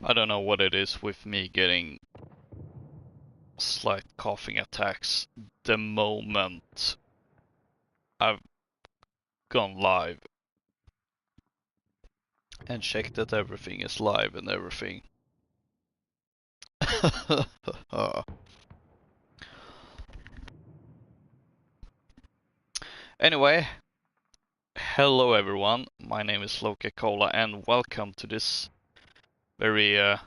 I don't know what it is with me getting slight coughing attacks the moment I've gone live and checked that everything is live and everything. Anyway, hello everyone, my name is LokaCola and welcome to this very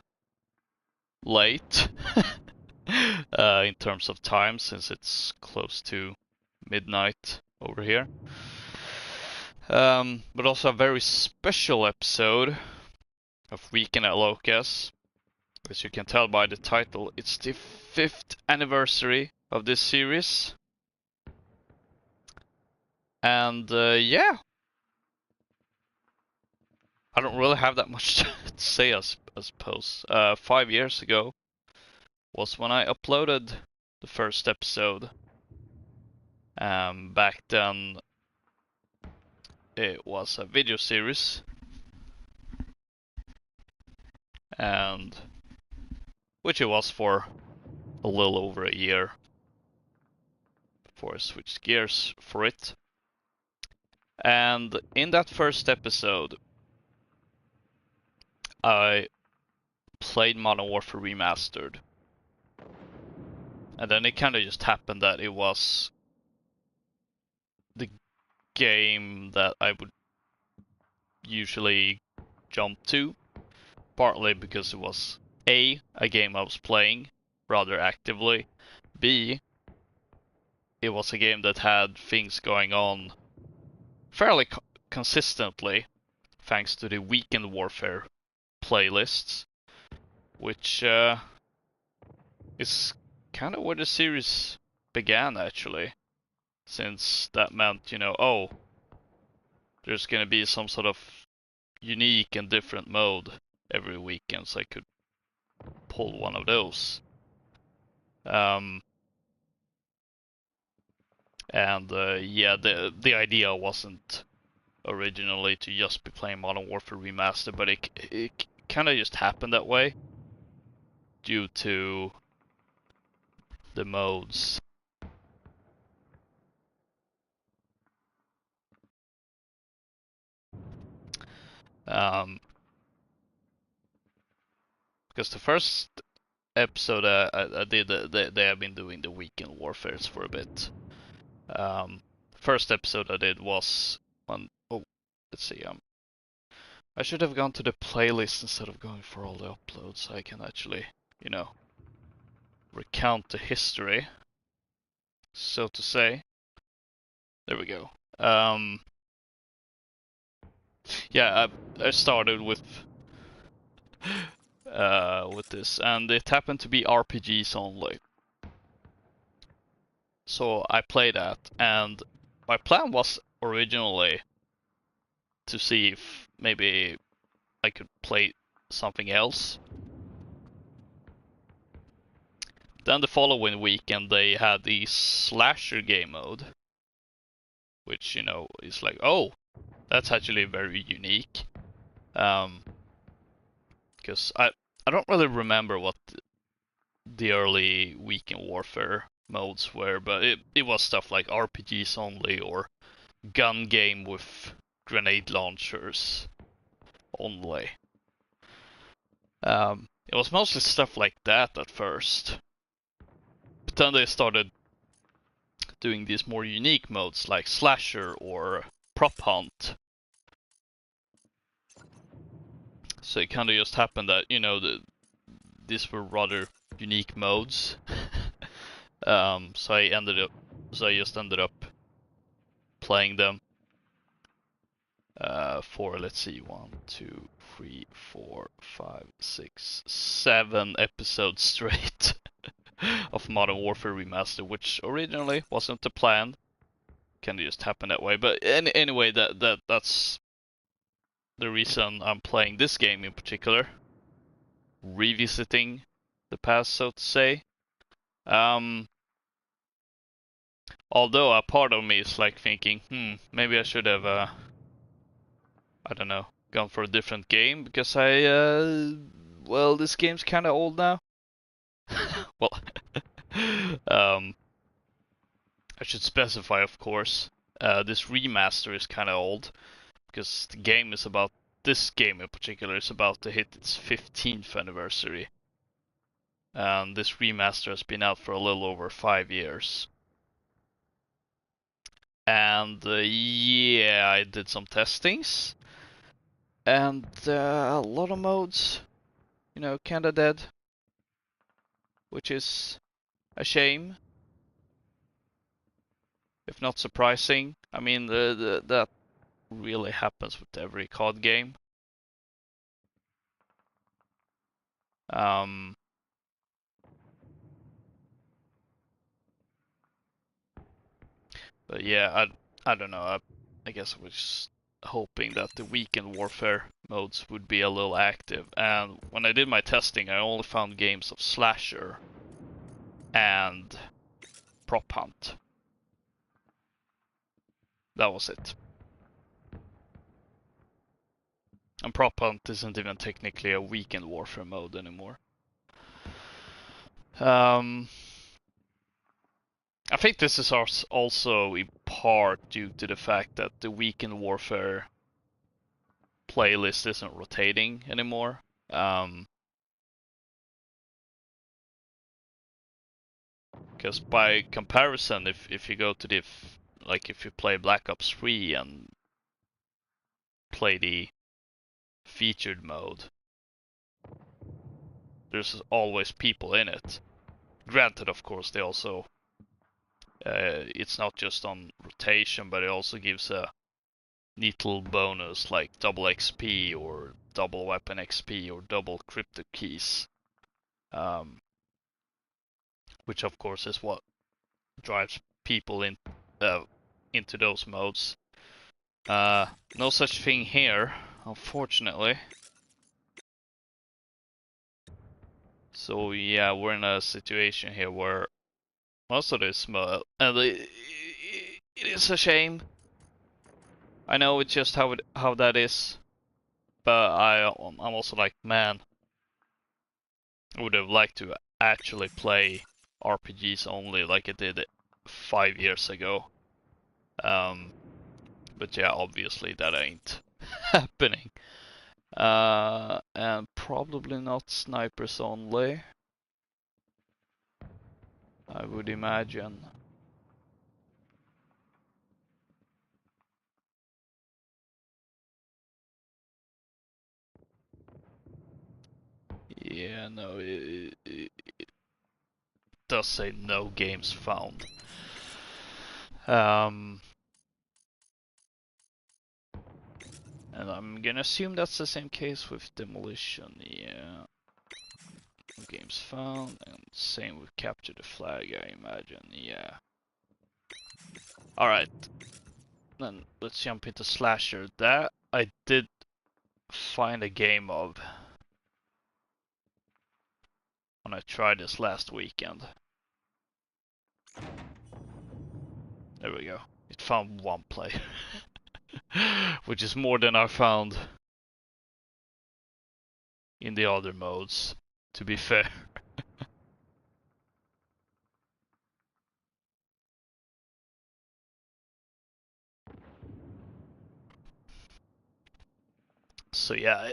late in terms of time, since it's close to midnight over here. But also a very special episode of Weekend at Loka's. As you can tell by the title, it's the 5th anniversary of this series. And yeah, I don't really have that much to say, I suppose. 5 years ago was when I uploaded the first episode. Back then it was a video series, and which it was for a little over a year before I switched gears for it. And in that first episode, I played Modern Warfare Remastered. And then it kind of just happened that it was the game that I would usually jump to, partly because it was A game I was playing rather actively, B, it was a game that had things going on fairly consistently, thanks to the Weekend Warfare playlists, which is kind of where the series began, actually, since that meant, you know, oh, there's gonna be some sort of unique and different mode every weekend, so I could pull one of those. Yeah, the idea wasn't originally to just be playing Modern Warfare Remastered, but it kind of just happened that way due to the modes. Because the first episode I did, they have been doing the Weekend Warfares for a bit. First episode I did was on, oh, let's see, I should have gone to the playlist instead of going for all the uploads, so I can actually, you know, recount the history, so to say. There we go. Yeah, I started with this, and it happened to be RPGs only. So I played that, and my plan was originally to see if maybe I could play something else. Then the following weekend they had the slasher game mode, which, you know, is like, oh, that's actually very unique. Because I don't really remember what the early Weekend Warfare modes were, but it was stuff like RPGs only, or gun game with grenade launchers only. It was mostly stuff like that at first, but then they started doing these more unique modes like slasher or prop hunt. So it kind of just happened that, you know, these were rather unique modes. So I just ended up playing them for, let's see, 1, 2, 3, 4, 5, 6, 7 episodes straight of Modern Warfare Remastered, which originally wasn't the plan. Kind of just happened that way. But anyway, that's the reason I'm playing this game in particular. Revisiting the past, so to say. Although a part of me is like thinking, maybe I should have, I don't know, gone for a different game, because I well, this game's kind of old now. Well, I should specify, of course, this remaster is kind of old because this game in particular is about to hit its 15th anniversary. And this remaster has been out for a little over 5 years. And yeah, I did some testings. And a lot of modes, kinda dead. Which is a shame, if not surprising. I mean, that really happens with every COD game. Um, but yeah, I don't know. I guess I was hoping that the weekend warfare modes would be a little active. And when I did my testing, I only found games of Slasher and Prop Hunt. That was it. And Prop Hunt isn't even technically a weekend warfare mode anymore. I think this is also in part due to the fact that the weekend warfare playlist isn't rotating anymore. Because by comparison, if you go to if you play Black Ops 3 and play the featured mode, there's always people in it. Granted, of course, they also it's not just on rotation, but it also gives a neat little bonus like double XP or double weapon XP or double crypto keys, which of course is what drives people into those modes. No such thing here, unfortunately. So yeah, we're in a situation here where most of this and it is a shame. I know it's just how that is, but I'm also like, man, I would have liked to actually play RPGs only like I did 5 years ago. But yeah, obviously that ain't happening. And probably not snipers only, I would imagine. Yeah, no, it does say no games found. And I'm gonna assume that's the same case with Demolition, yeah. No games found, and same with Capture the Flag, I imagine, yeah. Alright, then let's jump into Slasher. That I did find a game of when I tried this last weekend. There we go. It found one player. Which is more than I found in the other modes, to be fair. So yeah,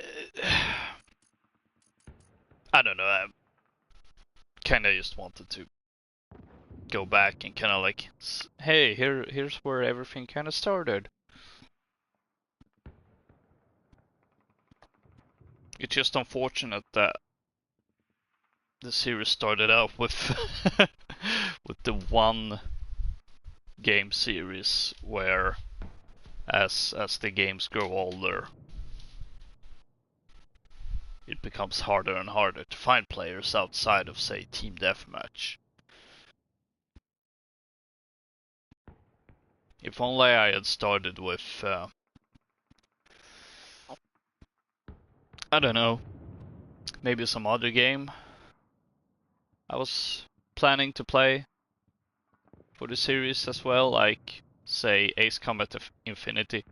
I don't know. I kind of just wanted to go back and kind of like, hey, here's where everything kind of started. It's just unfortunate that the series started out with with the one game series where as the games grow older, it becomes harder and harder to find players outside of, say, Team Deathmatch. If only I had started with, I don't know, maybe some other game I was planning to play for the series as well, like, say, Ace Combat Infinity.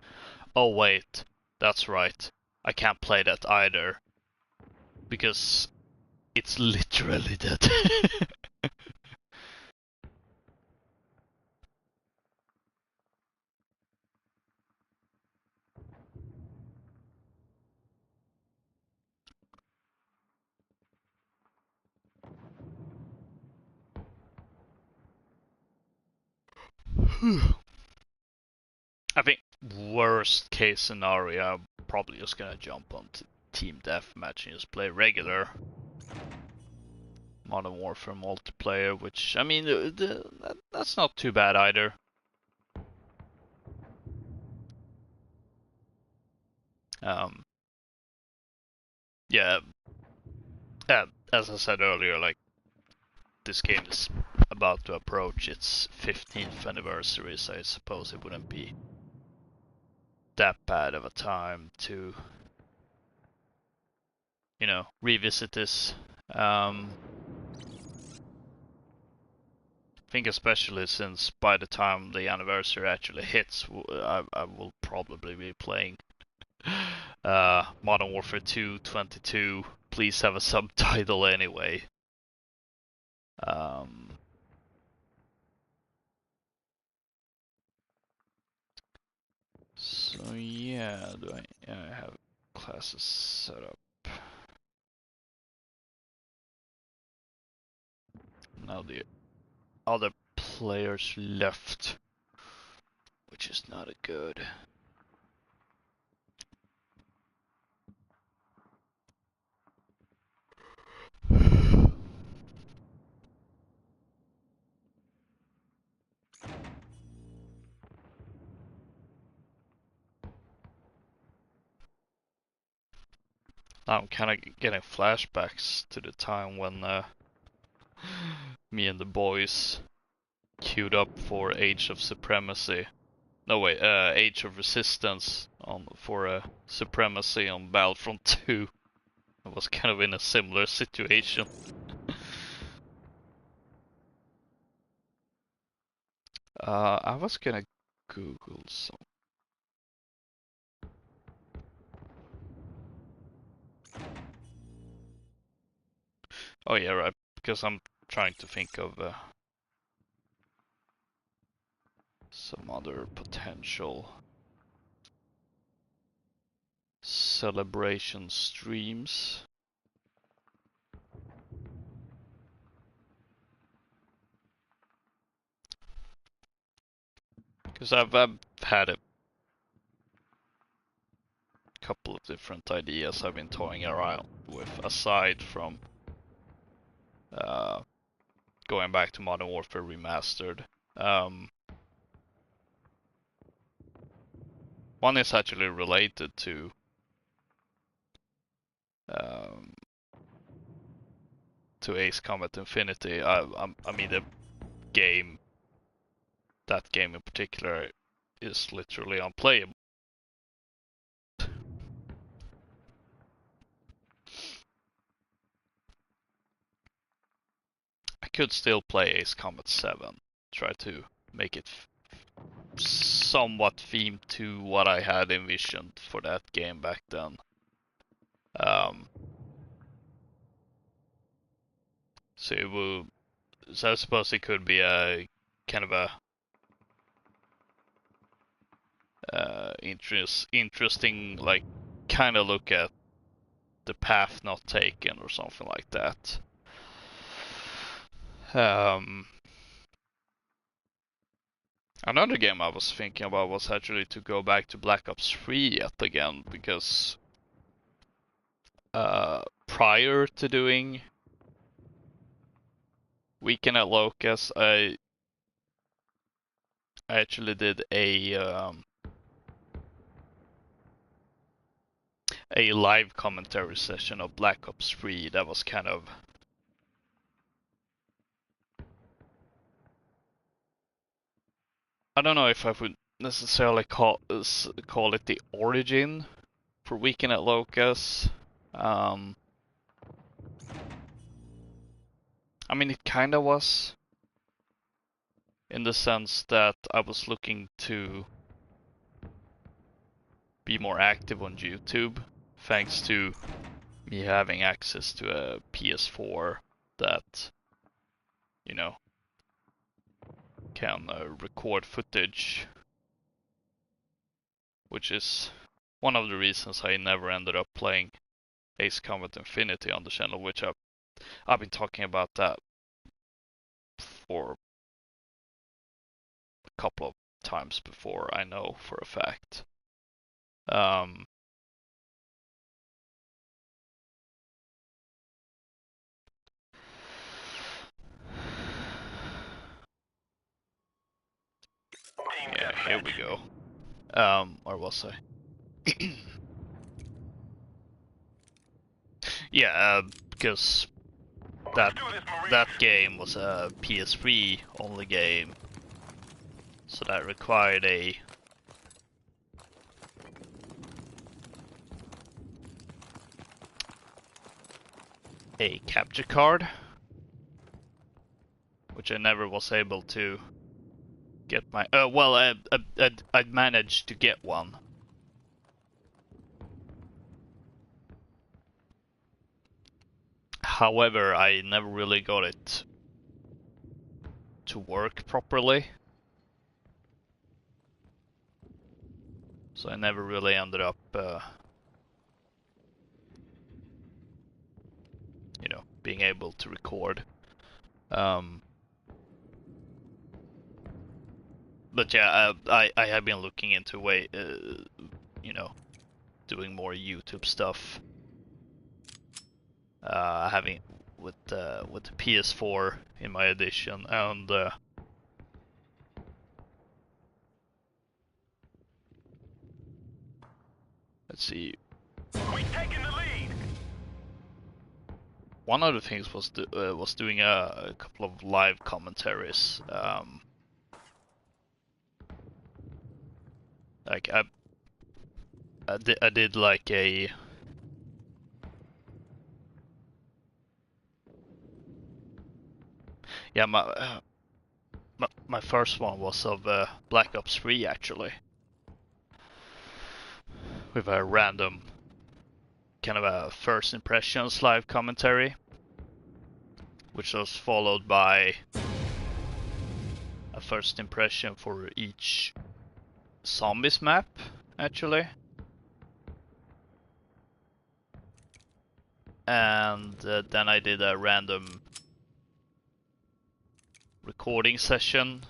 Oh wait, that's right, I can't play that either. because it's literally dead. I think worst case scenario, I'm probably just gonna jump onto Team Deathmatch and just play regular Modern Warfare multiplayer, which, I mean, that's not too bad either. Yeah, as I said earlier, like, this game is about to approach its 15th anniversary, so I suppose it wouldn't be that bad of a time to, you know, revisit this. I think especially since by the time the anniversary actually hits, I will probably be playing Modern Warfare 2 22. Please have a subtitle anyway. So yeah, I have classes set up. Now the other players left, which is not a good. I'm kind of getting flashbacks to the time when me and the boys queued up for Age of Supremacy. No wait, Age of Resistance for Supremacy on Battlefront 2. I was kind of in a similar situation. I was gonna Google some. Oh yeah, right. Because I'm trying to think of some other potential celebration streams. Because I've had a couple of different ideas I've been toying around with, aside from going back to Modern Warfare Remastered. One is actually related to Ace Combat Infinity. I mean, the game, that game in particular, is literally unplayable. I could still play Ace Combat 7, try to make it somewhat themed to what I had envisioned for that game back then. So I suppose it could be a kind of a interesting, like, kind of look at the path not taken or something like that. Another game I was thinking about was actually to go back to Black Ops 3 yet again, because prior to doing Weekend at Loka's, I actually did a live commentary session of Black Ops 3 that was kind of, I don't know if I would necessarily call it the origin for Weekend at Loka's. I mean, it kind of was, in the sense that I was looking to be more active on YouTube, thanks to me having access to a PS4 that, you know, can record footage, which is one of the reasons I never ended up playing Ace Combat Infinity on the channel, which I've been talking about that for a couple of times before, I know for a fact. Yeah, here we go. Where was I? Yeah, because that game was a PS3 only game, so that required a capture card, which I never was able to get my. Well, I managed to get one. However, I never really got it to work properly. So I never really ended up, you know, being able to record. But yeah, I have been looking into you know, doing more YouTube stuff. Having with the PS4 in my edition, and let's see. We've taken the lead. One of the things was doing a couple of live commentaries. Like I did like a yeah my first one was of Black Ops 3 actually, with a random kind of a first impressions live commentary, which was followed by a first impression for each zombies map actually. And then I did a random recording session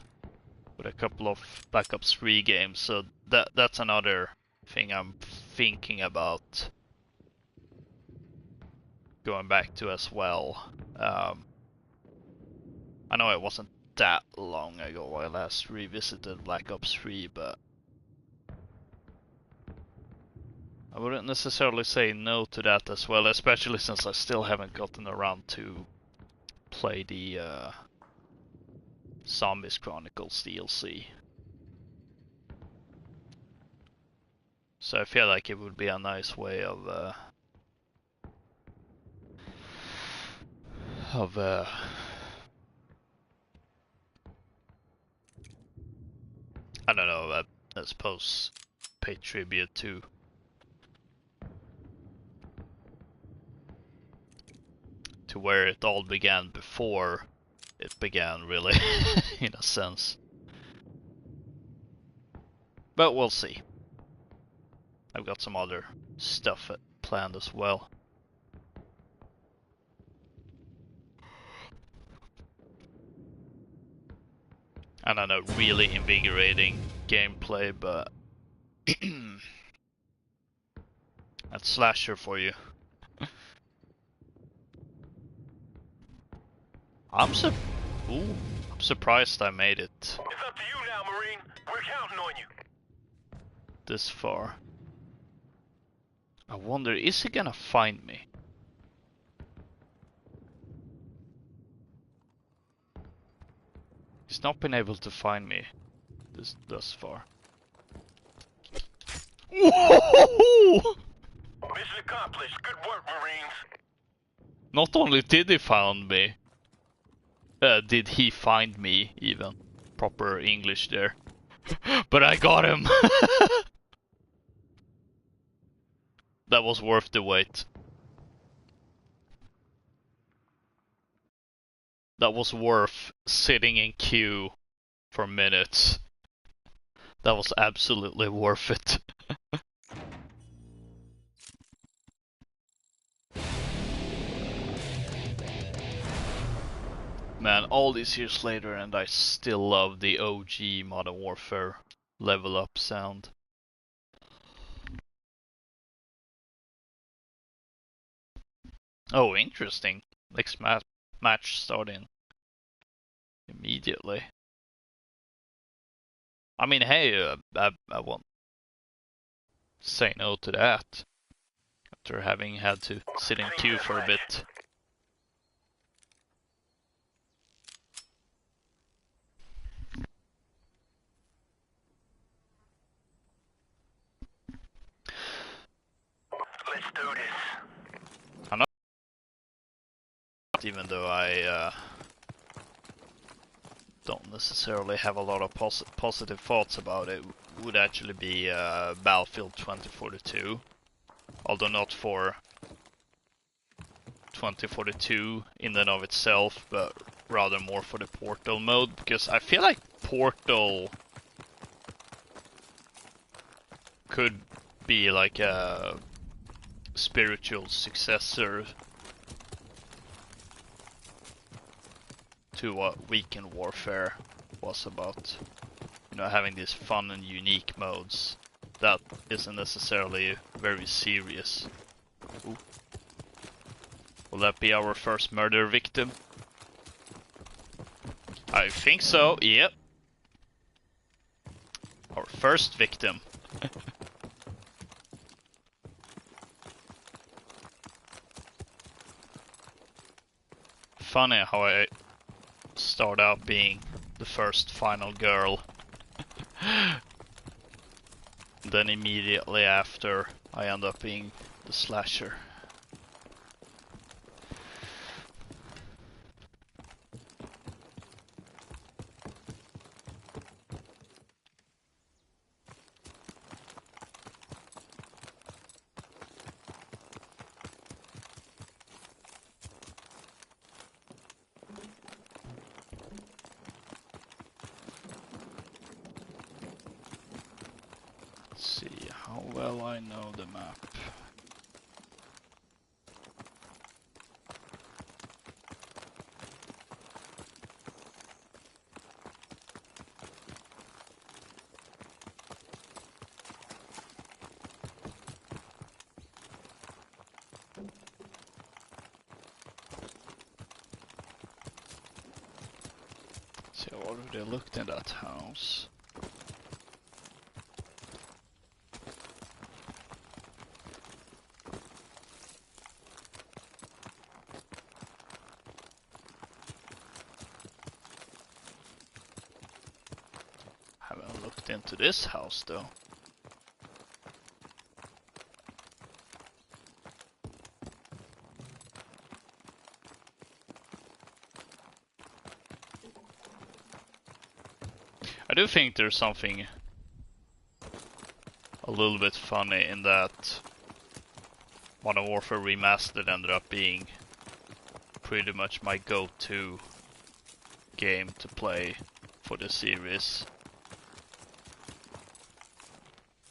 with a couple of Black Ops 3 games, so that's another thing I'm thinking about going back to as well. I know it wasn't that long ago I last revisited Black Ops 3, but I wouldn't necessarily say no to that as well, especially since I still haven't gotten around to play the Zombies Chronicles DLC. So I feel like it would be a nice way of I don't know, I suppose pay tribute to where it all began before it began, really, in a sense. But we'll see. I've got some other stuff planned as well. And I know, really invigorating gameplay, but that's slasher for you. I'm surprised I made it. It's up to you now, Marine. We're counting on you. This far. I wonder, is he gonna find me? He's not been able to find me thus far. Whoa! Mission accomplished. Good work, Marines. Not only did he find me, did he find me even? Proper English there. But I got him! That was worth the wait. that was worth sitting in queue for minutes. That was absolutely worth it. Man, all these years later and I still love the OG Modern Warfare level up sound. Oh, interesting. Next match starting immediately. I mean, hey, I won't say no to that. After having had to sit in queue for a bit. Let's do this. I'm not, even though I don't necessarily have a lot of positive thoughts about it, would actually be Battlefield 2042. Although not for 2042 in and of itself, but rather more for the Portal mode, because I feel like Portal could be like a spiritual successor to what Weekend Warfare was about. You know, having these fun and unique modes that isn't necessarily very serious. Ooh. Will that be our first murder victim? I think so, yep. Our first victim. Funny how I start out being the first final girl. Then immediately after I end up being the slasher. Let's see how well I know the map. See, I already looked in that house. Haven't looked into this house though. I do think there's something a little bit funny in that Modern Warfare Remastered ended up being pretty much my go-to game to play for the series.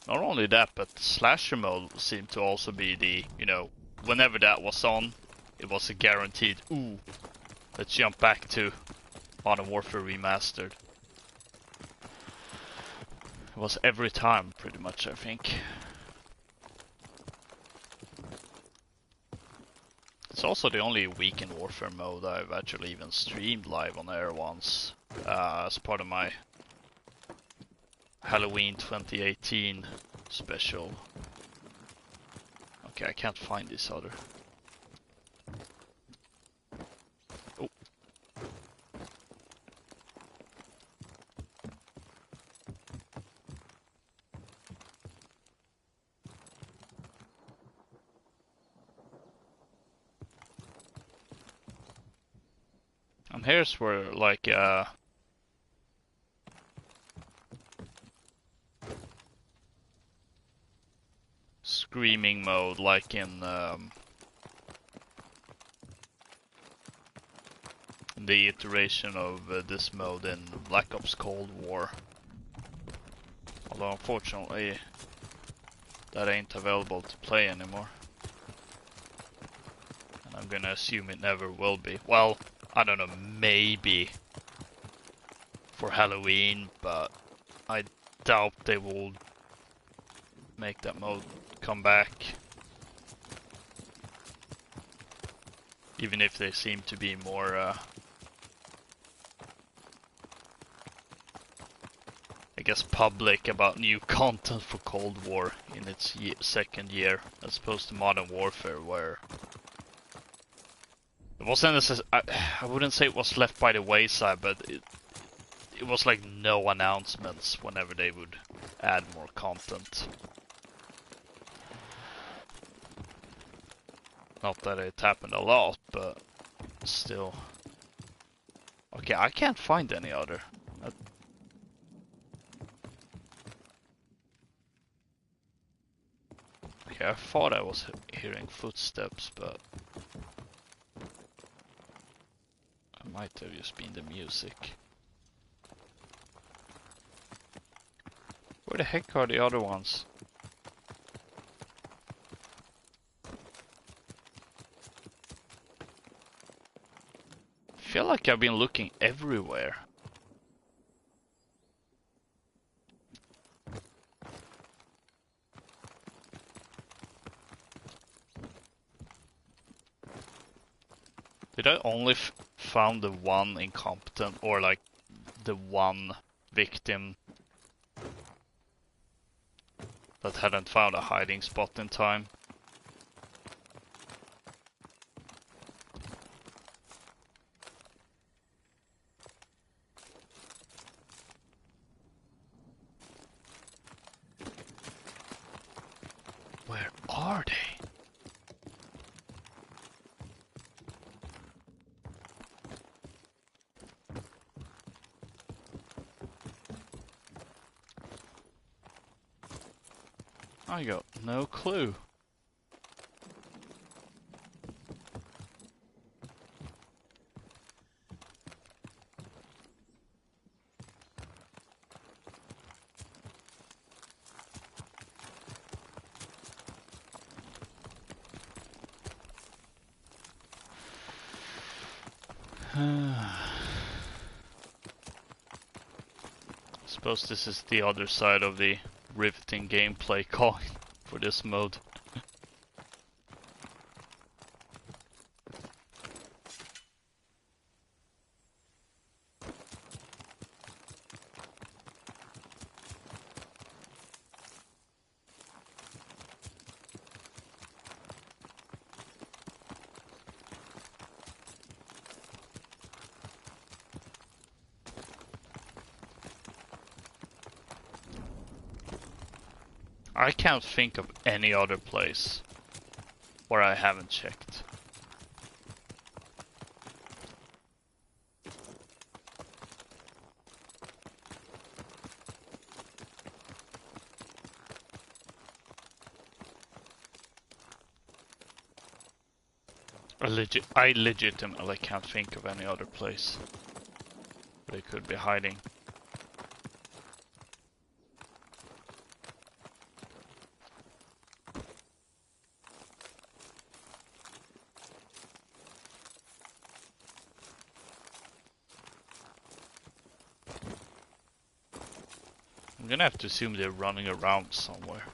Not only that, but slasher mode seemed to also be the, you know, whenever that was on, it was a guaranteed, ooh, let's jump back to Modern Warfare Remastered. It was every time, pretty much, I think. It's also the only Weekend Warfare mode I've actually even streamed live on air once, as part of my Halloween 2018 special. Okay, I can't find this other. Oh. And here's where, like, screaming mode, like in the iteration of this mode in Black Ops Cold War. Although unfortunately that ain't available to play anymore. And I'm gonna assume it never will be. Well, I don't know, maybe for Halloween, but I doubt they will make that mode come back. Even if they seem to be more I guess public about new content for Cold War in its second year, as opposed to Modern Warfare, where it wasn't I wouldn't say it was left by the wayside, but it was like no announcements whenever they would add more content. Not that it happened a lot, but still. Okay, I can't find any other. Okay, I thought I was hearing footsteps, but it might have just been the music. Where the heck are the other ones? I feel like I've been looking everywhere. Did I only found the one incompetent, or like the one victim that hadn't found a hiding spot in time? Where are they? I got no clue. Suppose this is the other side of the riveting gameplay coin for this mode. I can't think of any other place where I haven't checked. I legitimately can't think of any other place where they could be hiding. I'm gonna have to assume they're running around somewhere.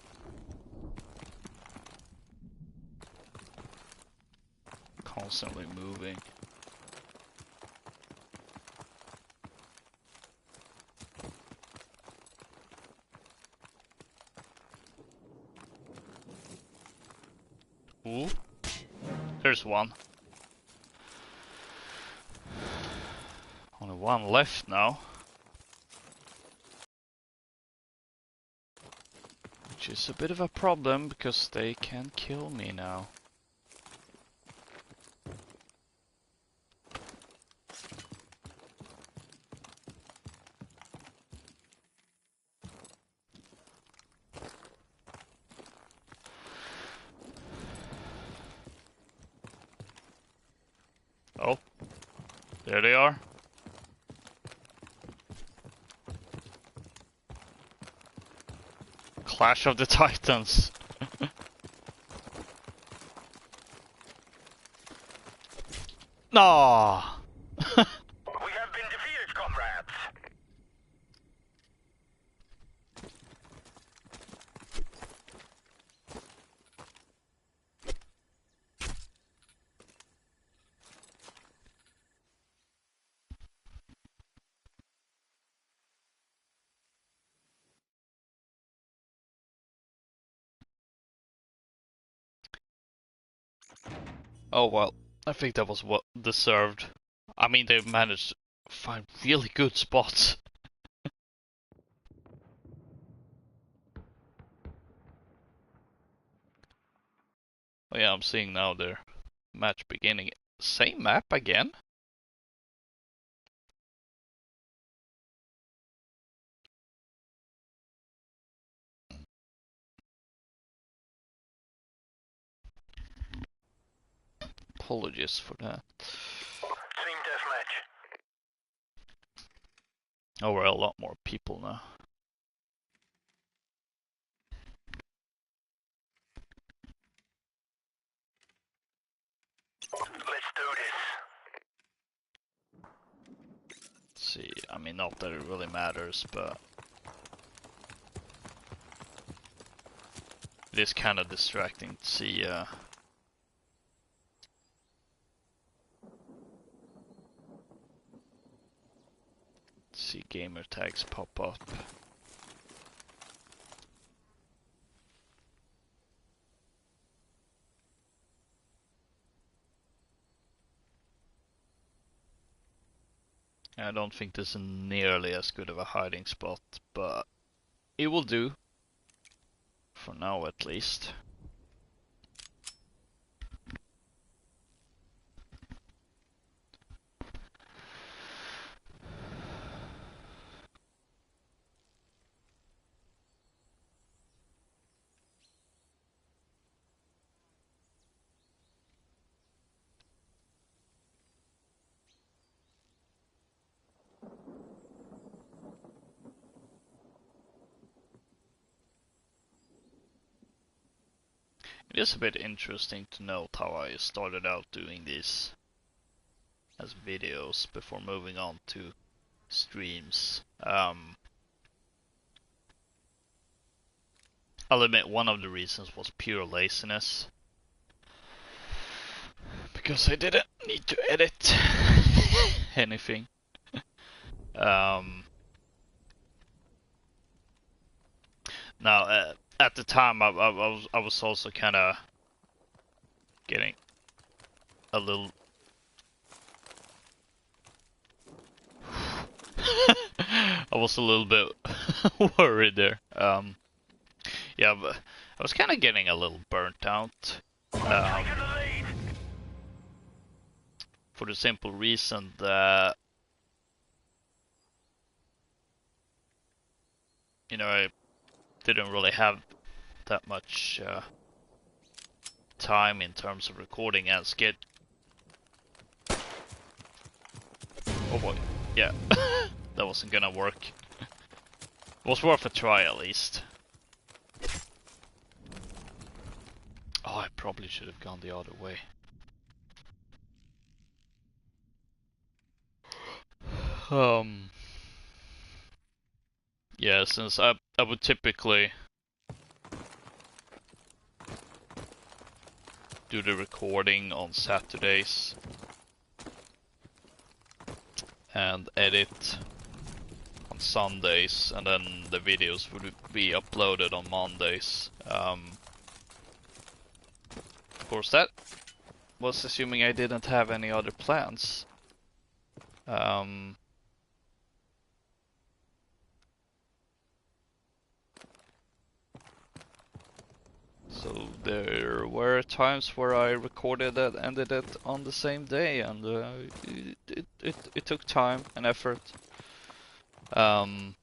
Constantly moving. Ooh, there's one. Only one left now. Which is a bit of a problem because they can kill me now. Oh, There they are. Clash of the Titans. No. We have been defeated, comrades. Oh well, I think that was what deserved. I mean, they managed to find really good spots. Oh yeah, I'm seeing now their match beginning. Same map again? Apologies for that. Team Deathmatch. Oh, we're a lot more people now. Let's do this. Let's see, I mean, not that it really matters, but it is kind of distracting to see gamer tags pop up. I don't think this is nearly as good of a hiding spot, but it will do. For now, at least. It is a bit interesting to note how I started out doing these as videos before moving on to streams. I'll admit one of the reasons was pure laziness. Because I didn't need to edit anything. Now, at the time, I was also kind of getting a little. I was a little bit worried there. Yeah, but I was kind of getting a little burnt out. Taking the lead. For the simple reason that, you know, I didn't really have that much time in terms of recording and skit. Oh boy, yeah, that wasn't gonna work. It was worth a try at least. Oh, I probably should have gone the other way. Yeah, since I would typically do the recording on Saturdays and edit on Sundays, and then the videos would be uploaded on Mondays. Of course, that was assuming I didn't have any other plans. So there were times where I recorded and ended it on the same day, and it took time and effort. So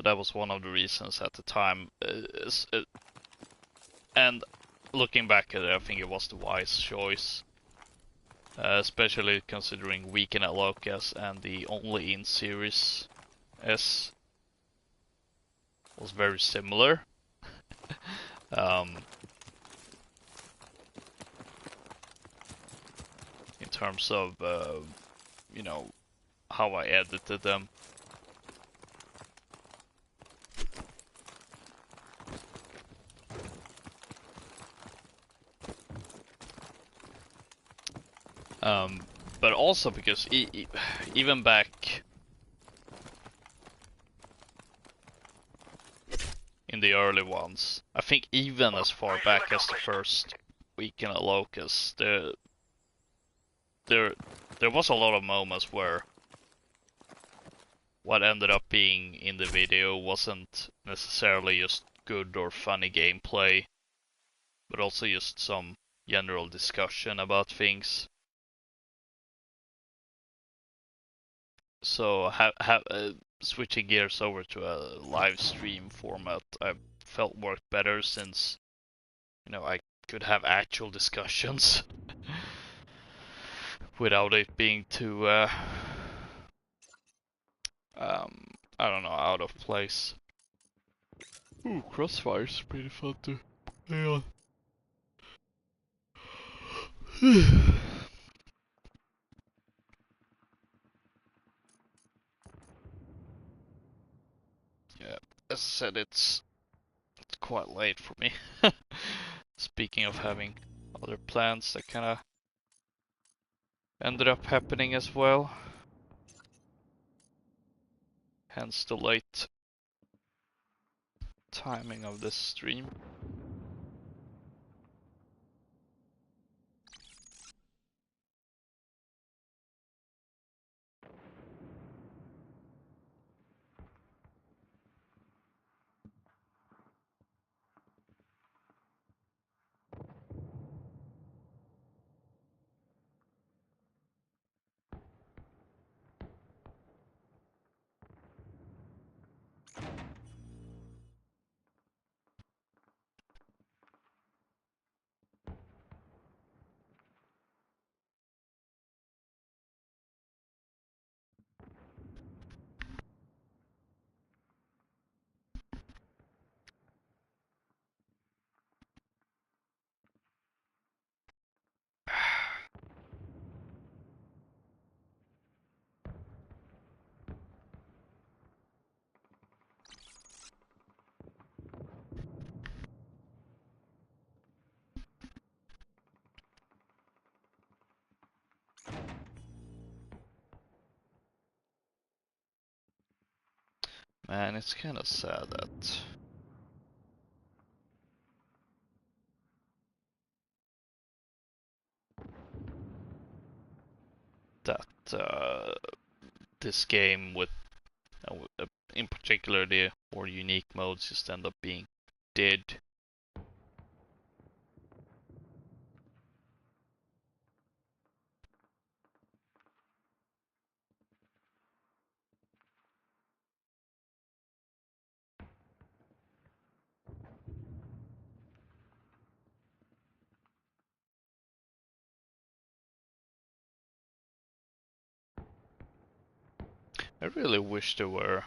that was one of the reasons at the time. And looking back at it, I think it was the wise choice. especially considering Weekend at Loka's and the only in series S was very similar. In terms of, you know, how I edited them. But also because even back in the early ones, I think even as far back as the first Weekend at Loka's, there was a lot of moments where what ended up being in the video wasn't necessarily just good or funny gameplay, but also just some general discussion about things. So switching gears over to a live stream format, I felt worked better since, you know, I could have actual discussions without it being too, I don't know, out of place. Ooh, Crossfire's pretty fun to play on. Yeah, as I said, it's quite late for me. Speaking of having other plans that kinda ended up happening as well. Hence the late timing of this stream. Man, it's kind of sad that this game with, in particular, the more unique modes just end up being dead. I really wish there were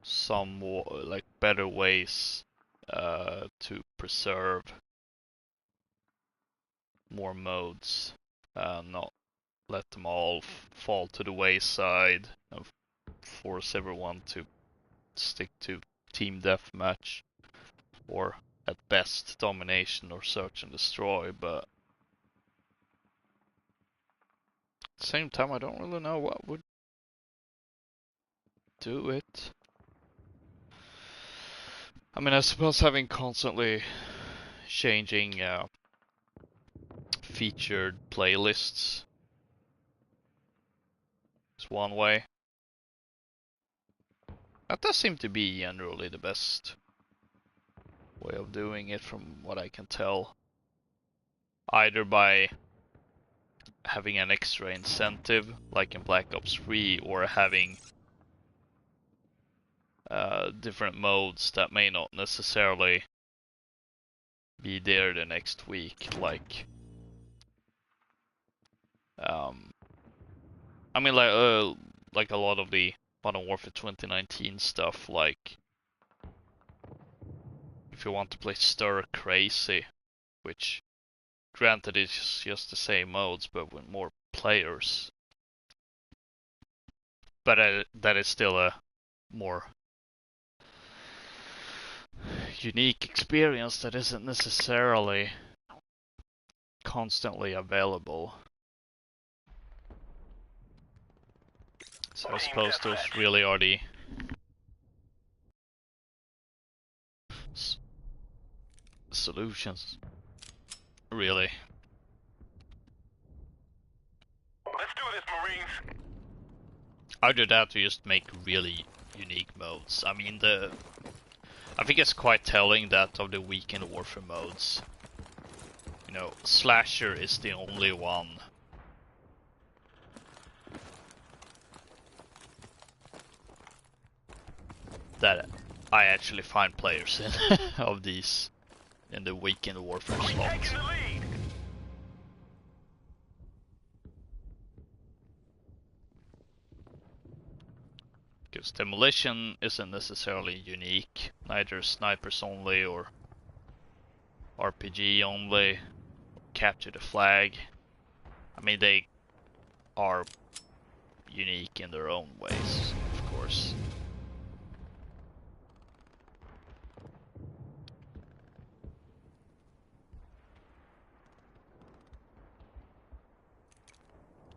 some more, like, better ways to preserve more modes, not let them all fall to the wayside and force everyone to stick to team deathmatch or at best domination or search and destroy, but at the same time I don't really know what would do it. I mean, I suppose having constantly changing featured playlists is one way. That does seem to be generally the best way of doing it from what I can tell. Either by having an extra incentive, like in Black Ops 3, or having different modes that may not necessarily be there the next week, like Um, I mean, like a lot of the Modern Warfare 2019 stuff, like if you want to play Stir Crazy, which granted is just the same modes but with more players, but that is still a more unique experience that isn't necessarily constantly available. So I Team suppose those deathmatch. really are the solutions, really. Let's do this, Marines. Either that or just make really unique modes. I mean, I think it's quite telling that of the weekend warfare modes, you know, Slasher is the only one that I actually find players in of these in the weekend warfare slot. Taking the lead. Because Demolition isn't necessarily unique, neither snipers only or RPG only, capture the flag. I mean, they are unique in their own ways, of course.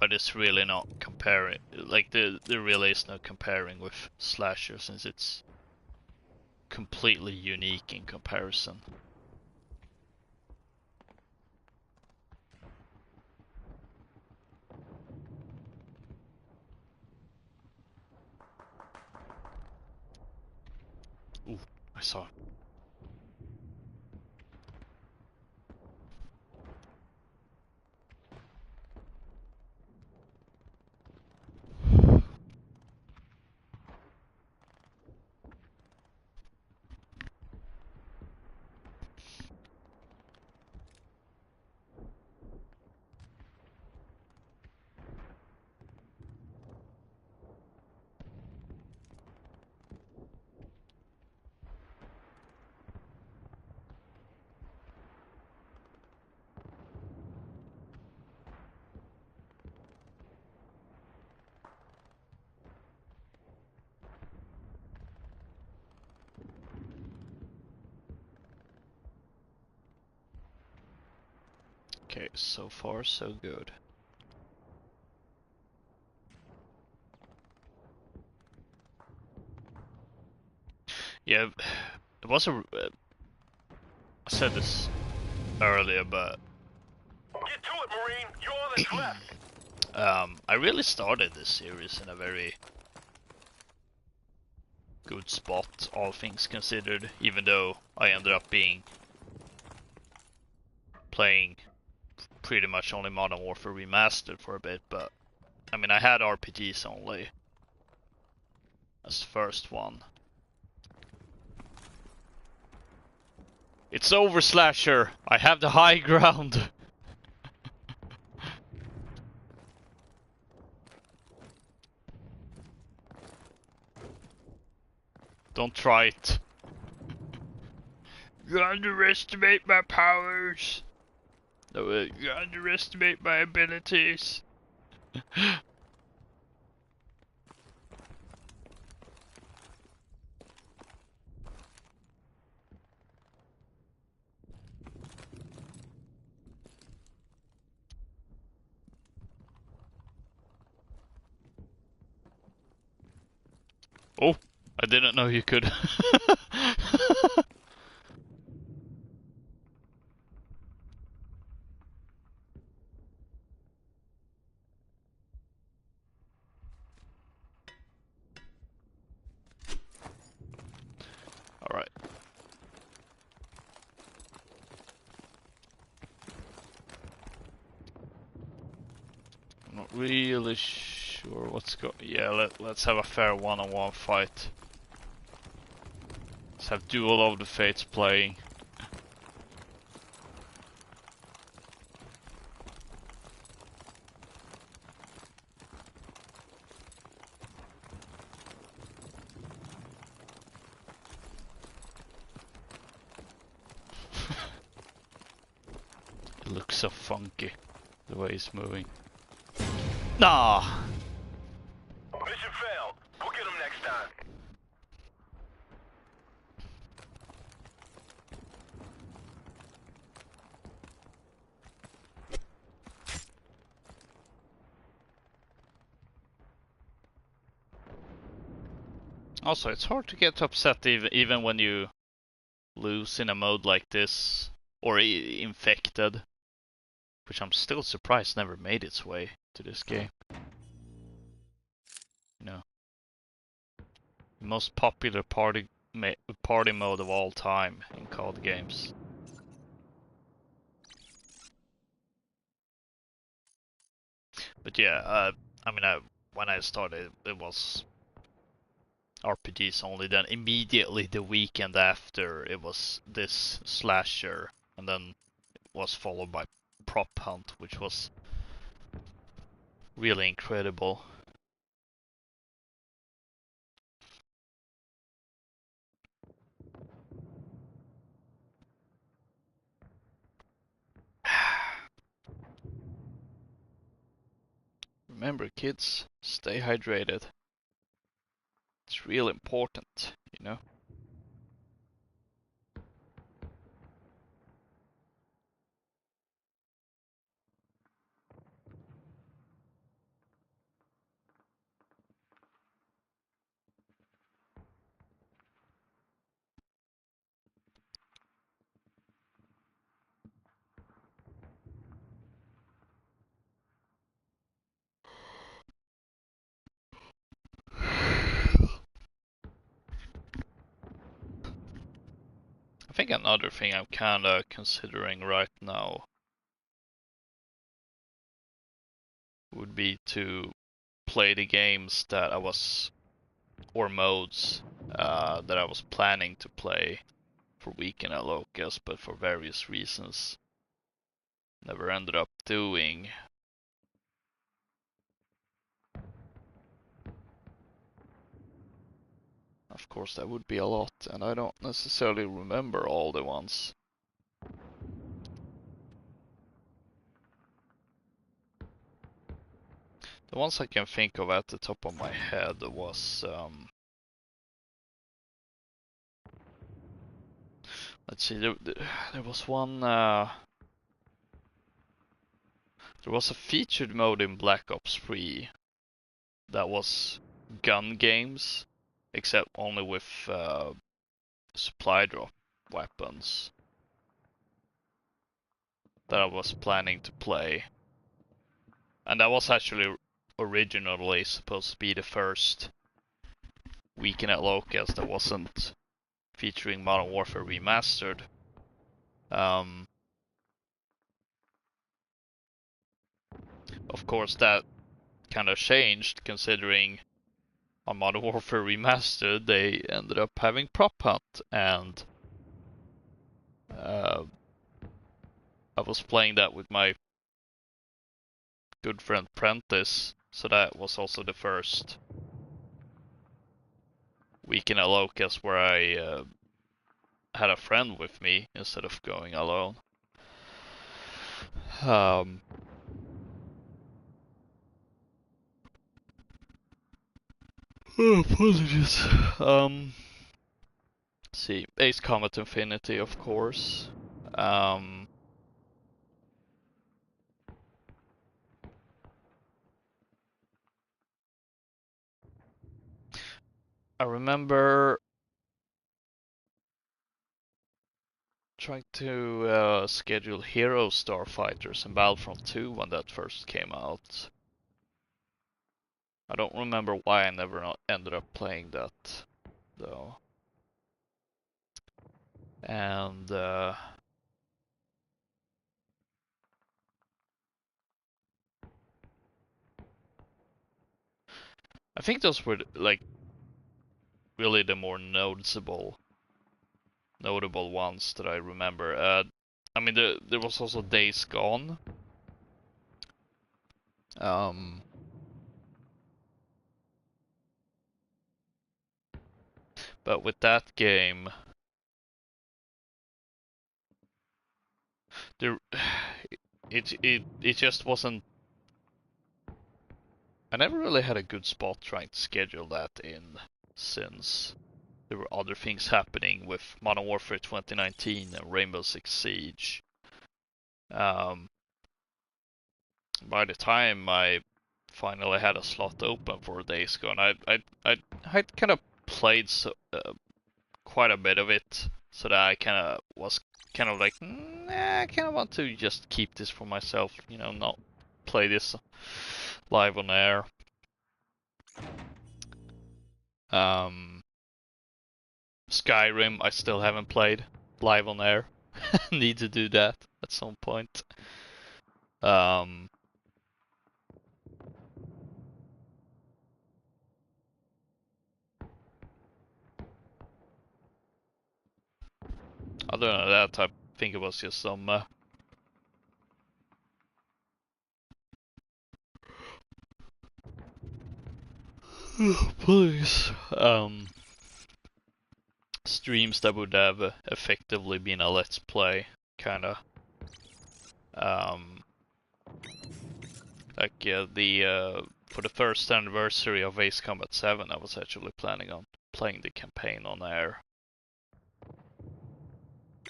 But it's really not comparing, like there really is no comparing with Slasher since it's completely unique in comparison. Ooh, I saw. Okay, so far so good. Yeah, it was a. I said this earlier, but Get to it, Marine. You're all that's left. I really started this series in a very good spot, all things considered, even though I ended up playing pretty much only Modern Warfare Remastered for a bit, but I mean I had RPGs only as the first one. It's over, Slasher! I have the high ground! Don't try it. You underestimate my powers. No, you underestimate my abilities. Oh, I didn't know you could. Alright. I'm not really sure what's going. Yeah, let's have a fair one-on-one fight. Let's have Duel of the Fates playing. looks so funky, the way he's moving. Nah! Mission failed. We'll get him next time. Also, it's hard to get upset even when you lose in a mode like this, or infected, which I'm still surprised never made its way to this game. You know, the most popular party mode of all time in COD games. But yeah, I mean, when I started, it was RPGs only. Then immediately the weekend after, it was this slasher, and then it was followed by Prop Hunt, which was really incredible. Remember, kids, stay hydrated. It's real important, you know? I think another thing I'm kinda considering right now would be to play the games that I was, or modes that I was planning to play for Weekend at Loka's, but for various reasons never ended up doing. Of course, that would be a lot, and I don't necessarily remember all the ones. The ones I can think of at the top of my head was, let's see, there was one, there was a featured mode in Black Ops 3 that was gun games, except only with supply drop weapons, that I was planning to play. And that was actually originally supposed to be the first Weekend at Loka's that wasn't featuring Modern Warfare Remastered. Of course, that kind of changed, considering on Modern Warfare Remastered they ended up having Prop Hunt, and I was playing that with my good friend Prentice, so that was also the first Weekend at Loka's where I had a friend with me instead of going alone. Oh, apologies. See, Ace Combat Infinity, of course. I remember trying to schedule Hero Starfighters in Battlefront 2 when that first came out. I don't remember why I never ended up playing that, though. And I think those were like really the more notable ones that I remember. I mean, there was also Days Gone. But with that game, there it just wasn't. I never really had a good spot trying to schedule that in, since there were other things happening with Modern Warfare 2019 and Rainbow Six Siege. By the time I finally had a slot open for Days Gone, I had kind of played quite a bit of it, so that I kind of was kind of like, I kind of want to just keep this for myself, not play this live on air. Skyrim, I still haven't played live on air. Need to do that at some point. Um, Other than that, I think it was just some please streams that would have effectively been a let's play, kinda. Like for the first anniversary of Ace Combat 7, I was actually planning on playing the campaign on air.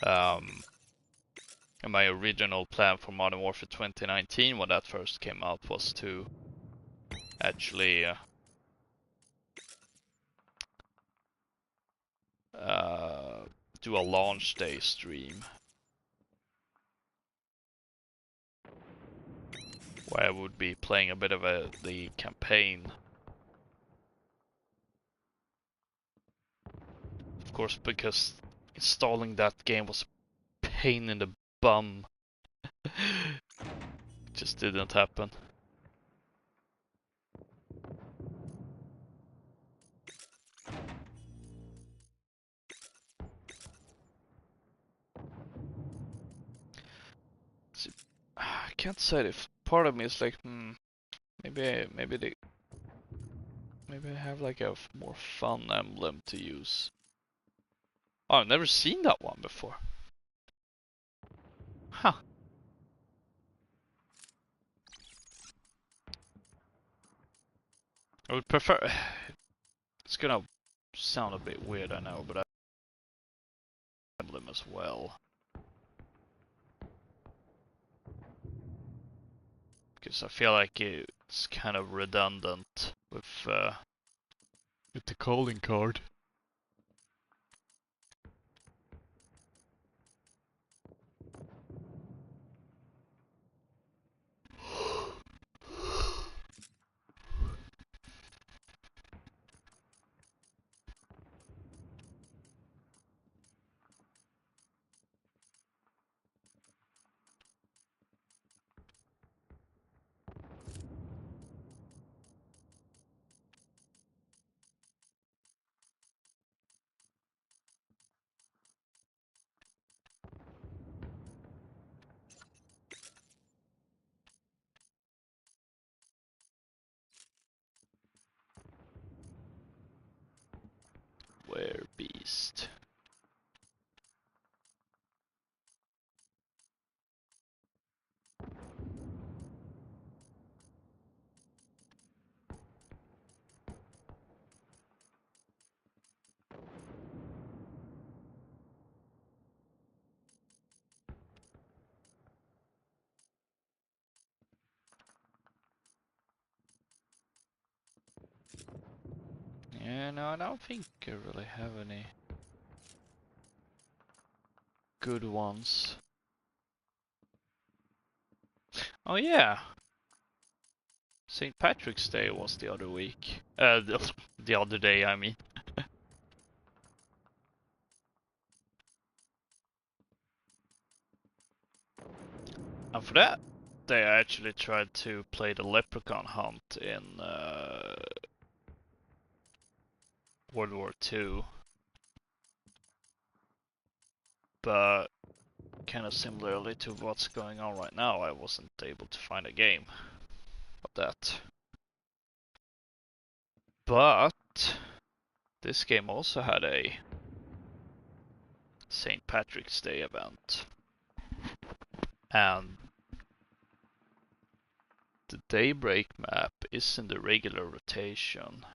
And my original plan for Modern Warfare 2019, when that first came out, was to actually do a launch day stream where I would be playing a bit of the campaign. Of course, because installing that game was a pain in the bum. It just didn't happen. I can't say if part of me is like, maybe I have like a more fun emblem to use. Oh, I've never seen that one before. Huh. I would prefer. It's gonna sound a bit weird, I know, but I emblem as well. Because I feel like it's kind of redundant with the calling card. Where beast. Yeah, no, I don't think I really have any good ones. Oh yeah, St. Patrick's Day was the other week. The other day, I mean. And for that day, I actually tried to play the Leprechaun Hunt in World War II. But kind of similarly to what's going on right now, I wasn't able to find a game of that. But this game also had a St. Patrick's Day event. And The Daybreak map is in the regular rotation.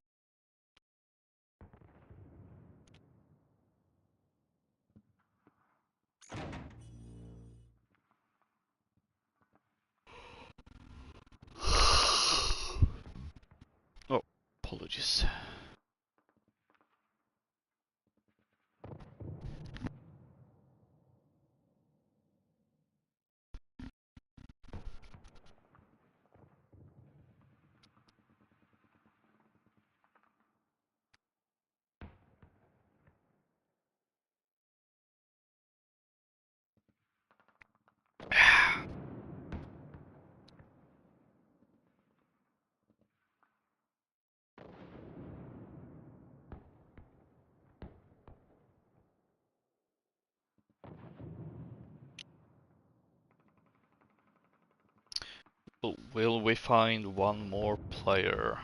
Oh, apologies. Will we find one more player?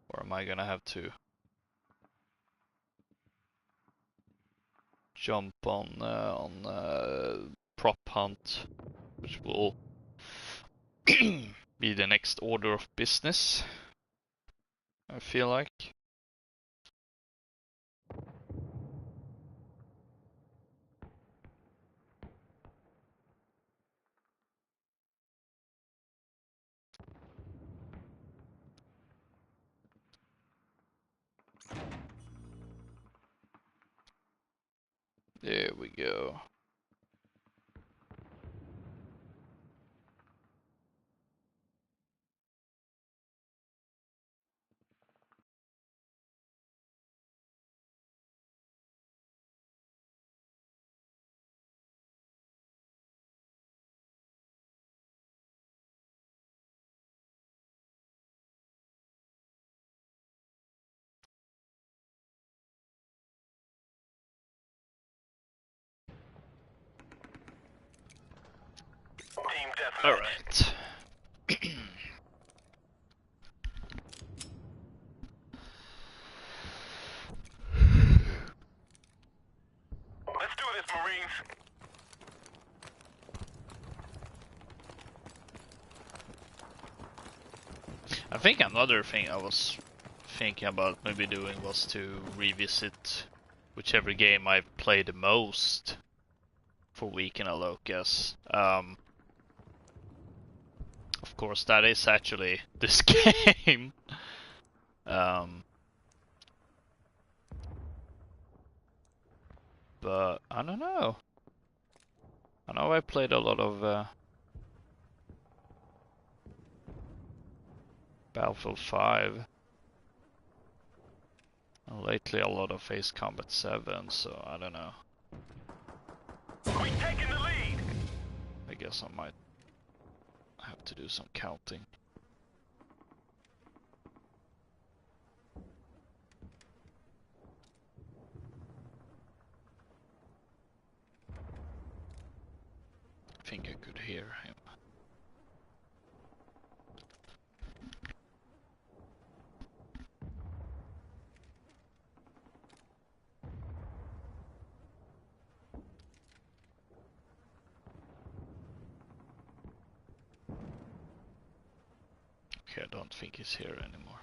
Or am I gonna have to jump on prop hunt, which will be the next order of business, I feel like. There we go. Team Deathmatch. Alright. Let's do this, Marines. I think another thing I was thinking about maybe doing was to revisit whichever game I've played the most for Weekend at Loka's. Of course, that is actually this game. But I don't know. I know I played a lot of Battlefield 5. And lately a lot of Ace Combat 7, so I don't know. We taking the lead. I guess I might have to do some counting. I think I could hear him. Okay, I don't think he's here anymore.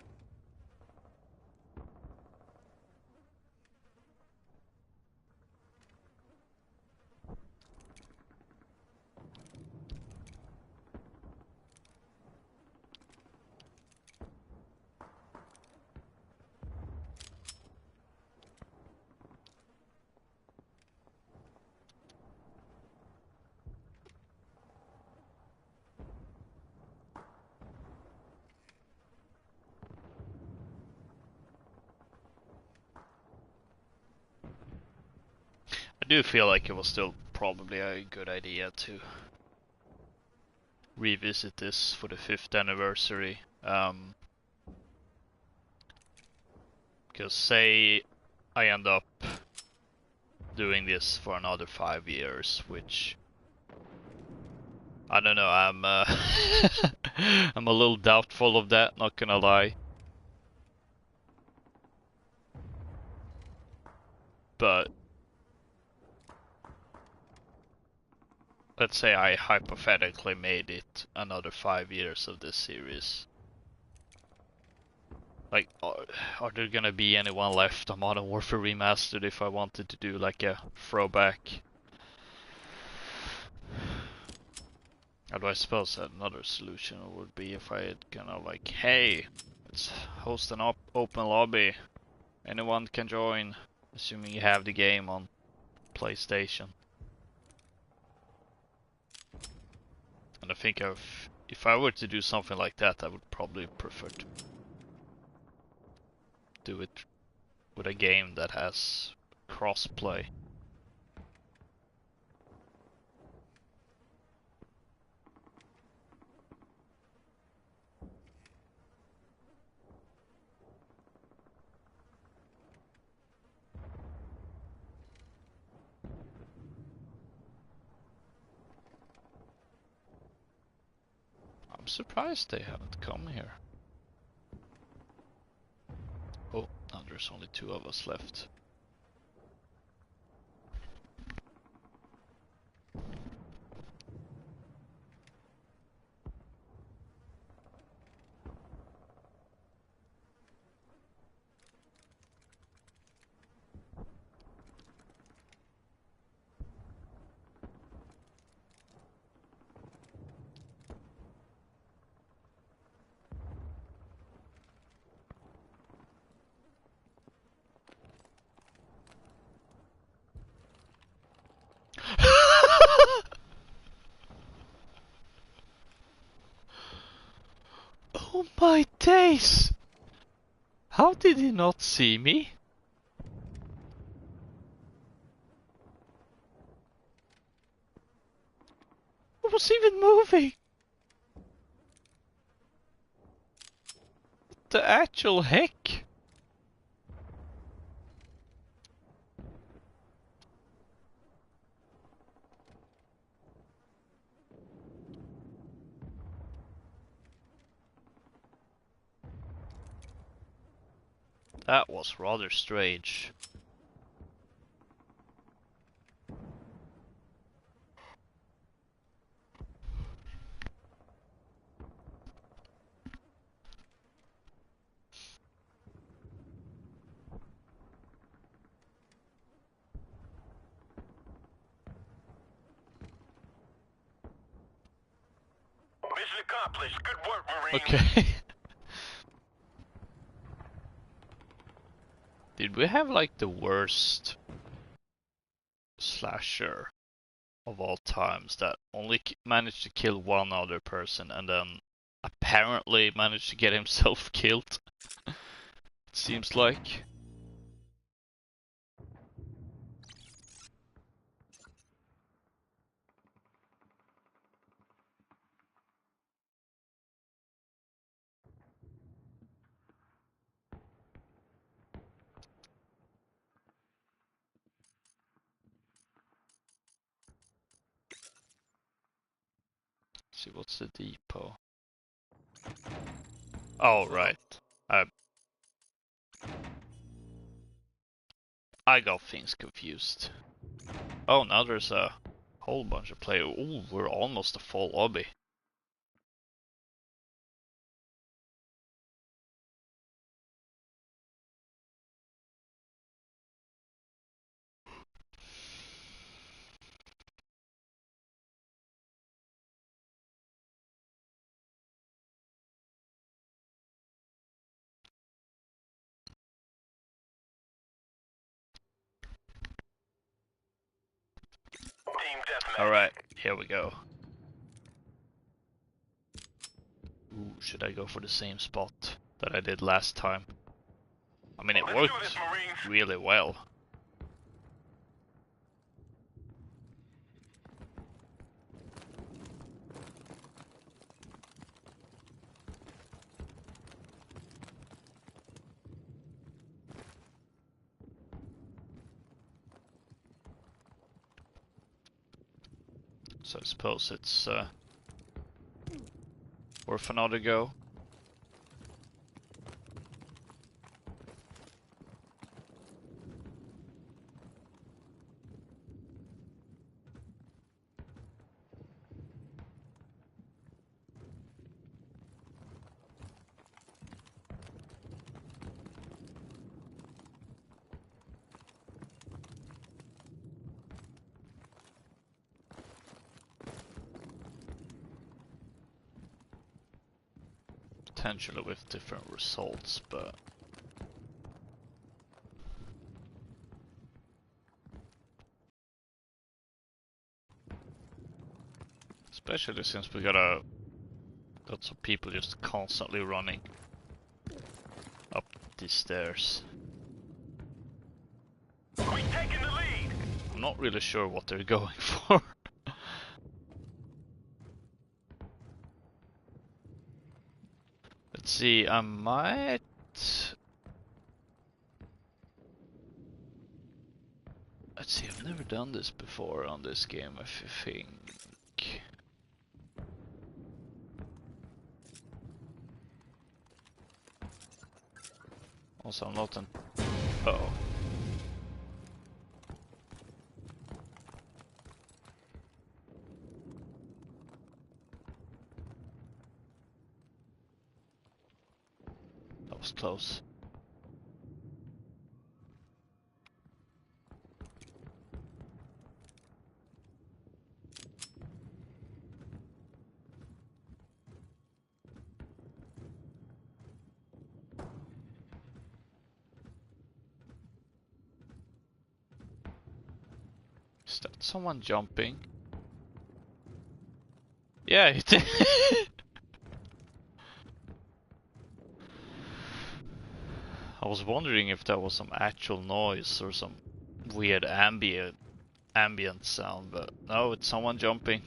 I do feel like it was still probably a good idea to revisit this for the 5th anniversary. Because say I end up doing this for another 5 years, which I don't know, I'm a little doubtful of that, not gonna lie. But let's say I hypothetically made it another 5 years of this series. Like, are there gonna be anyone left on Modern Warfare Remastered if I wanted to do like a throwback? Although I suppose another solution would be if I had kind of like, hey, let's host an open lobby. Anyone can join, assuming you have the game on PlayStation. And I think if I were to do something like that, I would probably prefer to do it with a game that has cross-play. I'm surprised they haven't come here. Oh, now there's only 2 of us left. Oh my days! How did he not see me? I was even moving! What the actual heck? That was rather strange. Mission accomplished. Good work, Marine. Okay. Did we have like the worst slasher of all times that only managed to kill one other person and then apparently managed to get himself killed? It seems like. Let's see, what's the depot? Oh, right. I got things confused. Oh, now there's a whole bunch of players. Ooh, we're almost a full lobby. Team Deathmatch. Alright, here we go. Ooh, should I go for the same spot that I did last time? I mean, it Let's do worked this, Marines. really well. So I suppose it's worth another go. potentially with different results, but especially since we got some people just constantly running up these stairs. We taking the lead. I'm not really sure what they're going for. Let's see, I might... Let's see, I've never done this before on this game, I think. Also, I'm not an... Uh-oh. That was close. Is that someone jumping? Yeah, it did. I was wondering if that was some actual noise or some weird ambient sound, but no, it's someone jumping.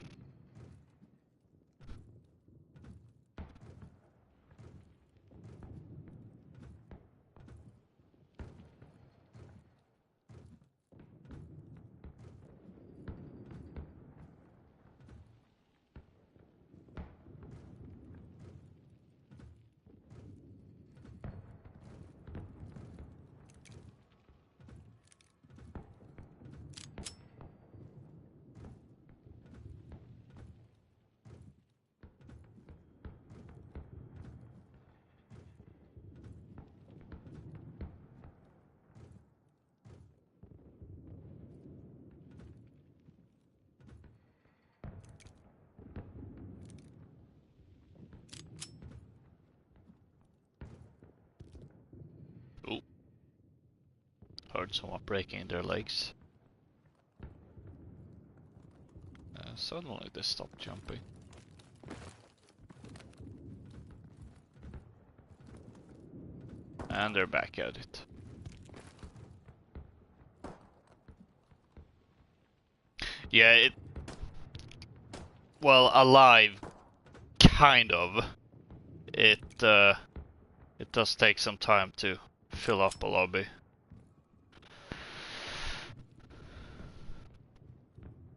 Oh, heard someone breaking their legs. Suddenly they stopped jumping. And they're back at it. Yeah, well, alive, kind of. It does take some time to fill up a lobby.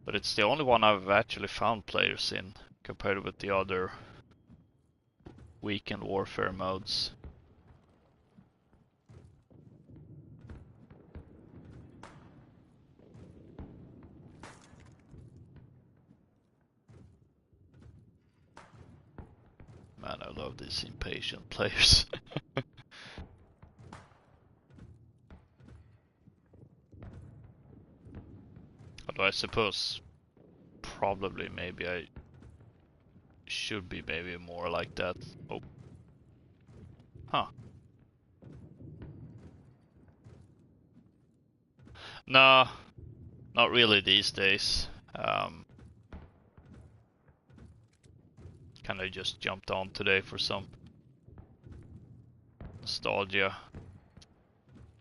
But it's the only one I've actually found players in, compared with the other weekend warfare modes. Man, I love these impatient players. Although I suppose probably maybe I should be maybe more like that. Oh. Huh. No, not really these days. Kinda just jumped on today for some nostalgia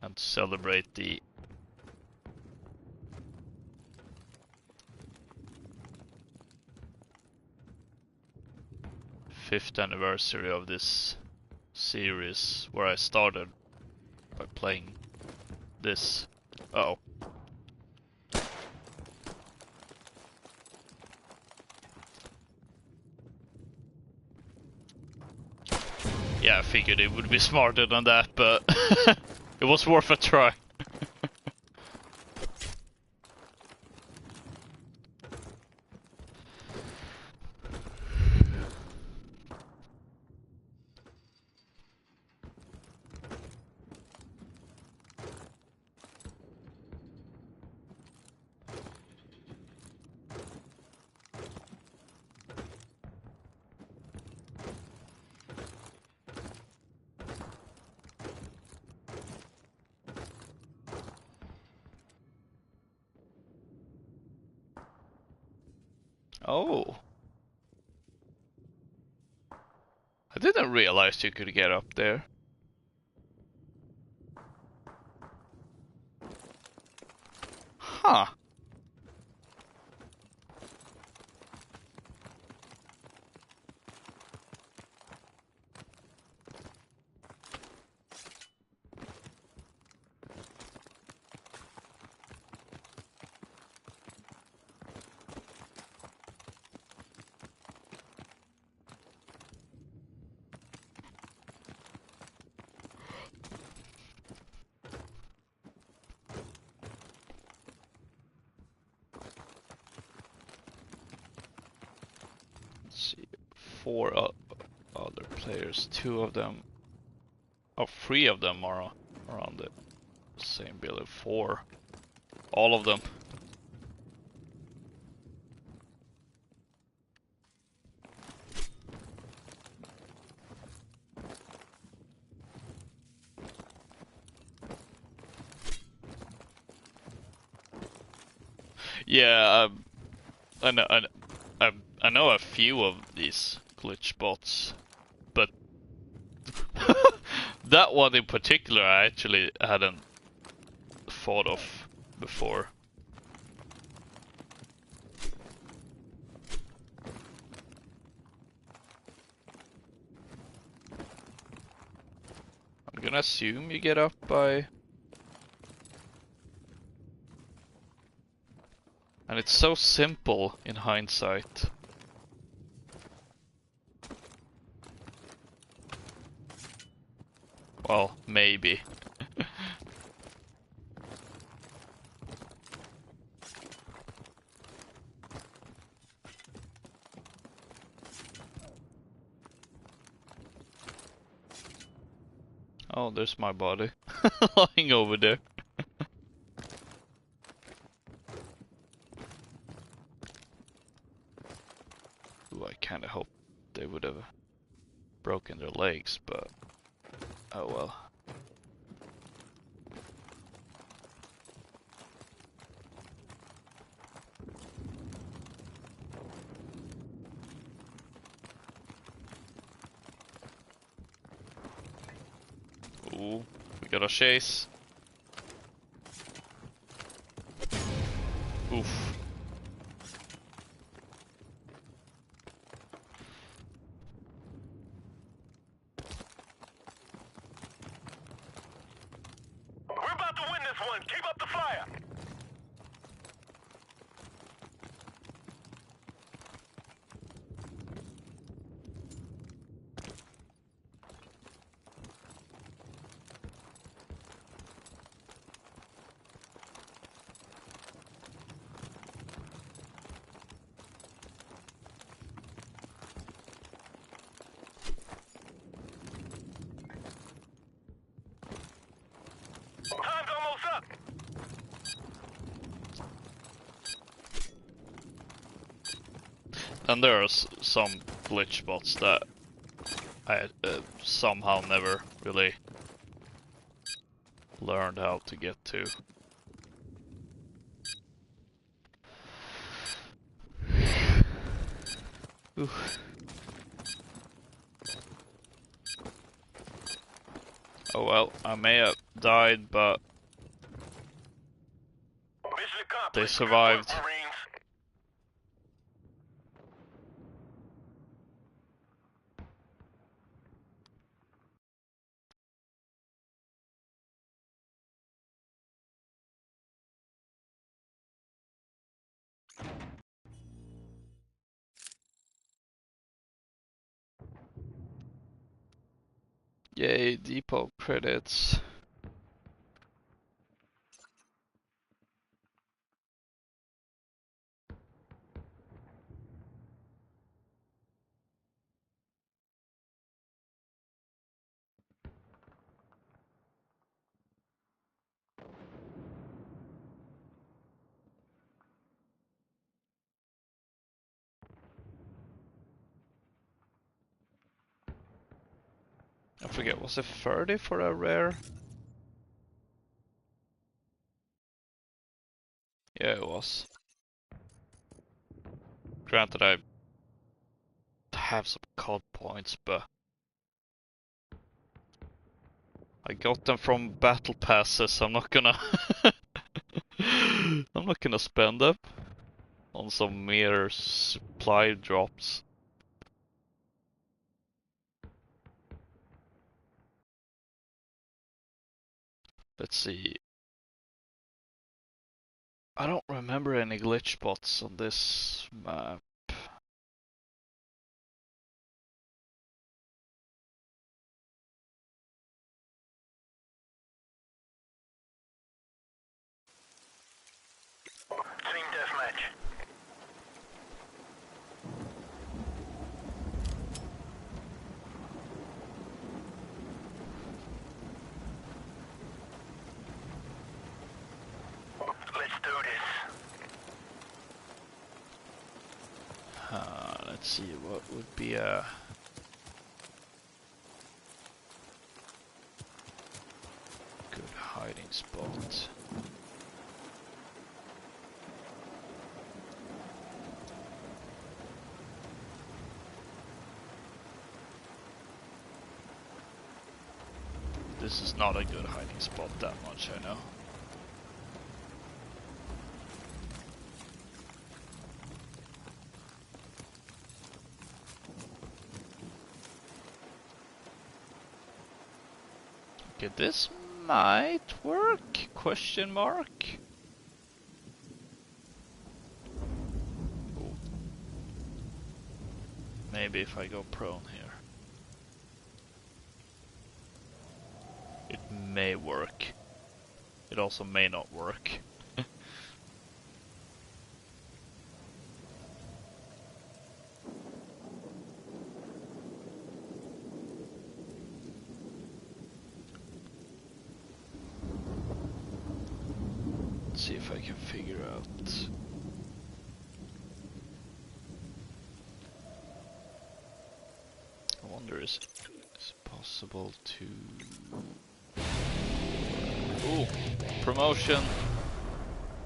and to celebrate the fifth anniversary of this series, where I started by playing this. Uh-oh. Yeah, I figured it would be smarter than that, but it was worth a try. Oh. I didn't realize you could get up there. Huh. Let's see. 4 other players. 2 of them. Oh, 3 of them are on the same building. 4. All of them. Yeah, I know. I know a few of these glitch bots, but that one in particular I actually hadn't thought of before. I'm gonna assume you get up by... And it's so simple in hindsight. Well, maybe. Oh, there's my body. Lying over there. Ooh, I kinda hope they would have broken their legs, but... Oh well. Ooh, we got a chase. Oof. We're about to win this one. Keep up the fire. Time's almost up. And there are some glitch bots that I somehow never really learned how to get to. Ooh. Oh well, I may have died, but Mission accomplished. they Good survived. work, Marines. Yay, depot credits. I forget, was it 30 for a rare? Yeah, it was. Granted, I have some COD points, but I got them from battle passes. I'm not gonna I'm not gonna spend them on some mere supply drops. Let's see. I don't remember any glitch spots on this map. Team Deathmatch. Let's do this. Let's see, what would be a good hiding spot? This is not a good hiding spot, that much I know. Okay, this might work? Question mark? Oh. Maybe if I go prone here. It may work. It also may not work. Let's see if I can figure out. I wonder, is it possible to... Ooh, promotion!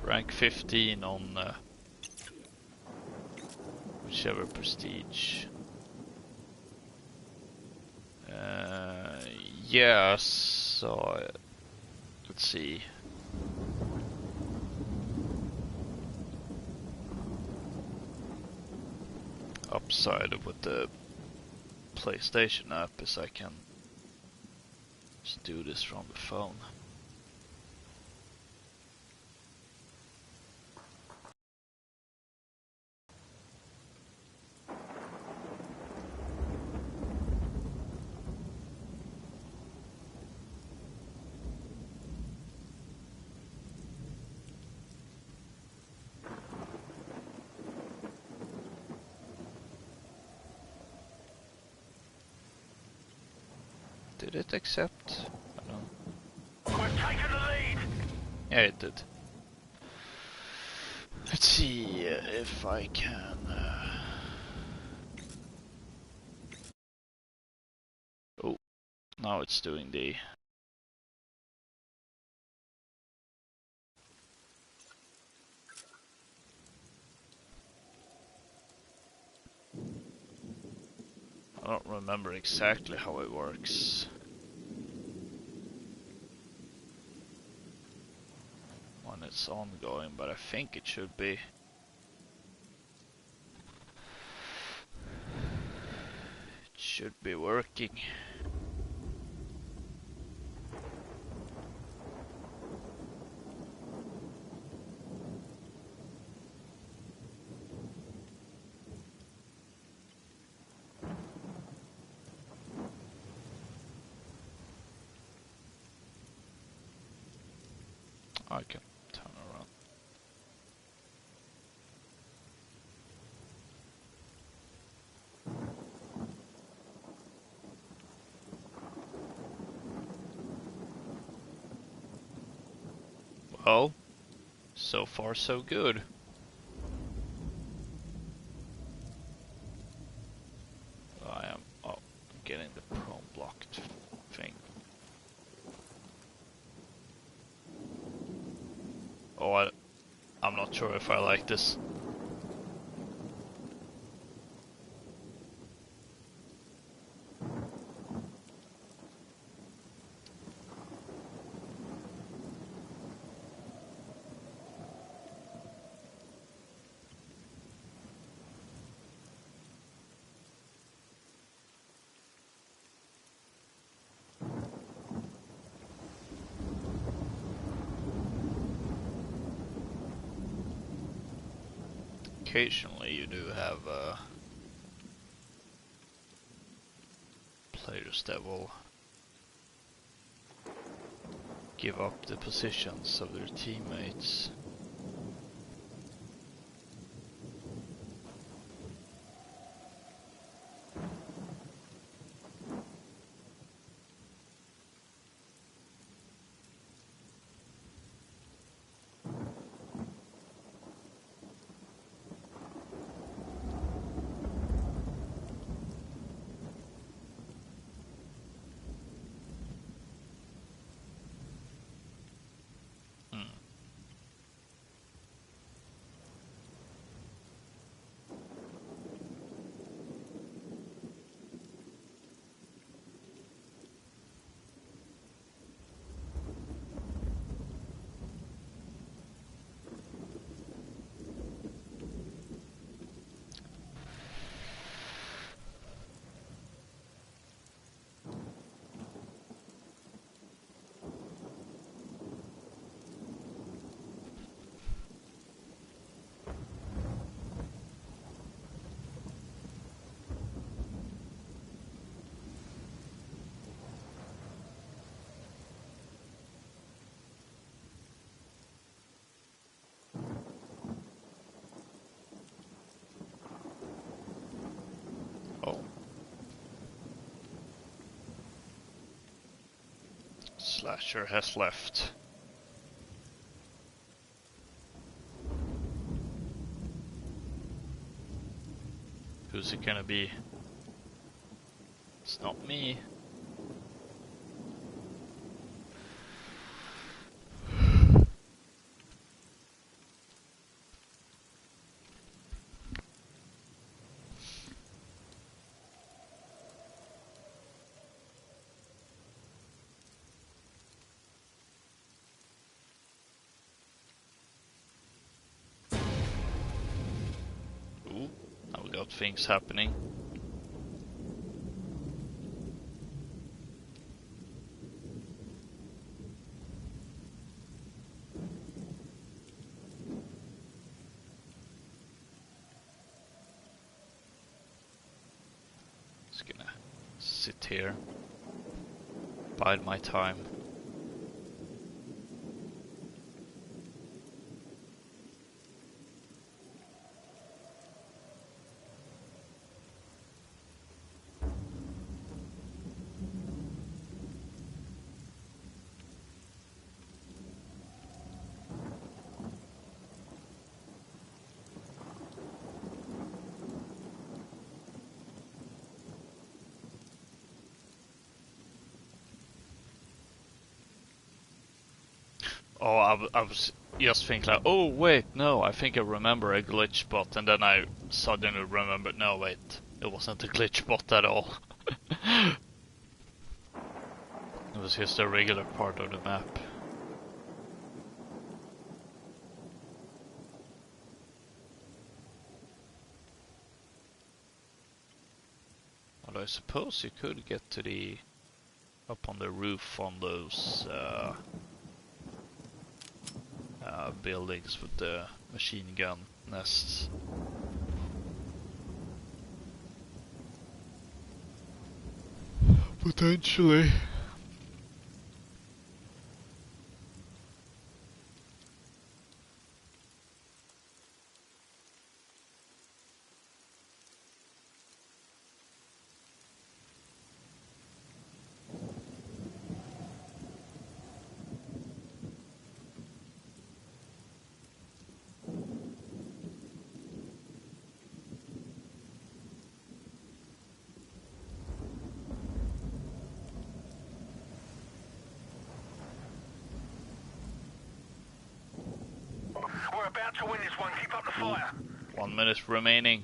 Rank 15 on whichever prestige. Yeah, so let's see. Upside with the PlayStation app is I can just do this from the phone. Did it accept? I don't... We're taking the lead. Yeah, it did. Let's see if I can... Oh, now it's doing the... I don't remember exactly how it works. When it's ongoing, but I think it should be. It should be working. I can turn around. Well, so far so good. I am getting the prone blocked thing. Oh, I'm not sure if I like this. occasionally you do have players that will give up the positions of their teammates. Oh. Slasher has left. Who's it gonna be? It's not me. Ooh, now we got things happening. Just gonna sit here, bide my time. Oh, I was just thinking like, oh wait, no, I think I remember a glitch bot, and then I suddenly remembered, no wait, it wasn't a glitch bot at all. It was just a regular part of the map. Although I suppose you could get to the up on the roof on those buildings with the machine gun nests. Potentially. We're about to win this one. Keep up the fire. 1 minute remaining.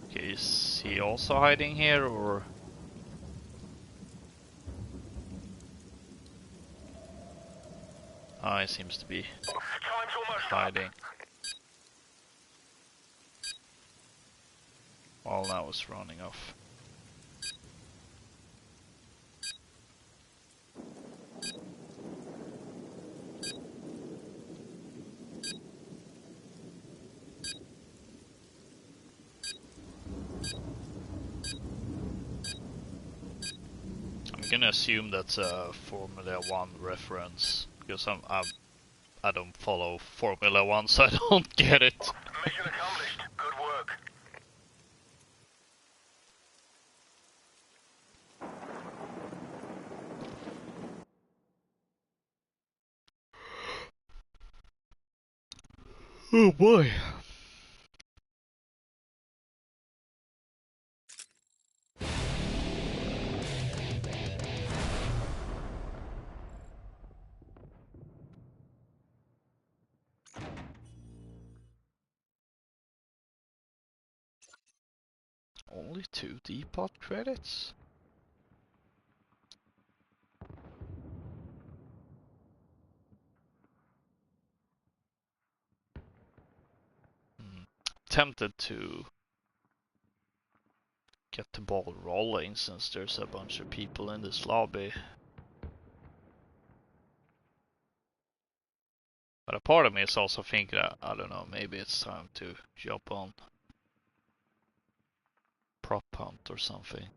Okay, is he also hiding here, or? Ah, he seems to be Time's almost hiding. up. Well, now it's running off. I'm gonna assume that's a Formula 1 reference, because I don't follow Formula 1, so I don't get it. Mission accomplished. Good work. Oh boy. Only 2 depot credits? Tempted to get the ball rolling since there's a bunch of people in this lobby. But a part of me is also thinking that, I don't know, maybe it's time to jump on prop hunt or something.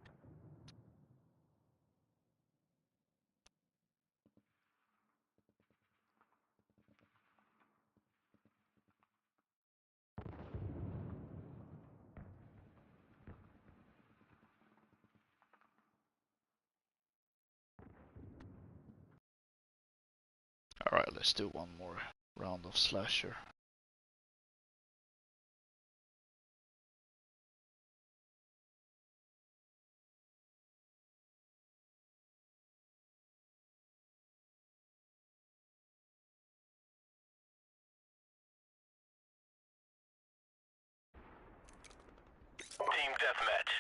Alright, let's do one more round of slasher. Team Deathmatch.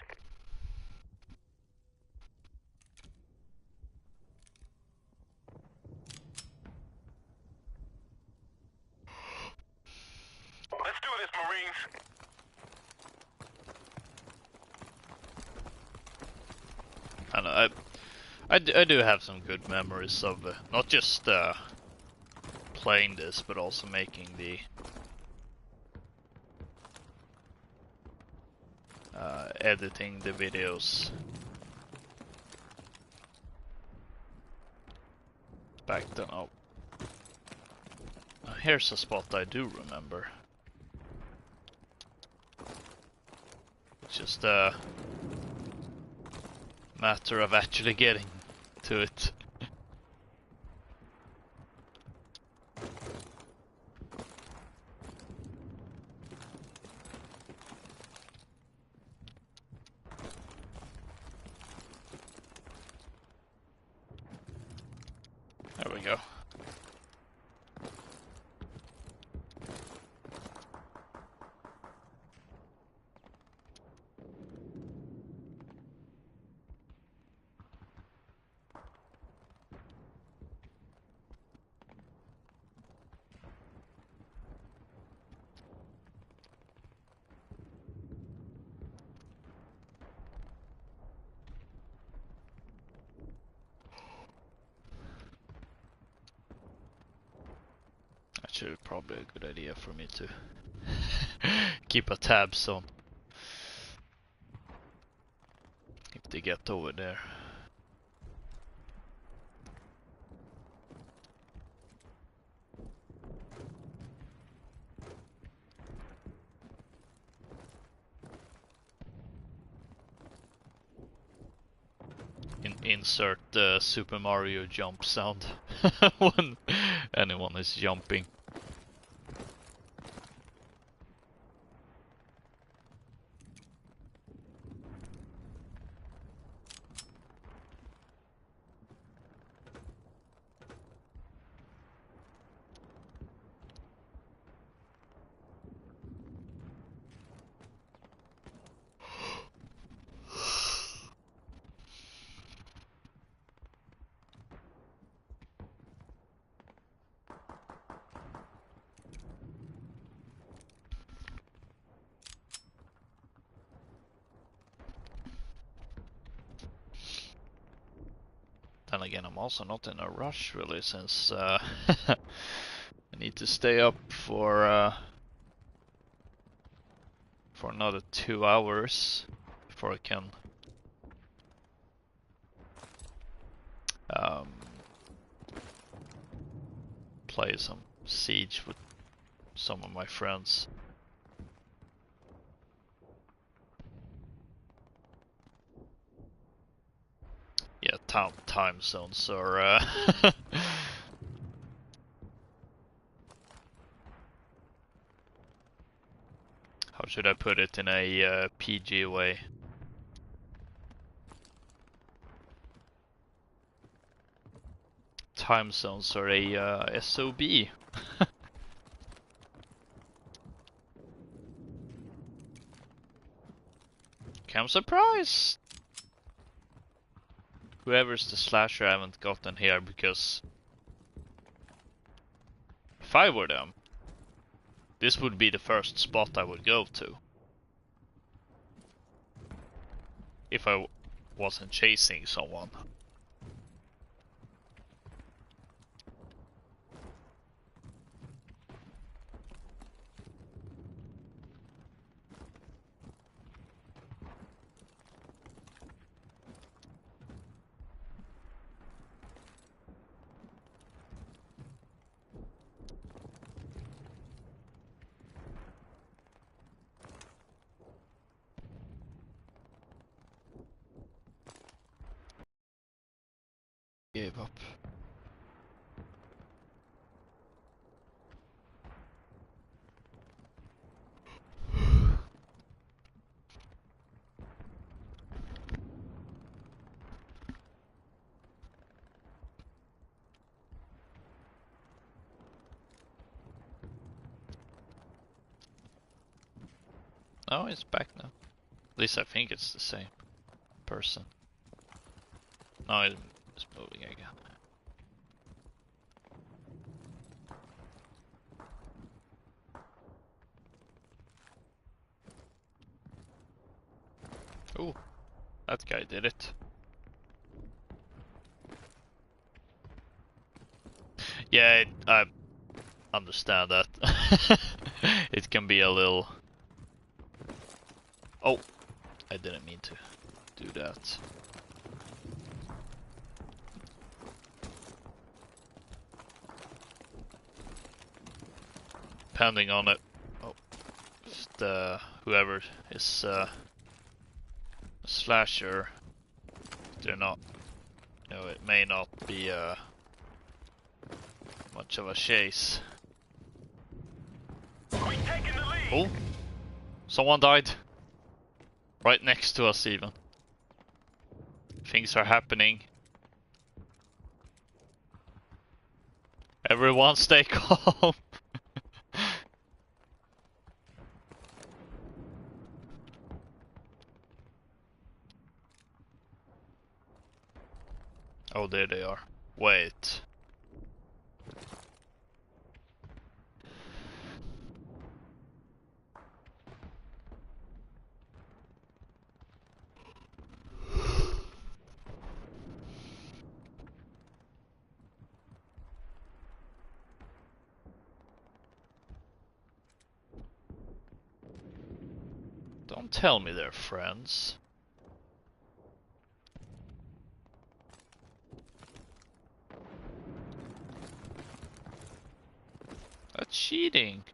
Let's do this, Marines. And I do have some good memories of not just playing this, but also making the editing the videos back then. Oh, here's a spot I do remember. It's just a matter of actually getting to it. There we go. Actually, probably a good idea for me to keep a tabs on if they get over there. Insert the Super Mario jump sound when anyone is jumping. Then again, I'm also not in a rush really, since I need to stay up for another 2 hours before I can play some Siege with some of my friends. Yeah, time zones are how should I put it in a PG way? Time zones are a SOB. I'm surprised whoever's the slasher I haven't gotten here, because if I were them, this would be the first spot I would go to. If I wasn't chasing someone. Gave up. No, it's back now. At least I think it's the same person. No, it's moving again. Oh, that guy did it. Yeah, I understand that. It can be a little... Oh, I didn't mean to do that. Depending on it. Oh, the whoever is a slasher, they're not. You know, it may not be much of a chase. We taking the lead. Oh, someone died. Right next to us, even. Things are happening. Everyone stay calm. Oh, there they are. Wait. Don't tell me they're friends. That's cheating.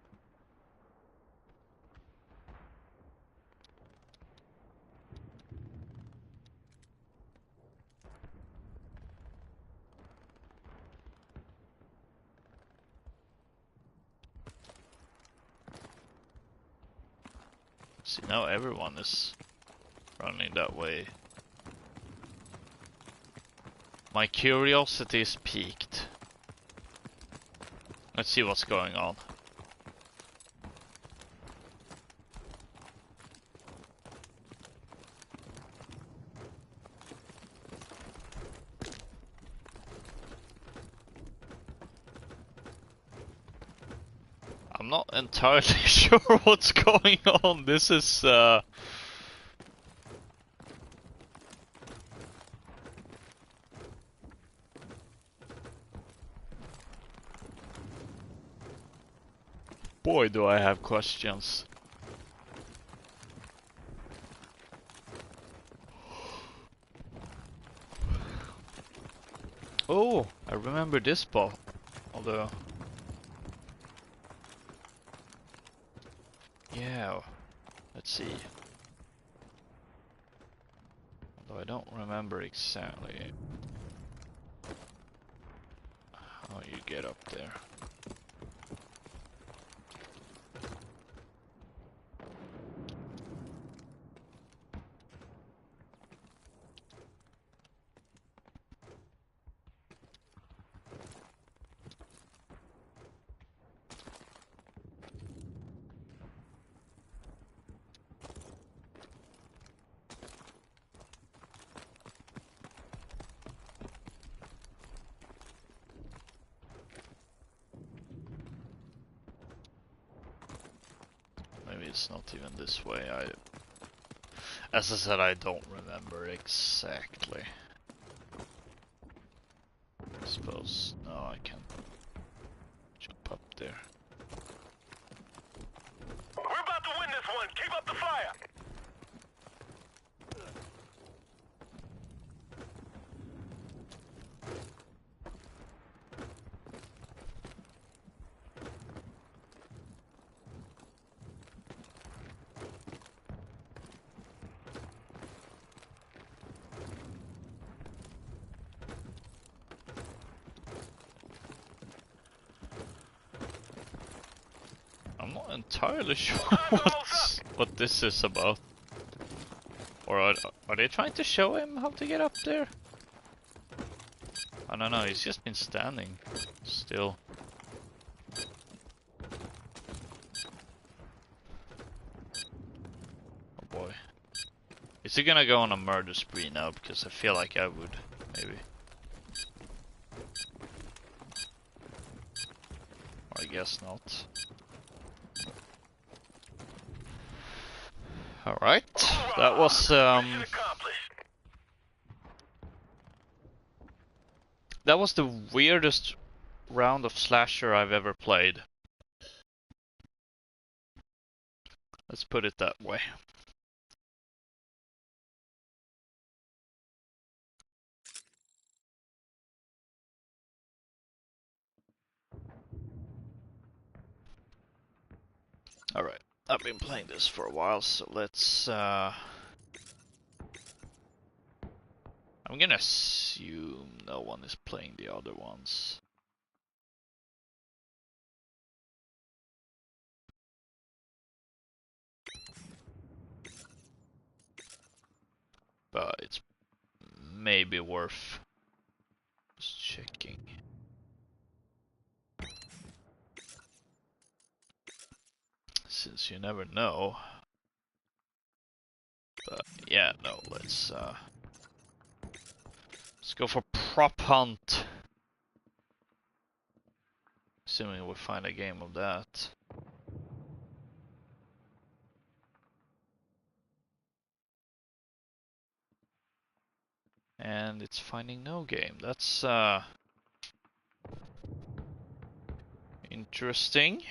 See, now everyone is running that way. My curiosity is piqued. Let's see what's going on. I'm not entirely sure what's going on. This is Boy, do I have questions. Oh, I remember this spot. Although... Yeah, let's see. Although I don't remember exactly how you get up there. Maybe it's not even this way. As I said, I don't remember exactly. I suppose... No, I can jump up there. We're about to win this one. Keep up the fire. I'm not entirely sure what this is about. Or are they trying to show him how to get up there? I don't know, he's just been standing still. Oh boy. Is he gonna go on a murder spree now? Because I feel like I would, maybe. Or I guess not. Alright, that was the weirdest round of slasher I've ever played. Let's put it that way. Alright, I've been playing this for a while, so let's I'm gonna assume no one is playing the other ones. But it's maybe worth just checking. Since you never know. But yeah, no, let's go for prop hunt. Assuming we find a game of that. And it's finding no game. That's interesting.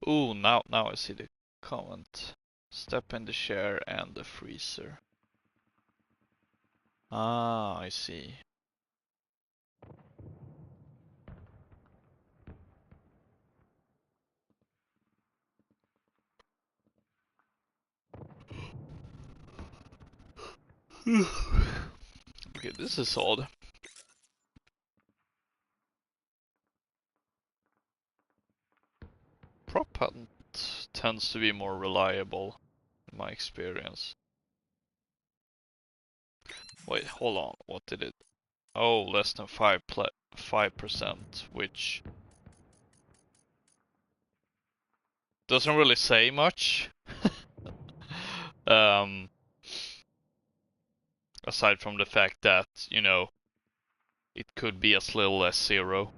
Ooh, now I see the comment. Step in the chair and the freezer. Ah, I see. Okay, this is odd. Prop hunt tends to be more reliable, in my experience. Wait, hold on. What did it? Oh, less than 5%, which doesn't really say much. um, Aside from the fact that, you know, it could be as little as 0.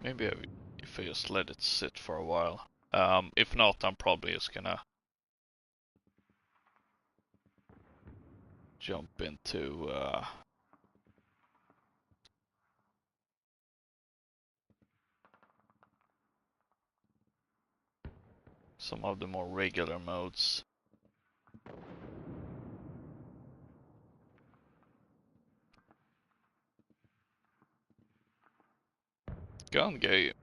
Maybe if I just let it sit for a while. If not, I'm probably just gonna jump into some of the more regular modes. Gun game,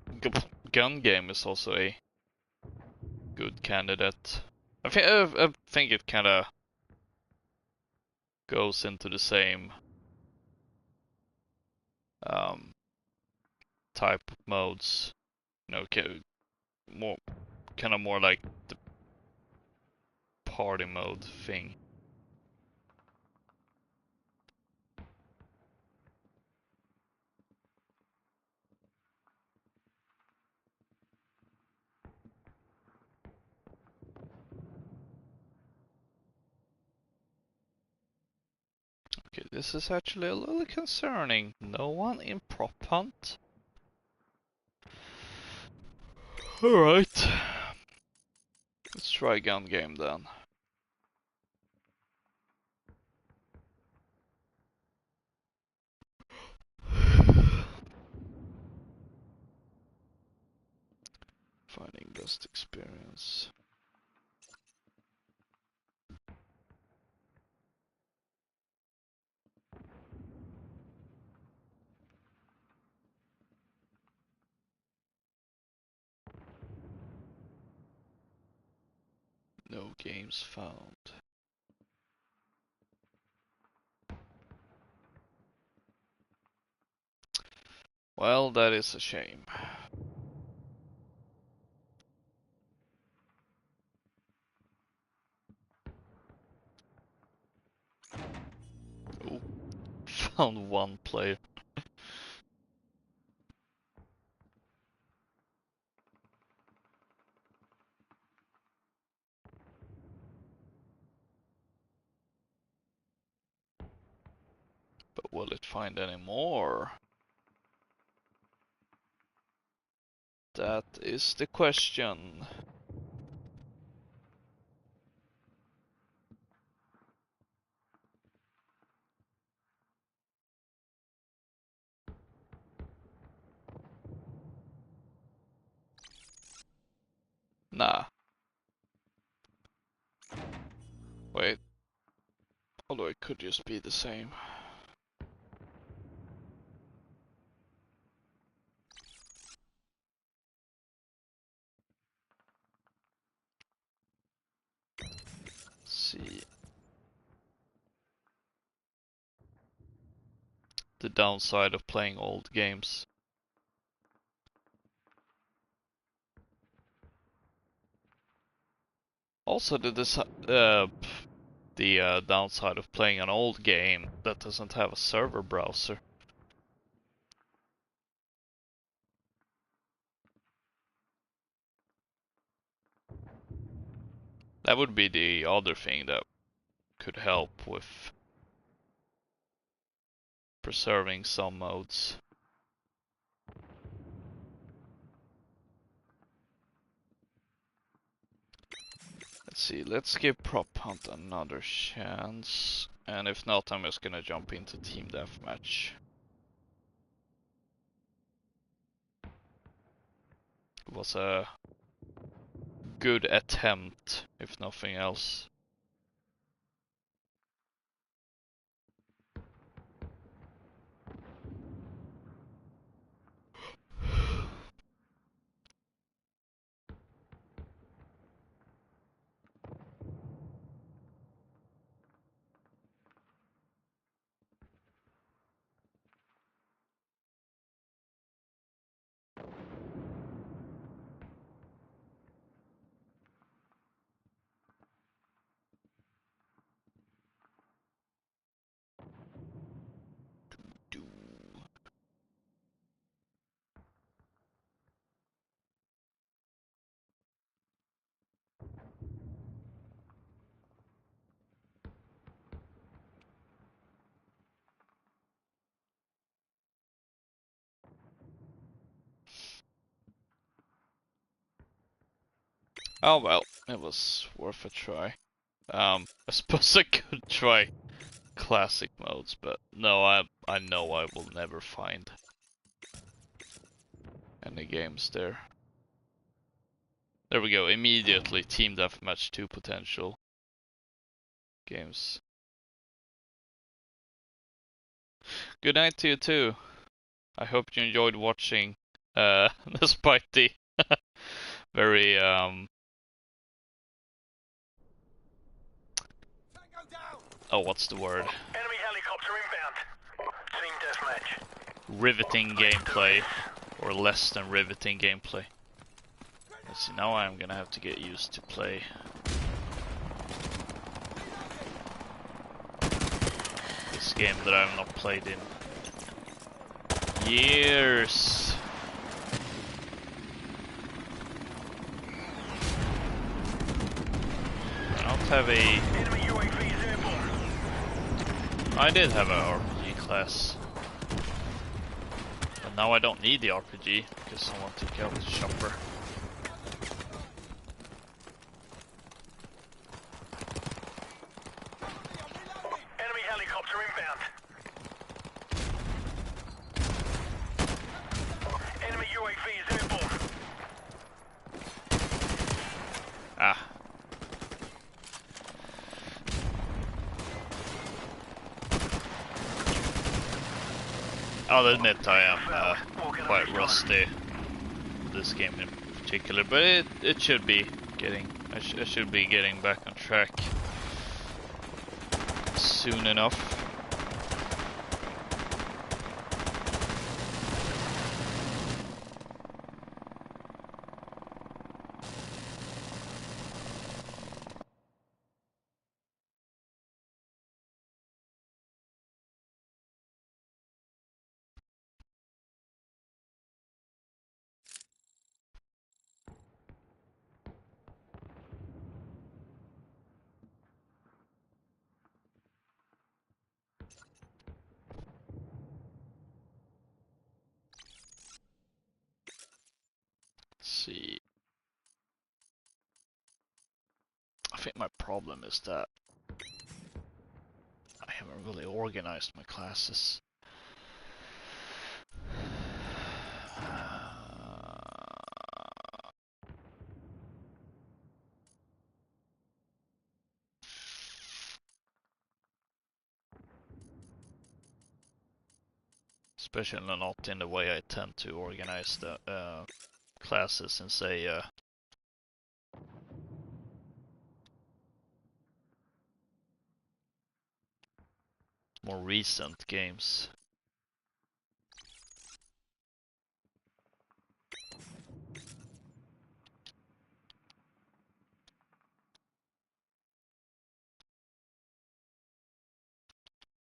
gun game is also a good candidate. I think it kind of goes into the same um, type of modes. You know, more kind of more like the party mode thing. Okay, this is actually a little concerning. No one in prop hunt. Alright. Let's try gun game then. Finding best experience. No games found. Well, that is a shame. Oh, found one player. But will it find any more? That is the question. Nah. Wait. Although it could just be the same. Let's see. The downside of playing old games. Also, the downside of playing an old game that doesn't have a server browser. That would be the other thing that could help with preserving some modes. Let's see, let's give Prop Hunt another chance. And if not, I'm just gonna jump into Team Deathmatch. It was a good attempt, if nothing else. Oh well, it was worth a try. I suppose I could try classic modes, but no, I know I will never find any games there. There we go, immediately Team Deathmatch 2 potential games. Good night to you too. I hope you enjoyed watching, despite the very oh, what's the word? Enemy helicopter inbound. Team deathmatch. Riveting gameplay, or less than riveting gameplay. Let's see, now I'm gonna have to get used to play this game that I've not played in years. I don't have a... Enemy UAV is airborne. I did have an RPG class. But now I don't need the RPG, because someone took out the chopper. Enemy helicopter inbound. Enemy UAV is airborne. Ah. I'll admit I am quite rusty this game in particular, but it should be getting... I should be getting back on track soon enough. Let's see. I think my problem is that I haven't really organized my classes. Especially not in the way I tend to organize the classes in, say, more recent games.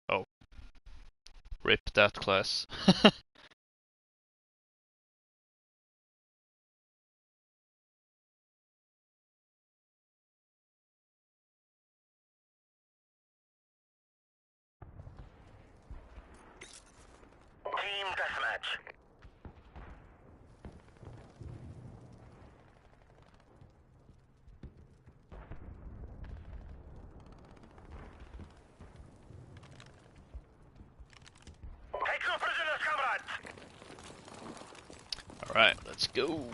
Oh, rip that class. Team deathmatch. Take no prisoners, comrades. Alright, let's go.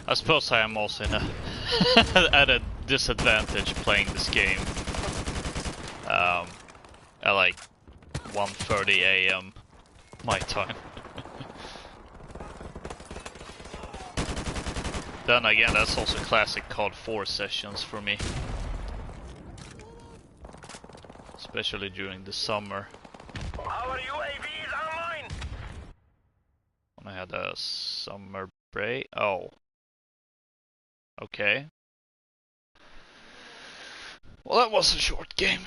I suppose I am also in a at a disadvantage playing this game at like 1:30 a.m. my time. Then again, that's also classic COD 4 sessions for me. Especially during the summer. Our UAV is online. When I had a summer break. Oh. Okay. Well, that was a short game.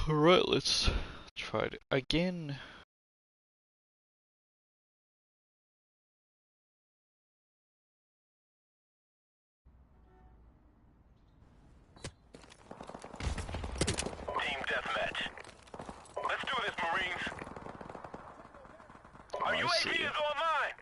Alright, let's try it again. Team Deathmatch. Let's do this, Marines. Our I UAV see. is online.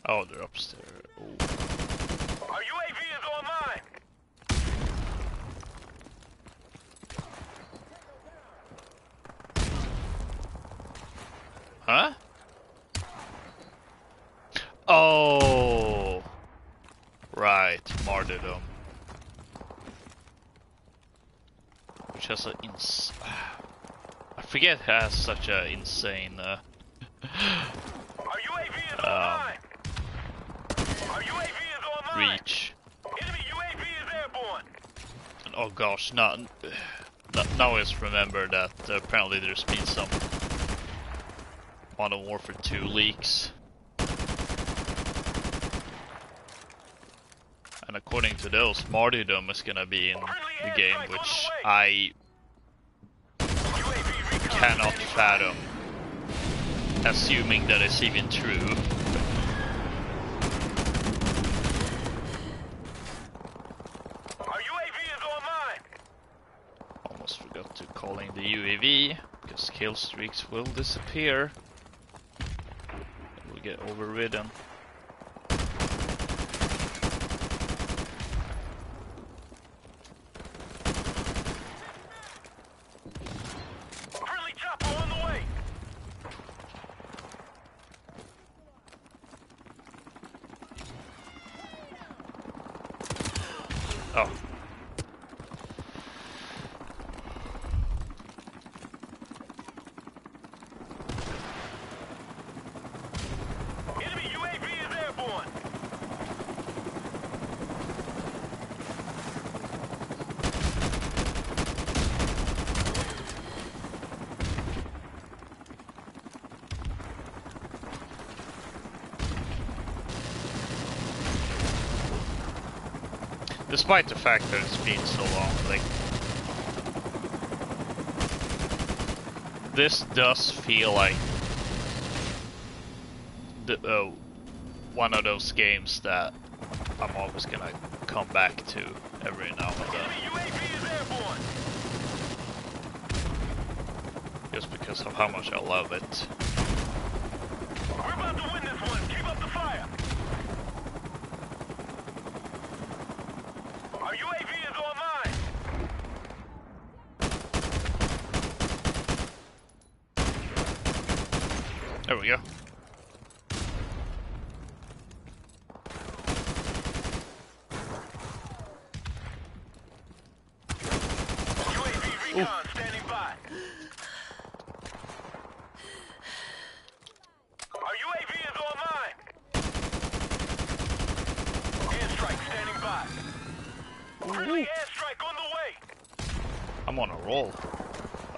Oh, they're upstairs. Oh. Our UAV is online. Huh? Oh, right, Martyrdom. Which has a I forget it has such a insane Our UAV is online. Our UAV is online. reach. Enemy UAV is airborne. And oh gosh, now I just remember that apparently there's been some Modern Warfare 2 leaks. And according to those, Martyrdom is gonna be in the game, which I cannot fathom, assuming that it's even true. Our UAV is online. Almost forgot to call in the UAV, because kill streaks will disappear. It will get overridden. Friendly chopper on the way. Oh. Enemy UAV is airborne. Despite the fact that it's been so long, like, this does feel like the one of those games that I'm always gonna come back to every now and then. Enemy UAV is airborne. Just because of how much I love it. We're about to win this one. Keep up the fire. Our UAV is online. There we go. UAV recon standing by. Our UAV is online. Airstrike standing by. Friendly airstrike on the way. I'm on a roll.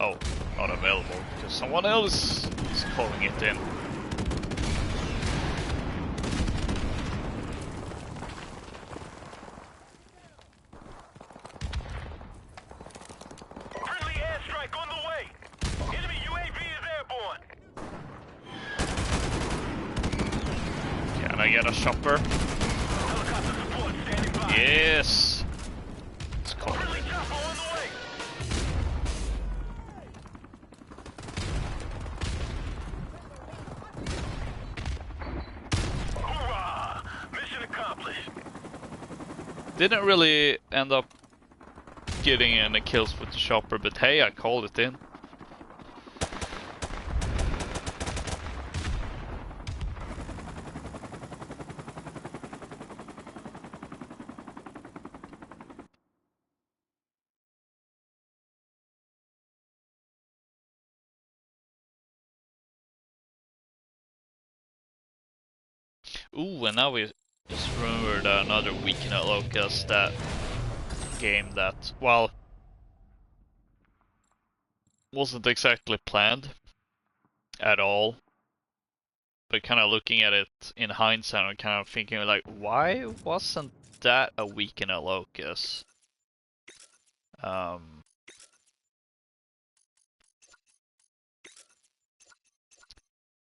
Oh, not available because someone else is calling it in. Friendly airstrike on the way. Enemy UAV is airborne. Can I get a chopper? Helicopter support standing by. Yes! It's called Friendly in. chopper on the way. Hoorah! Mission accomplished. Didn't really end up getting any kills with the chopper, but hey, I called it in. Ooh, and now we Just remember that another weekend at Loka's, that game that, well, wasn't exactly planned at all. But kind of looking at it in hindsight, I'm kind of thinking like, why wasn't that a weekend at Loka's?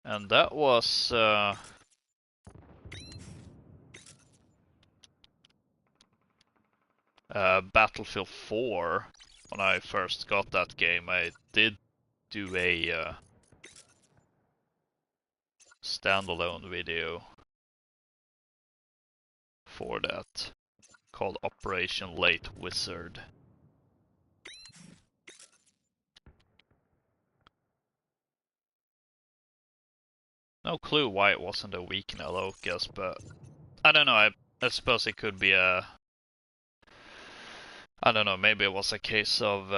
And that was Battlefield 4. When I first got that game, I did do a standalone video for that called Operation Late Wizard. No clue why it wasn't a weekend at Loka's, but I don't know. I suppose it could be a, I don't know, maybe it was a case of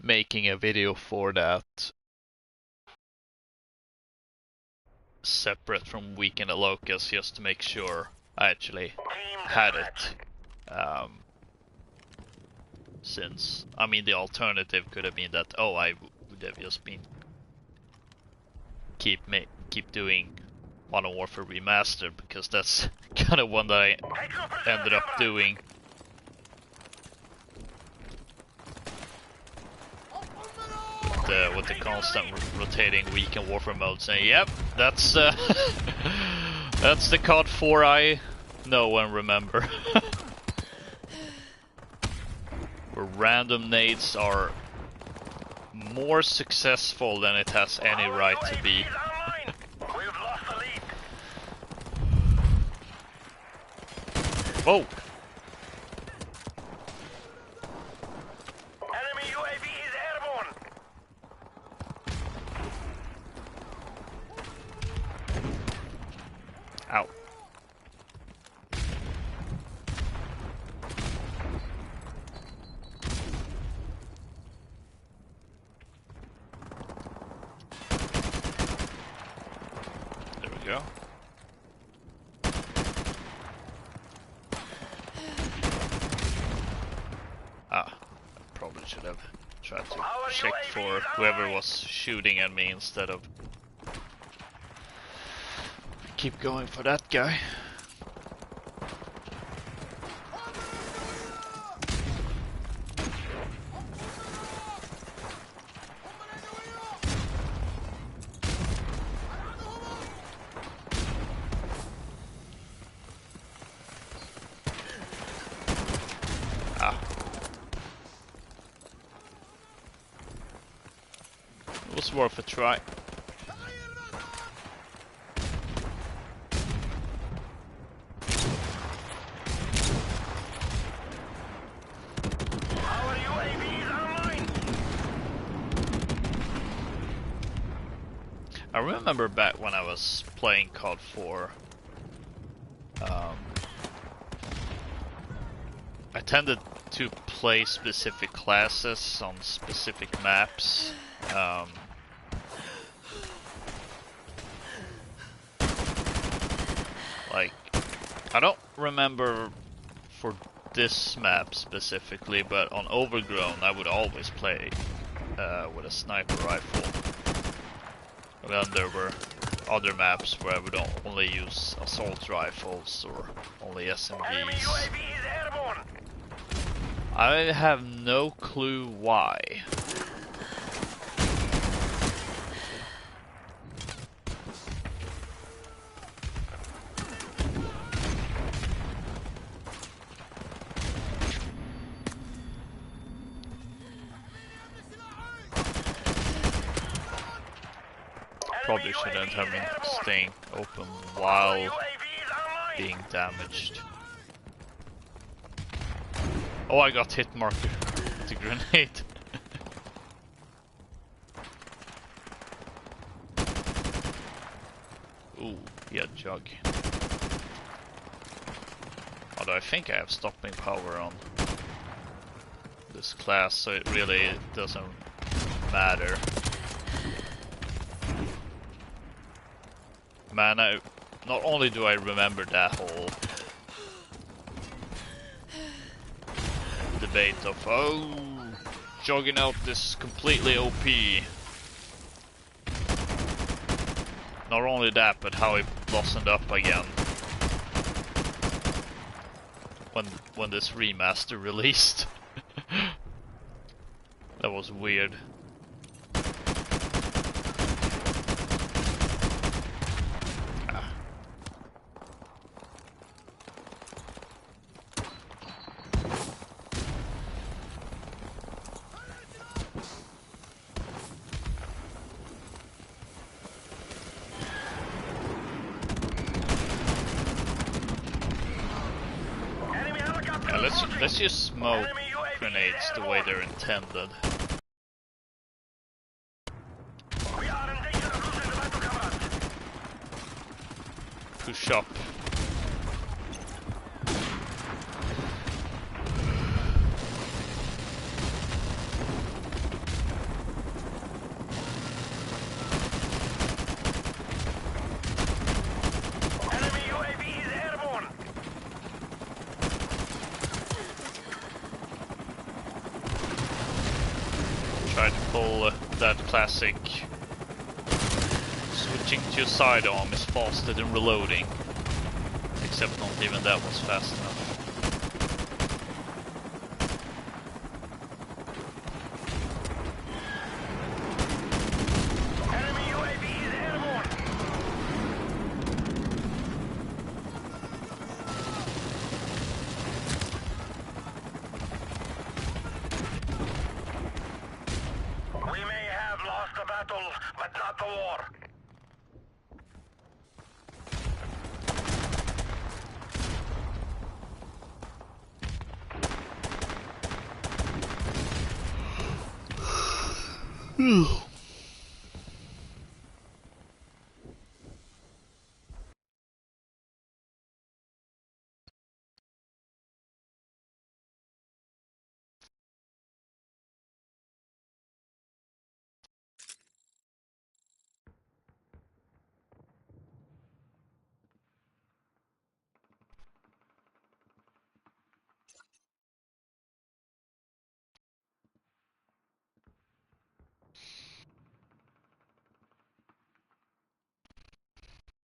making a video for that separate from Weekend at Loka's, just to make sure I actually had it. Since, I mean, the alternative could have been that, oh, I would have just been keep doing Modern Warfare Remastered, because that's kind of one that I ended up doing. With the constant rotating Weekend Warfare mode, saying, yep, that's that's the COD 4 I know and remember. Where random nades are more successful than it has any right to be. Whoa! Enemy UAV is airborne. Ow. There we go. Ah, I probably should have tried to check for whoever was shooting at me instead of keep going for that guy. Ah. It was worth a try. I remember back when I was playing COD 4, I tended to play specific classes on specific maps. Like, I don't remember for this map specifically, but on Overgrown I would always play with a sniper rifle. And then there were other maps where I would only use assault rifles or only SMGs. I have no clue why. Probably shouldn't have been staying open while being damaged. Oh, I got hit marker with the grenade. Ooh, yeah, jug. Although I think I have stopping power on this class, so it really doesn't matter. Man, not only do I remember that whole debate of, oh, jogging out this completely OP. Not only that, but how it blossomed up again when this remaster released. That was weird. Let's just smoke grenades the way they're intended. Push up. Try to pull that classic switching to your sidearm is faster than reloading. Except not even that was fast enough. Enemy UAV is airborne. We may have lost the battle, but not the war.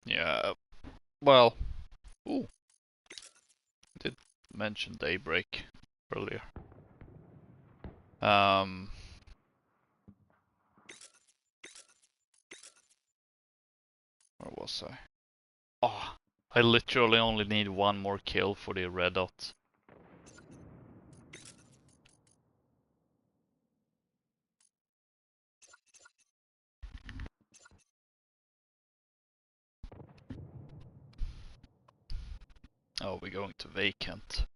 Yeah, well, ooh, did mention Daybreak earlier. Where was I? Oh, I literally only need one more kill for the red dot. Oh, we're going to vacant.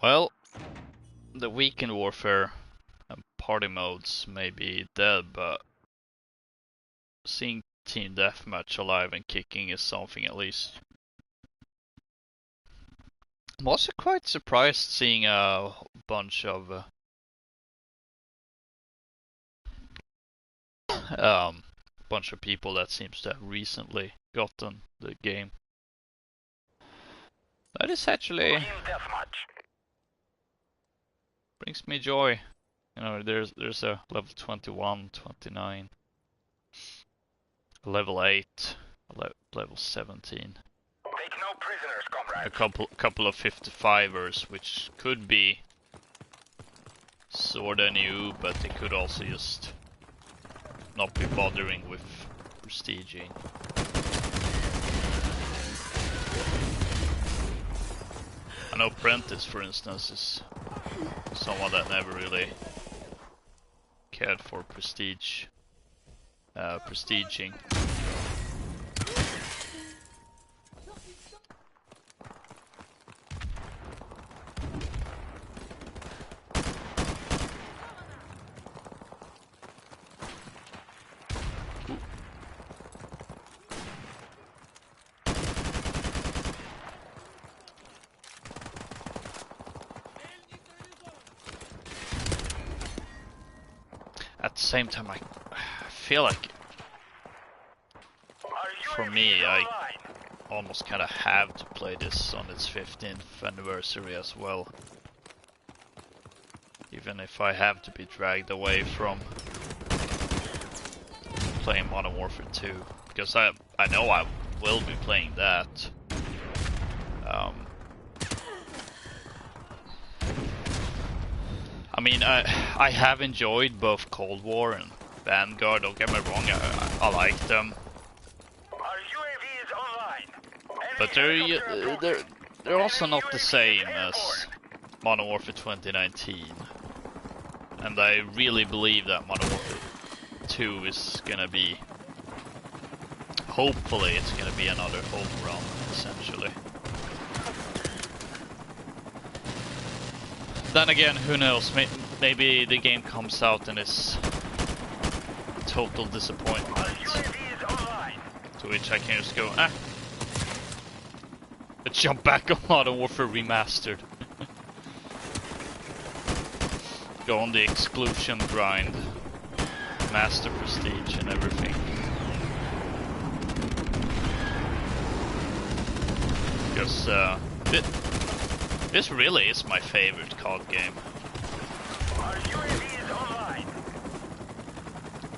Well, the weekend warfare and party modes may be dead, but seeing Team Deathmatch alive and kicking is something at least. I'm also quite surprised seeing a bunch of people that seems to have recently gotten the game. That is actually brings me joy. You know, there's a level 21, 29, level 8, level 17. Take no prisoners, comrade. A couple of 55ers, which could be sorta new, but they could also just not be bothering with prestiging. I know Prentice, for instance, is someone that never really cared for prestiging. at the same time, I feel like for me, I almost kind of have to play this on its 15th anniversary as well. Even if I have to be dragged away from playing Modern Warfare 2, because I know I will be playing that. I mean, I have enjoyed both Cold War and Vanguard. Don't get me wrong, I like them, but they're also not the same as Modern Warfare 2019. And I really believe that Modern Warfare 2 is gonna be, hopefully it's gonna be another home run, essentially. Then again, who knows, maybe the game comes out and is a total disappointment. To which I can just go, let's jump back on Modern Warfare Remastered. Go on the exclusion grind, master prestige and everything. Because this really is my favorite COD game.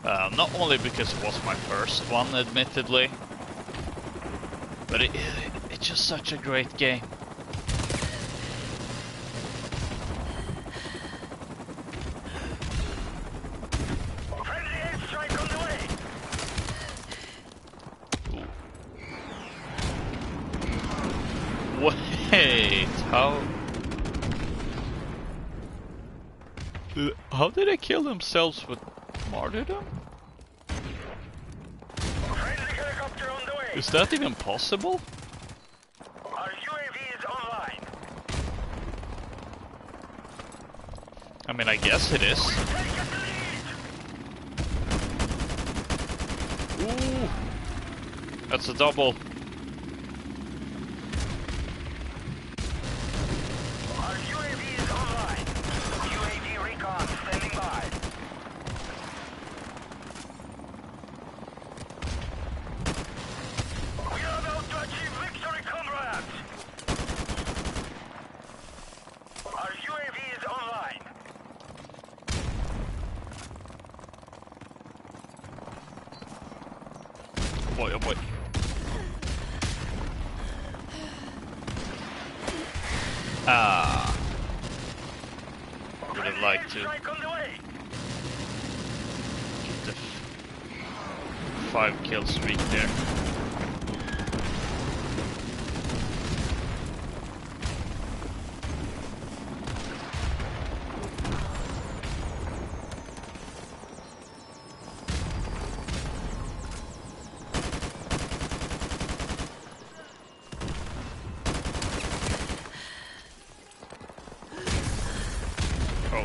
Not only because it was my first one, admittedly, but it's just such a great game. Wait, how did they kill themselves with Martyrdom? Is that even possible? Our UAV is online. I mean, I guess it is. Ooh, that's a double. Boy, oh boy. Would have liked to keep the 5 kill streak there.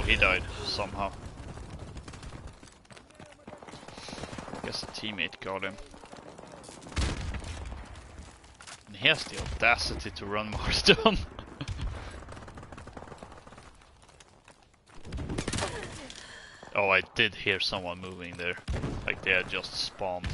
He died somehow. Guess a teammate got him. And he has the audacity to run Martyrdom. Oh, I did hear someone moving there. Like they had just spawned.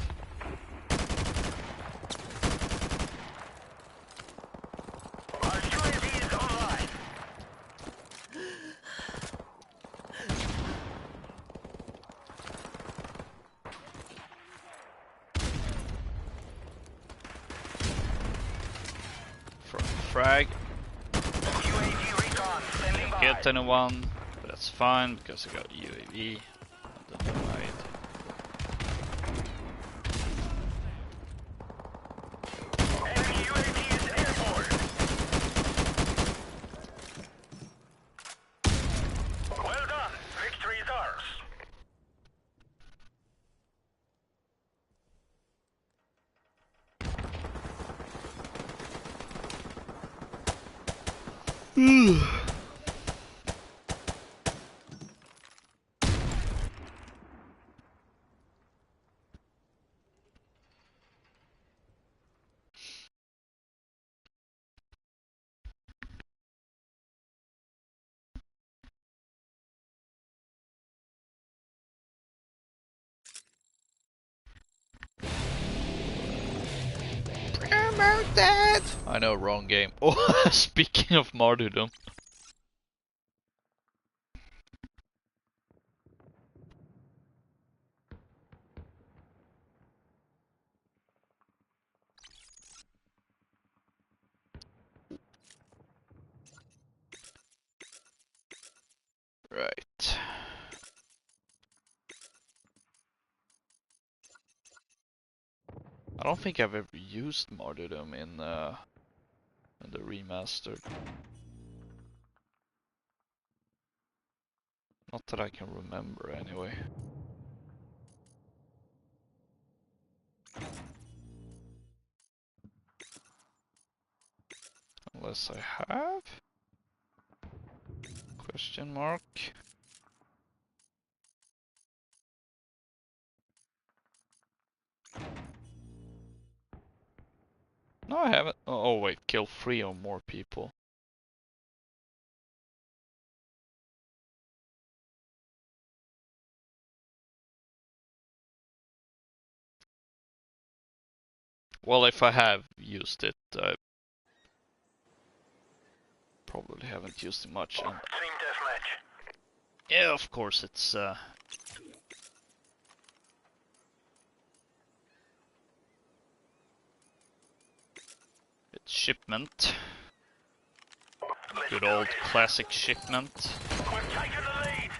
Frag. Can't get anyone, but that's fine because I got UAV. Denied. Enemy UAV is airborne. Well done. Victory is ours. Promoted! I know, wrong game. Oh, speaking of Martyrdom. Right. I don't think I've ever used Martyrdom in the remastered. Not that I can remember, anyway. Unless I have? Question mark. No, I haven't. Oh wait, kill 3 or more people. Well, if I have used it, I probably haven't used it much. And Team Deathmatch. yeah, of course, it's shipment. Good old classic shipment. We've taken the lead.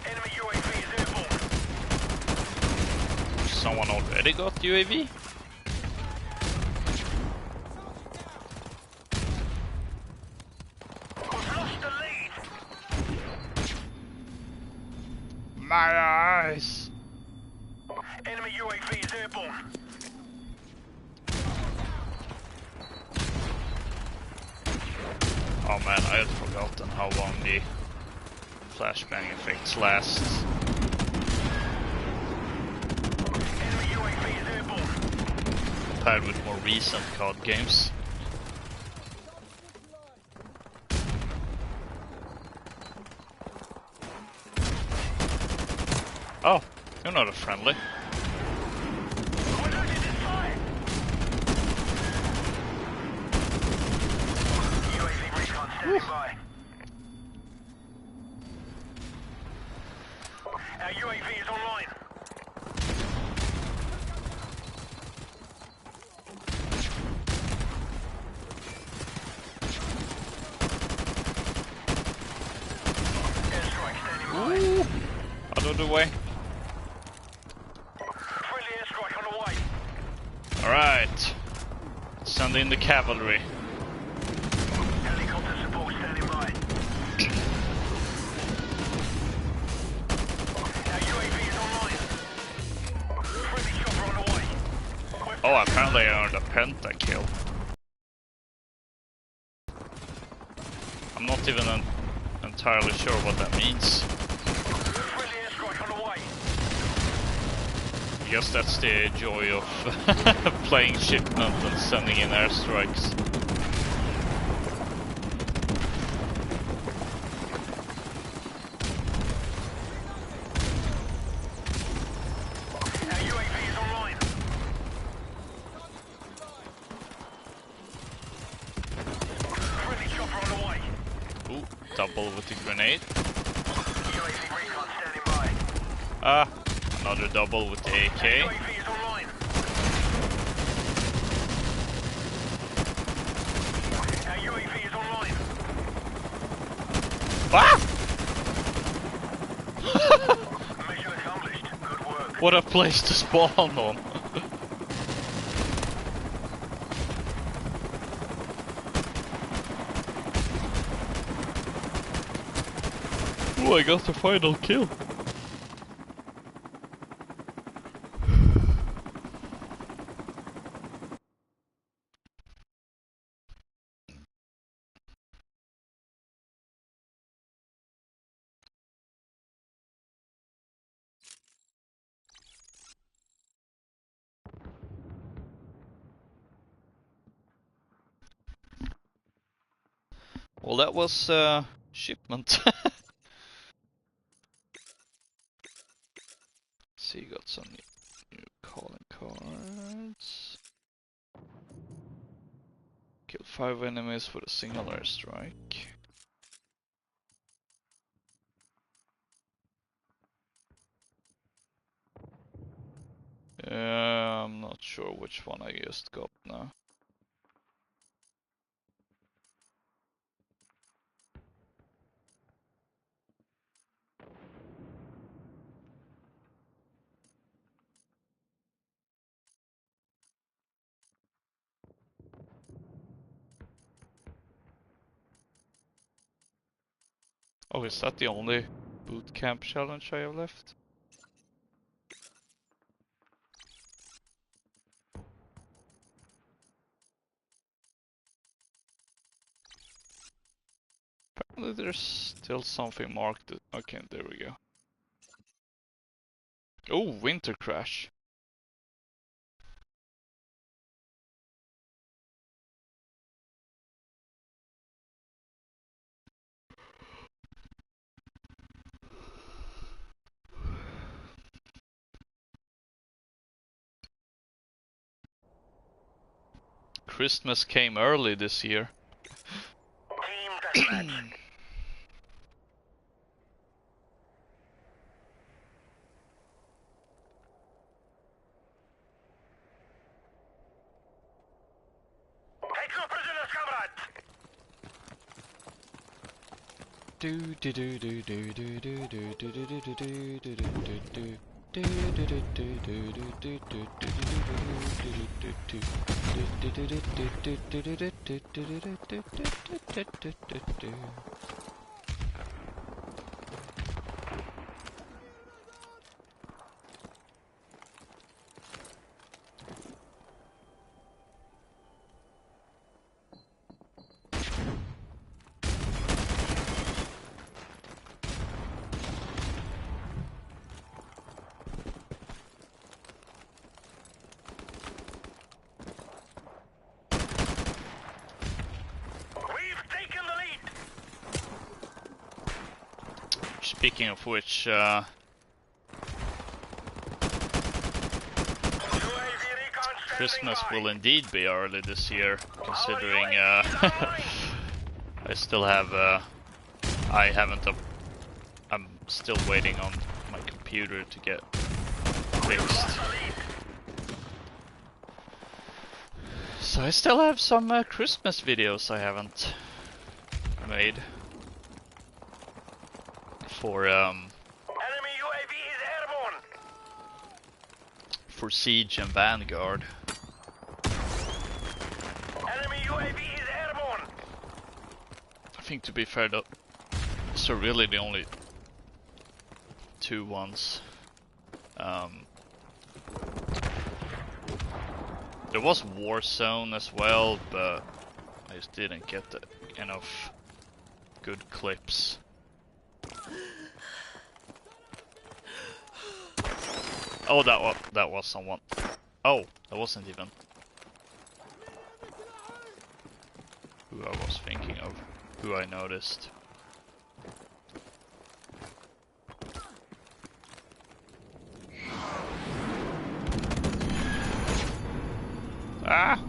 Enemy UAV is airborne. Someone already got UAV? We've lost the lead. My eyes! Enemy UAV is airborne. Oh man, I had forgotten how long the flashbang effects last. Enemy UAV is airborne. Compared with more recent COD games. Oh, you're not a friendly. We're losing this fight. UAV recon standing by. Our UAV is online. Airstrike standing by. Ooh. Out of the way. Friendly airstrike on the way. Alright. Send in the cavalry. Helicopter support standing by. Our UAV is online. Friendly chopper on the way. Oh, apparently I earned a pentakill. I'm not even entirely sure what that means. Friendly airstrike on the way. I guess that's the joy of playing shipment and sending in airstrikes. Our UAV is online. Friendly chopper on the way. Ooh, double with the grenade. UAV recon standing by. Ah, another double with the AK. UAV is online. Our UAV is online. Ah! Mission accomplished. Good work. What a place to spawn on. Oh, I got the final kill. Well, that was shipment. of enemies with a single airstrike. I'm not sure which one I just got now. Oh, is that the only boot camp challenge I have left? Apparently there's still something marked. Okay, there we go. Oh, Winter Crash. Christmas came early this year. Team Deathmatch. Take no prisoners, comrades! Speaking of which, Christmas will indeed be early this year, considering I still have I'm still waiting on my computer to get fixed. So I still have some Christmas videos I haven't made for Enemy UAV is airborne. for Siege and Vanguard. Enemy UAV is airborne. I think, to be fair, though, so really the only two ones. There was Warzone as well, but I just didn't get enough good clips. Oh, that was someone. Oh, that wasn't even who I was thinking of, who I noticed. Ah!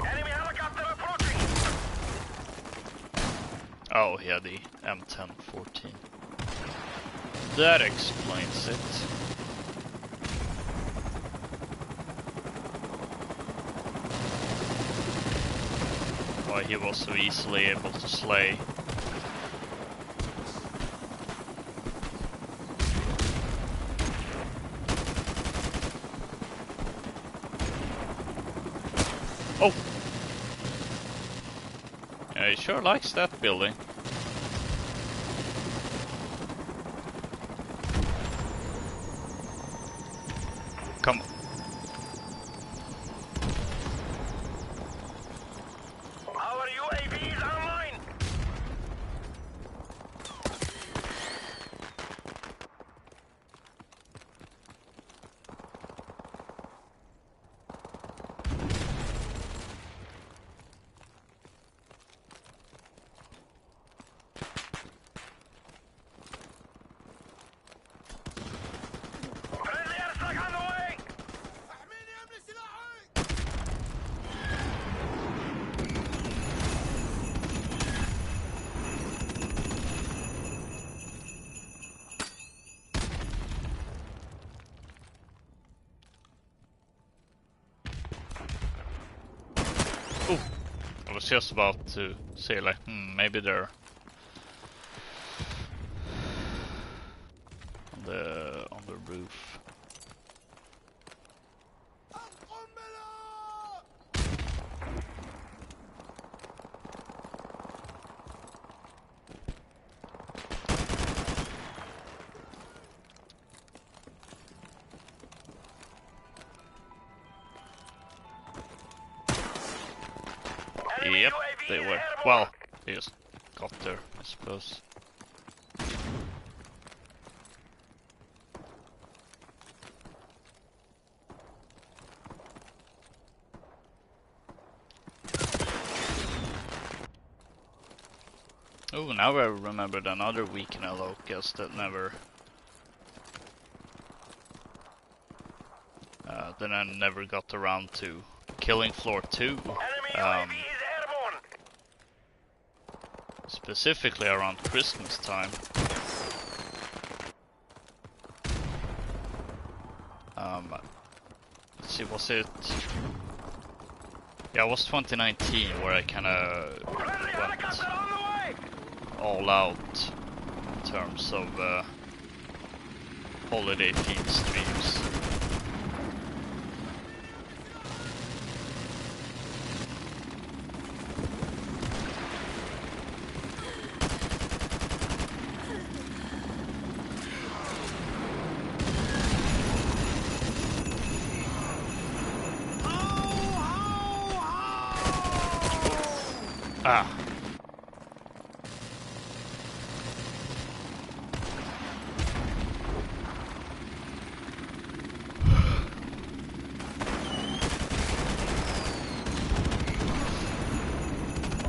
Enemy helicopter approaching. Oh, yeah, the M1014. That explains it. Why he was so easily able to slay. Oh! Yeah, he sure likes that building. Come. Our UAV is online. I was just about to say like, maybe they're on the roof. Yep, they were. Well, they just got there, I suppose. Oh, now I remembered another weekend at Loka's that I never got around to killing floor 2. Specifically around Christmas time. Let's see, was it? Yeah, it was 2019 where I kinda went all out in terms of holiday themed streams. Ah.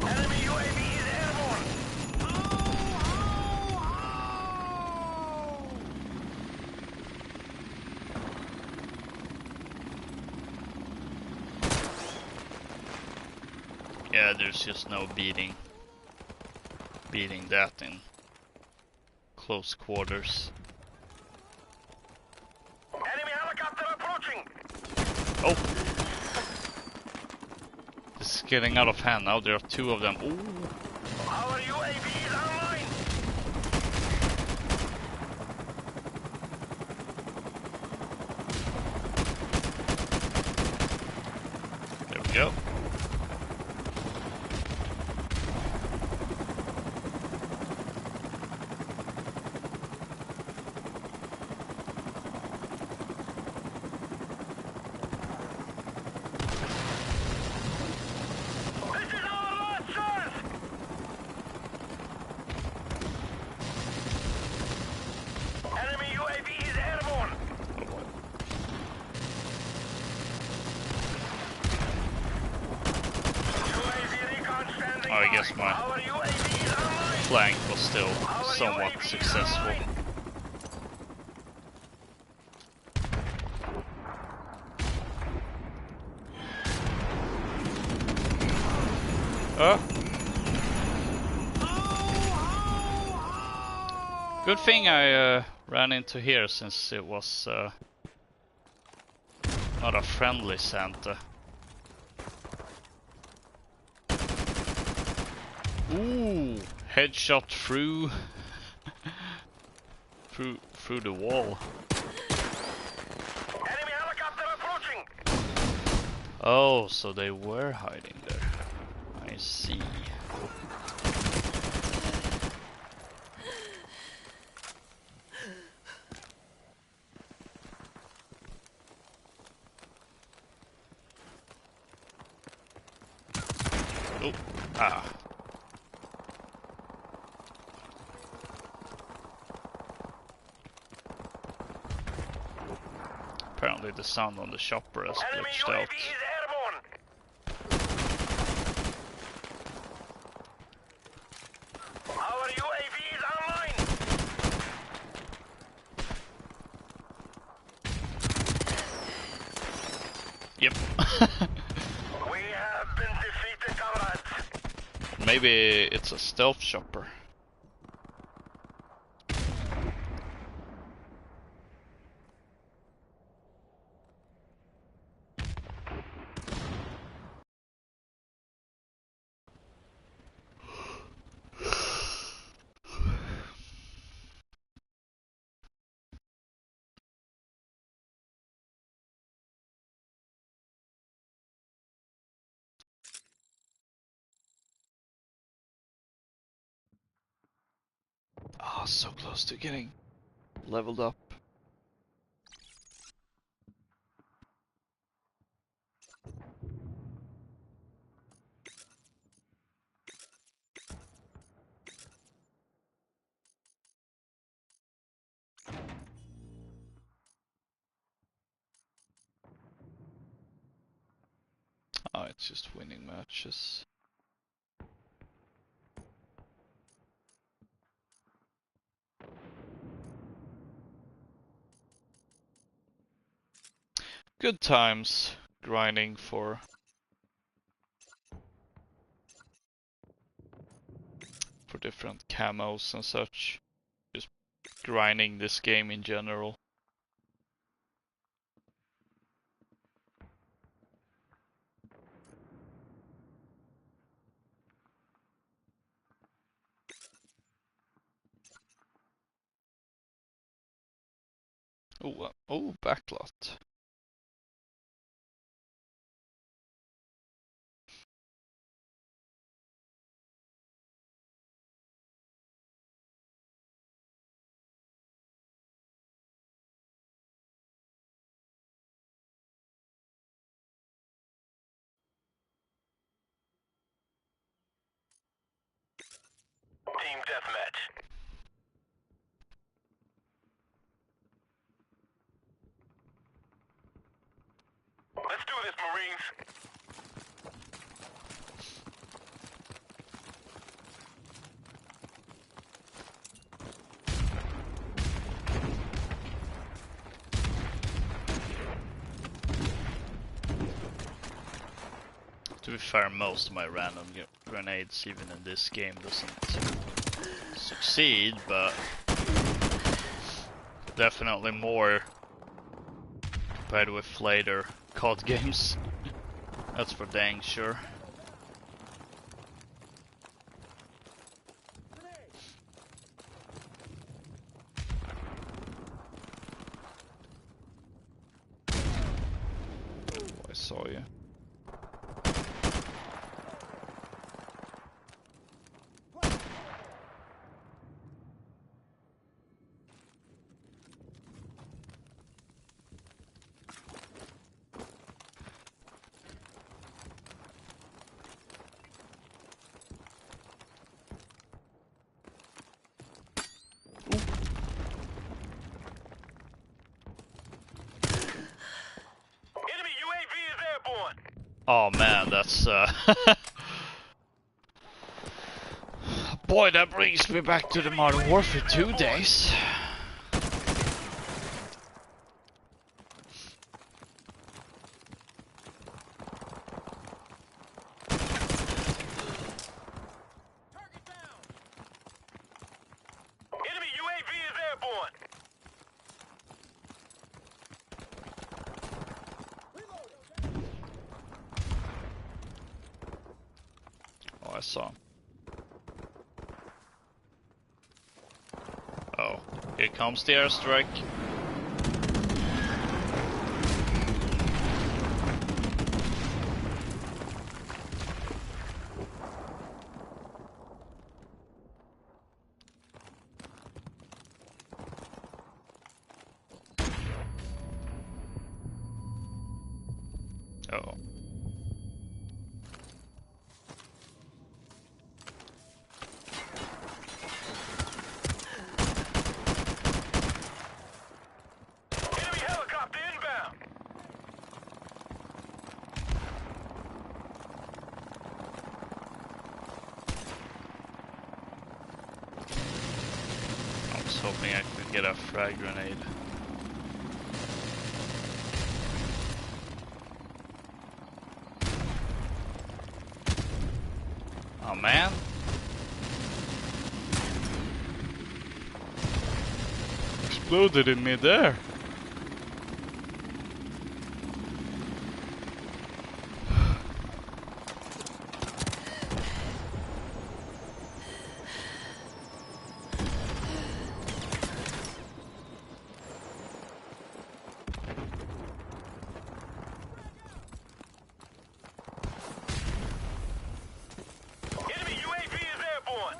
Enemy UAV is airborne. Yeah, there's just no beating that in close quarters. Enemy helicopter approaching. Oh! This is getting out of hand now. There are 2 of them. Ooh! Our UAV is online. There we go. This is our last chance. Enemy UAV is airborne. UAV recon standing I guess by. my Our UAV is online. flank was still somewhat successful. Good thing I ran into here, since it was not a friendly Santa. Ooh, headshot through through the wall. Enemy helicopter approaching. Oh, so they were hiding there. I see. Oh, ah. Apparently the sound on the shopper has Enemy glitched UAV out. is airborne. Our UAV is online. Yep. We have been defeated, comrades. Maybe it's a stealth shopper. Oh, so close to getting leveled up. Oh, it's just winning matches. Good times grinding for different camos and such. Just grinding this game in general. Oh, backlot. Team Deathmatch. Let's do this, Marines. To be fair, most of my random grenades, even in this game, doesn't succeed, but definitely more compared with later COD games. That's for dang sure. I saw you. Enemy UAV is airborne. Oh man, that's boy, that brings me back to the Modern Warfare 2 days. Target down. Enemy UAV is airborne. Oh, I saw him. Oh, here comes the airstrike. Uh oh. Enemy helicopter inbound. I was hoping I could get a frag grenade. Oh man. Exploded in midair. Enemy UAV is airborne.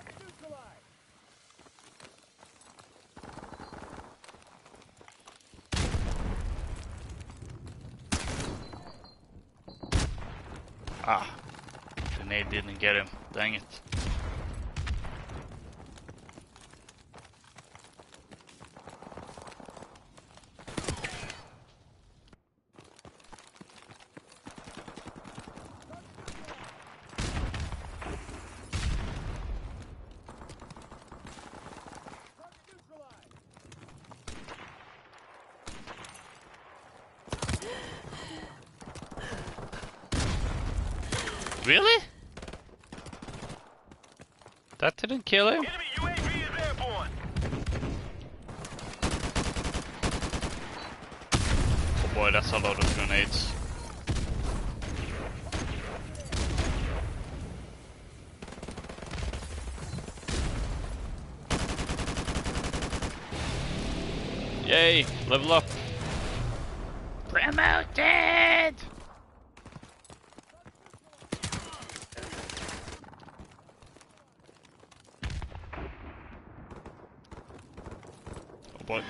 Ah, grenade didn't get him. Dang it. Really? That didn't kill him? Enemy UAV is airborne. Oh boy, that's a lot of grenades. Yay, level up. Promoted! Oh boy.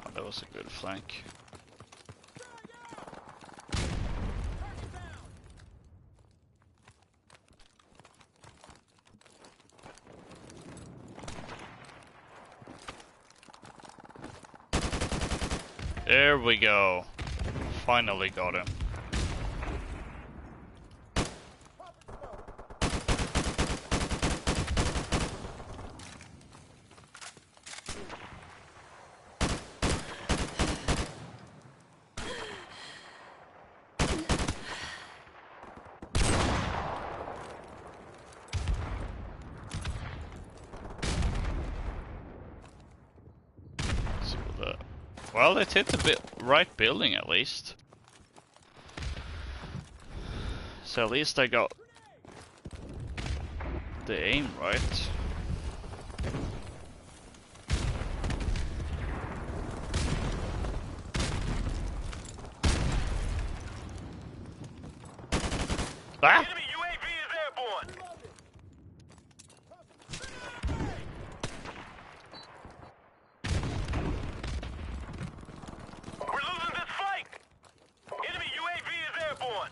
Oh, that was a good flank. There we go. Finally got him. So well, it hit the right building at least. So at least I got the aim right. Ah! Enemy UAV is airborne. We're losing this fight. Enemy UAV is airborne.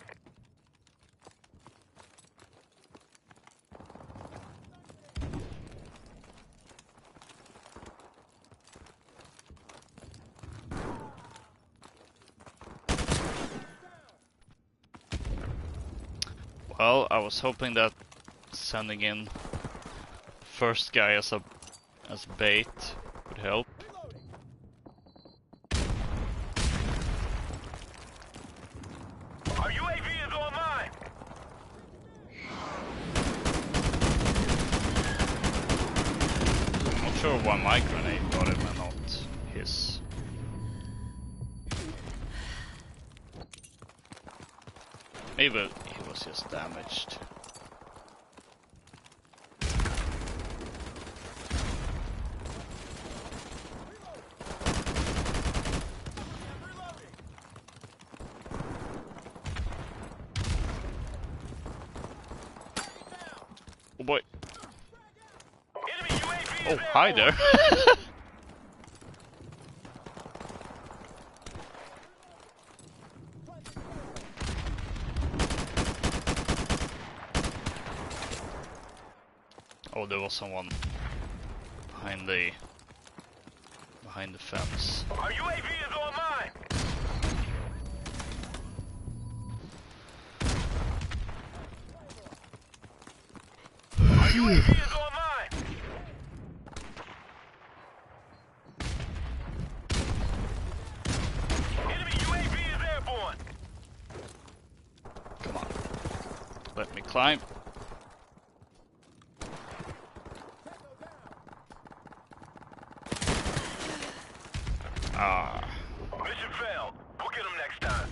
Well, I was hoping that sending in first guy as bait would help. Our UAV is online. I'm not sure why my grenade got him and not his. Maybe he was just damaged. Oh boy. Enemy UAV Oh, is hi airborne. there. Oh, there was someone behind the fence. Our UAV is online. Our UAV is online. Enemy UAV is airborne. Come on. Let me climb. Ah. Mission failed. We'll get them next time.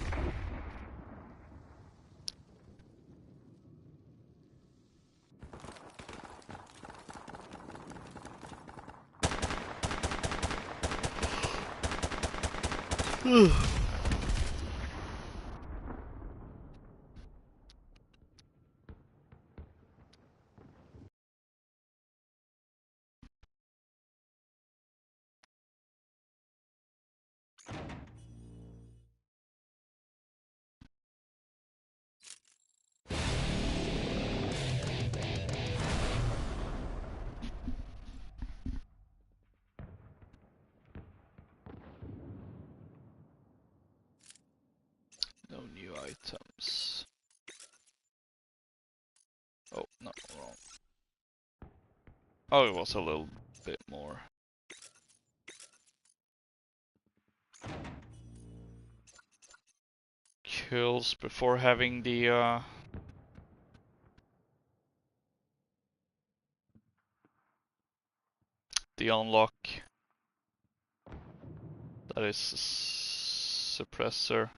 items. Oh, no, wrong. Oh, it was a little bit more. Kills before having the unlock. That is suppressor.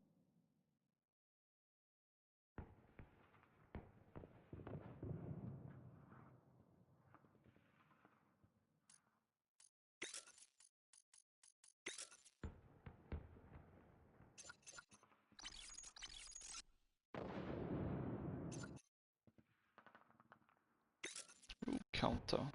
Ooh, counter.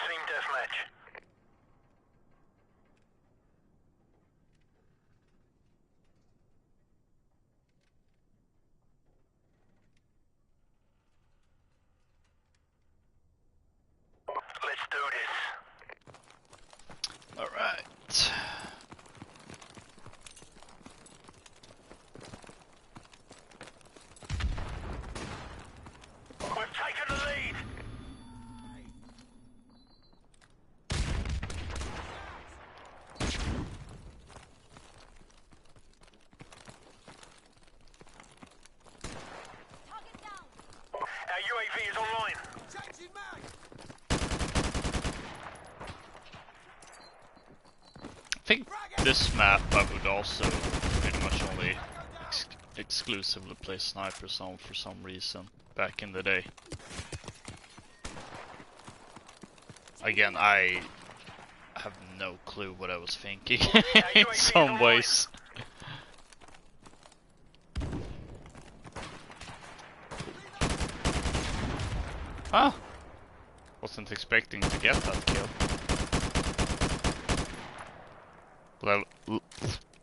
Team Deathmatch. Let's do this. Alright. We've taken the lead. Our UAV is online. Changing mag. I think this map I would also pretty much only exclusively play snipers on for some reason back in the day. Again, I have no clue what I was thinking in some ways. Ah! Wasn't expecting to get that kill.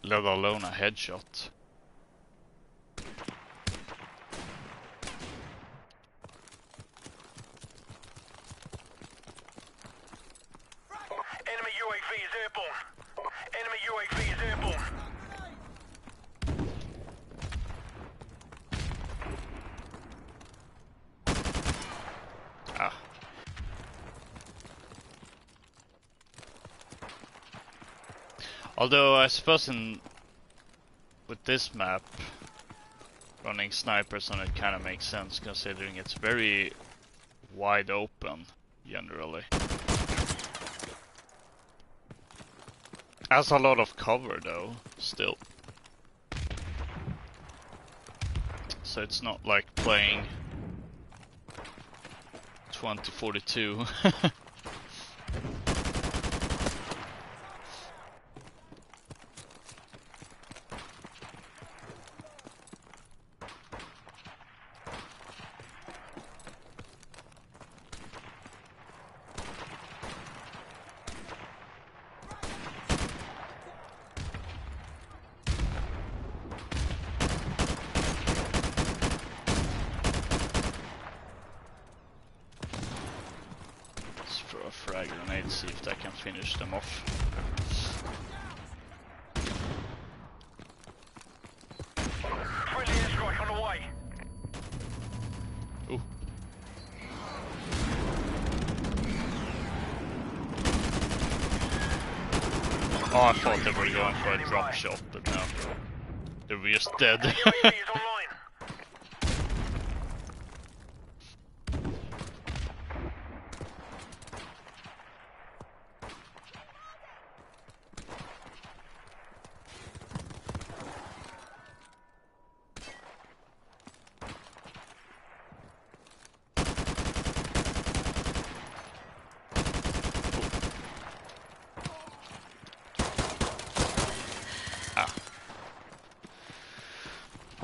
Let alone a headshot. Enemy UAV is airborne. Enemy UAV is airborne. Ah. Although I suppose with this map, running snipers on it kind of makes sense considering it's very wide open generally. Has a lot of cover though, still. So it's not like playing 2042. Let's throw a frag grenade, see if that can finish them off. Friendly airstrike on the way. Ooh. Oh, I thought they were going for a drop shot, but no. They were just dead. UAV is online.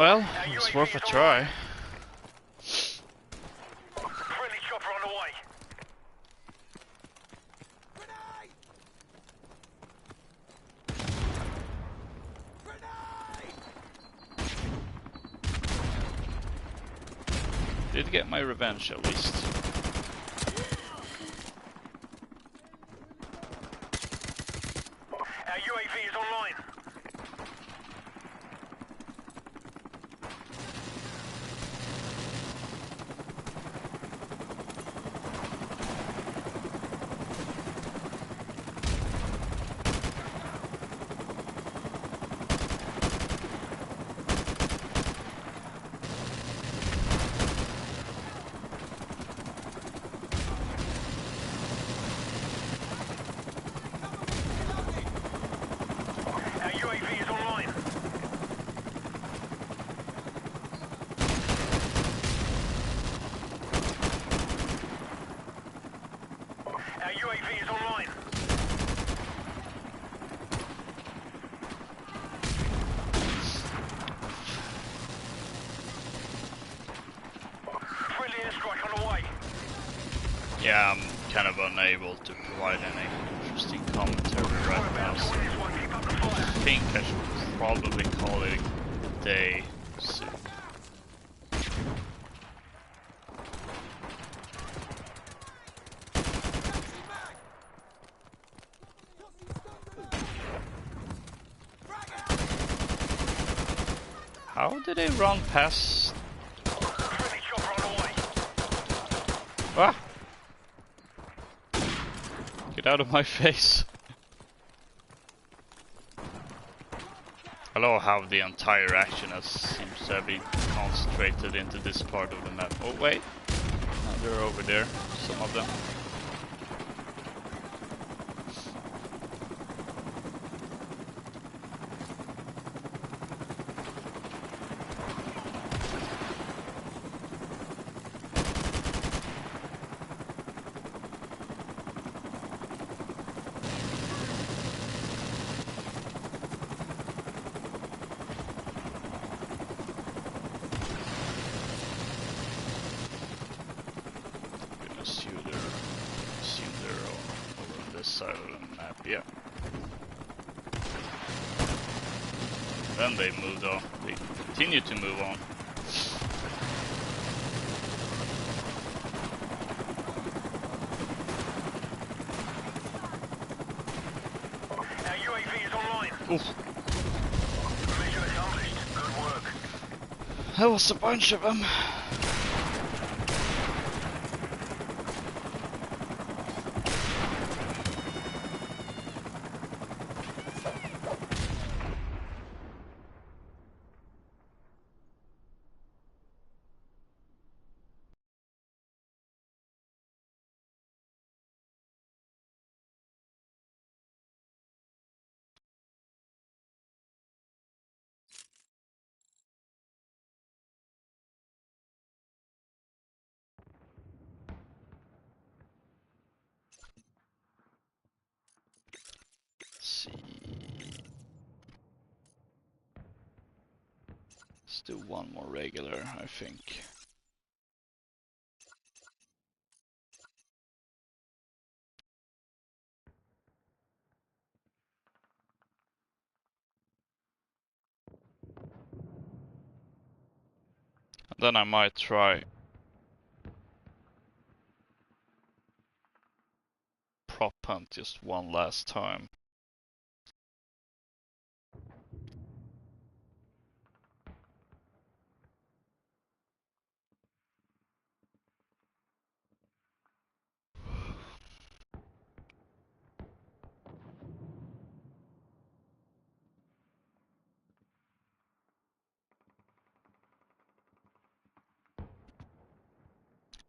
Well, Our it's UAV worth a is try. online. Friendly chopper on the way. Did get my revenge at least. Our UAV is online. Our UAV is online. Our UAV is online. Friendly airstrike on the way. Yeah, I'm kind of unable to provide any interesting commentary right now, so Win this one. Keep up the fire. I think I should probably call it a day soon. How did they run past? Friendly chopper on the way. Ah! Get out of my face! I love how the entire action seems to have been concentrated into this part of the map. Oh wait! No, they're over there, some of them. Assume they're over on this side of the map, yeah. Then they moved on. They continue to move on. Our UAV is online. Oof, Mission accomplished. Good work. that was a bunch of them. Let's see. Let's do one more regular, I think. And then I might try prop hunt just one last time.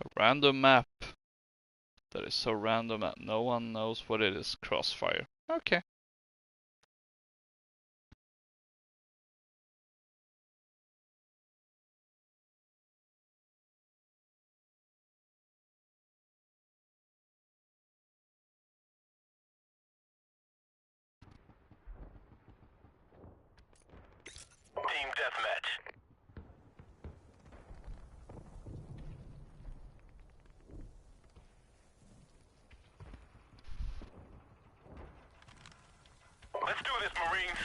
A random map that is so random that no one knows what it is. Crossfire. Okay. Team deathmatch. Marines.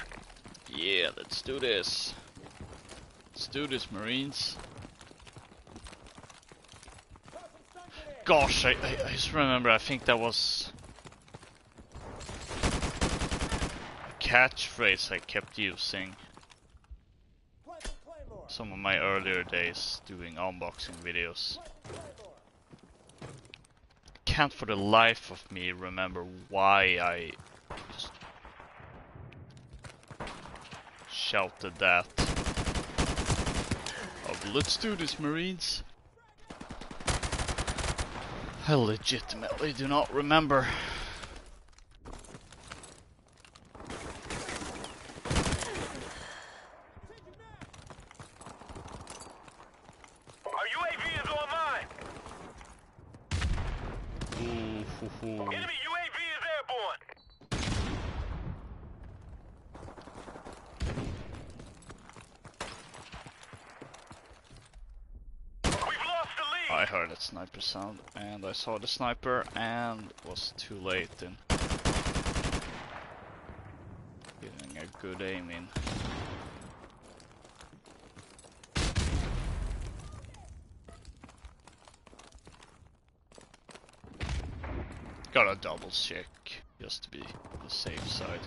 Yeah, let's do this. Let's do this, Marines. Gosh, I just remember, I think that was a catchphrase I kept using some of my earlier days doing unboxing videos. Can't for the life of me remember why I just shouted that. Oh, let's do this, Marines. I legitimately do not remember. Our UAV is online. Ooh. Enemy UAV is airborne. We've lost the lead. I heard that sniper sound and I saw the sniper and was too late in getting a good aim in. Gotta double check just to be on the safe side.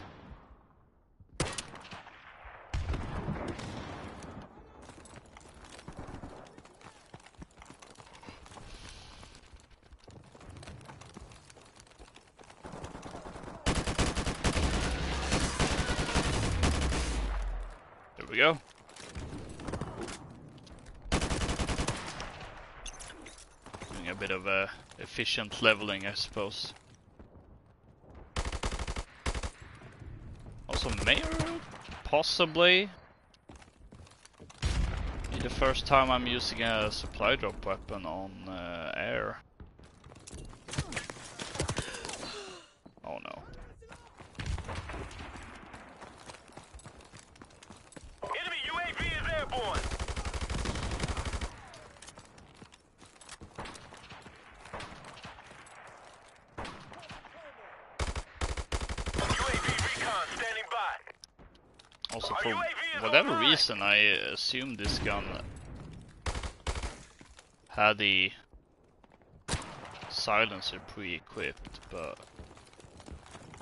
There we go. Doing a bit of efficient leveling, I suppose. Also, may possibly be the first time I'm using a supply drop weapon on air. Oh no. Enemy UAV is airborne. UAV recon standing by. Also, Our for UAV is whatever online. reason, I assumed this gun had the silencer pre-equipped, but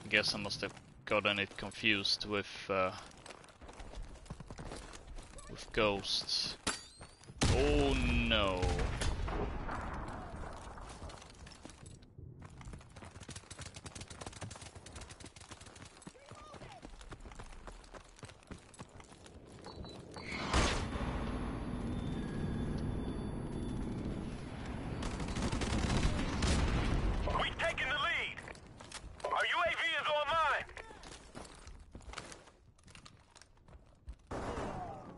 I guess I must have gotten it confused with ghosts. Oh no. We've taken the lead. Our UAV is online.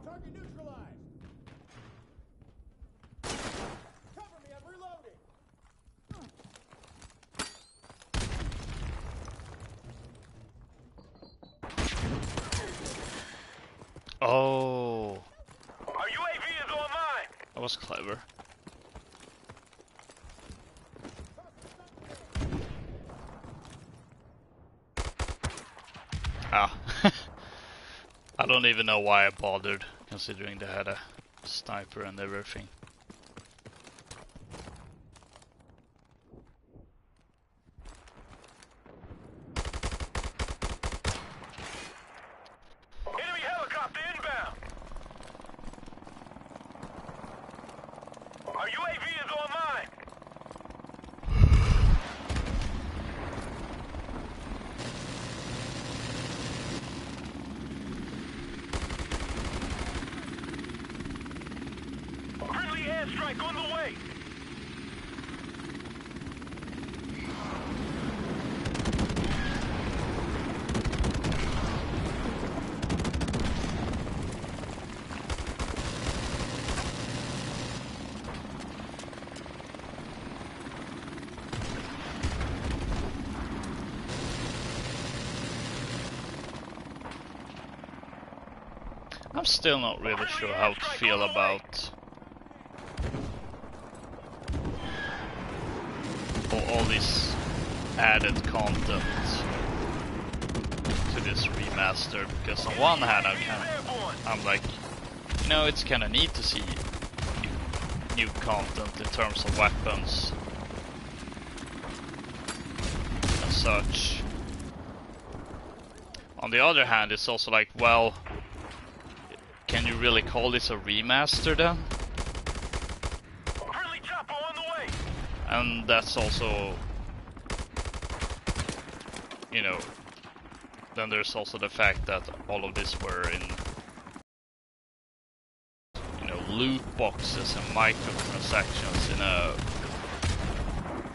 Target neutralized. Cover me, I'm reloading. Oh, Our UAV is online. that was clever. Ah, I don't even know why I bothered, considering they had a sniper and everything. Enemy helicopter inbound. Our UAV is online. Friendly airstrike on the way. I'm still not really sure how to feel about all this added content to this remaster, because on one hand I'm like, you know, it's kind of neat to see new content in terms of weapons and such. On the other hand, it's also like, well, can you really call this a remaster then? And that's also, you know, then there's also the fact that all of this were in, you know, loot boxes and microtransactions in a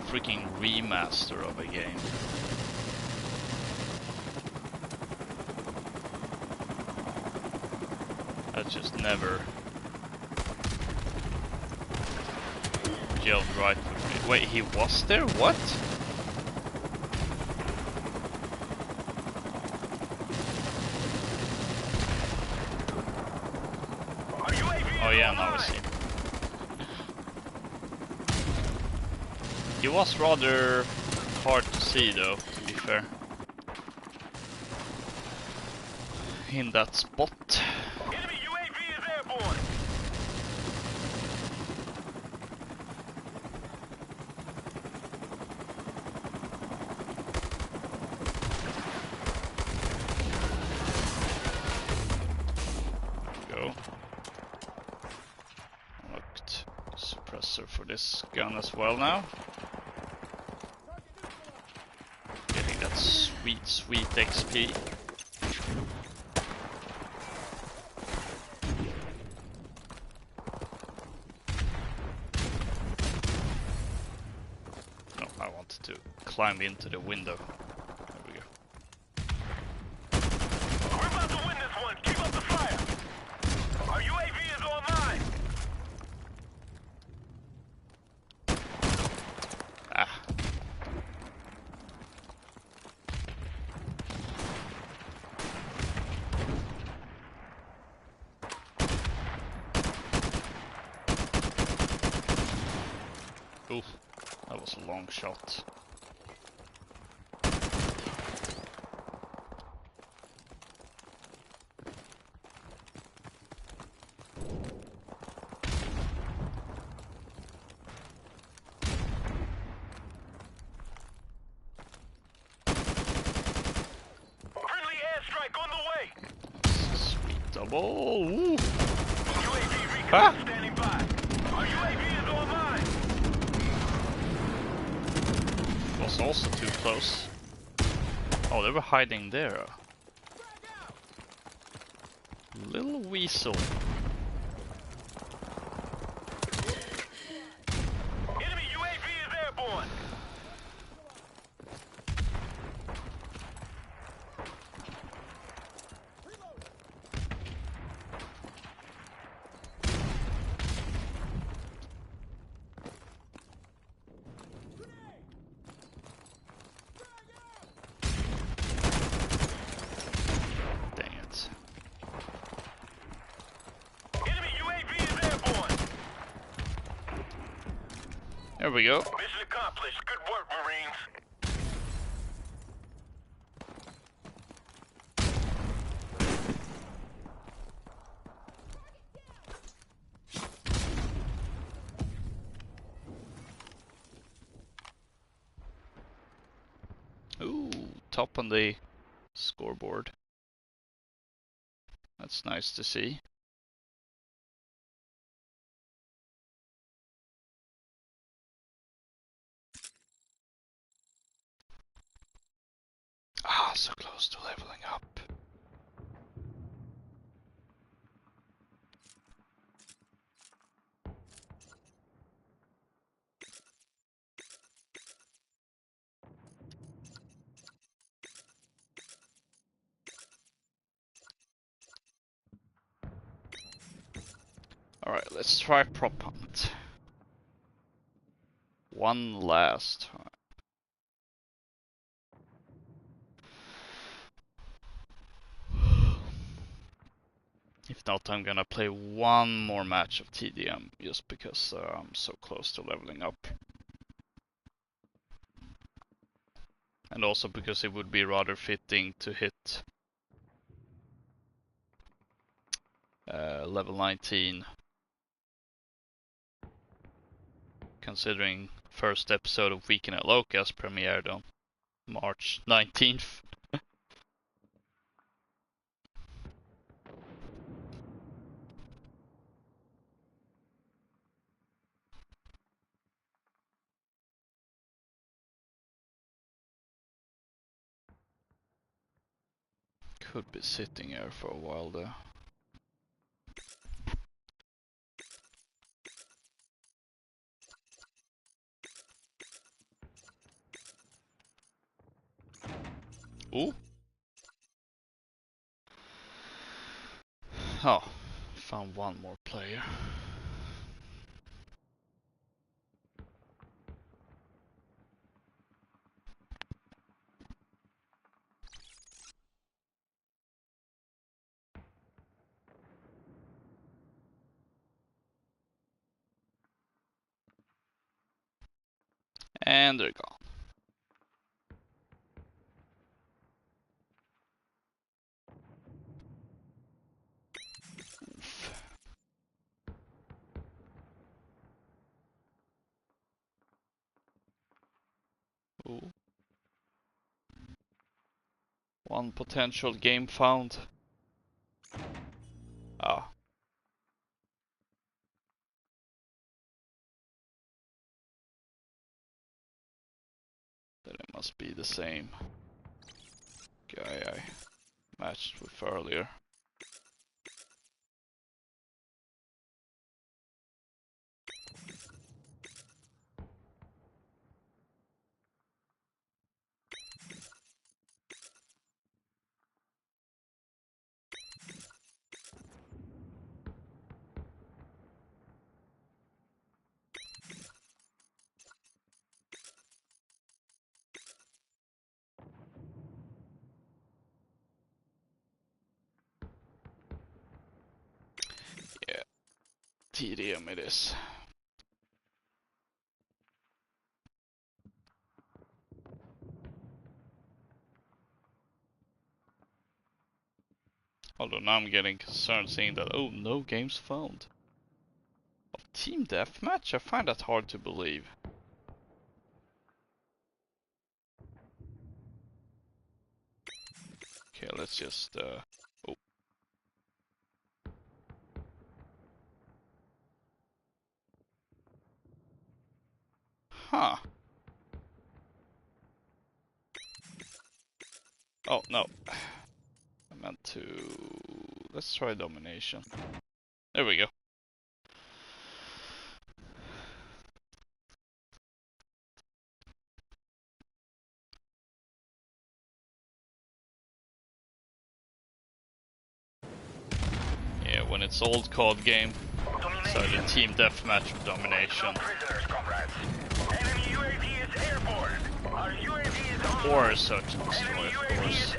freaking remaster of a game. That just never gelled right with me. Wait, he was there? What? Oh yeah, now I see. He was rather hard to see though, to be fair. In that spot. Enemy UAV is airborne. Go. Unlocked suppressor for this gun as well now. Getting that sweet, sweet XP. No, I wanted to climb into the window. There we go. We're about to win this one. Keep up the fire. Our UAV is online. Ah. Oof, that was a long shot. Friendly airstrike on the way. Sweet double. Ooh. UAV recon Ah. standing by. Our UAV is online. Was also too close. Oh, they were hiding there. Little weasel. Enemy UAV is airborne. Dang it. Enemy UAV is airborne. There we go. Mission accomplished. Good work, Marines. Ooh, top on the scoreboard. That's nice to see. Ah, so close to leveling up. Alright, let's try prop hunt. One last time. If not, I'm gonna play one more match of TDM just because I'm so close to leveling up. And also because it would be rather fitting to hit level 19. Considering first episode of Weekend at Loka's premiered on March 19th. Could be sitting here for a while though. Ooh. Oh, found one more player. And they're gone. Oof. Ooh. One potential game found. Ah. Then it must be the same guy I matched with earlier. Yeah, TDM it is. Although now I'm getting concerned seeing that, oh, no games found. Of Team Deathmatch? I find that hard to believe. Okay, let's just, oh. Huh. Oh, no. I meant to... Let's try Domination. There we go. Yeah, when it's old COD game, so the Team Deathmatch with Domination. Or Search and Destroy, of course.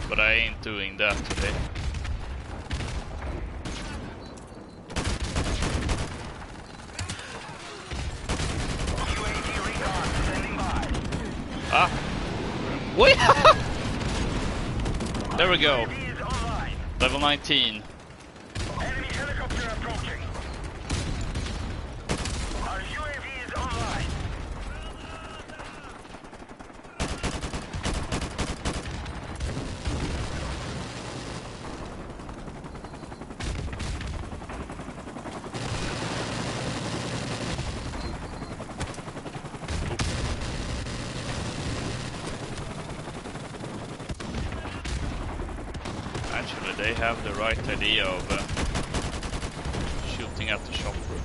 But I ain't doing that today. Ah! Wait! There we go. Level 19. Enemy helicopter approaching. Our UAV is online. Actually, they have the right idea of shooting at the shop roof.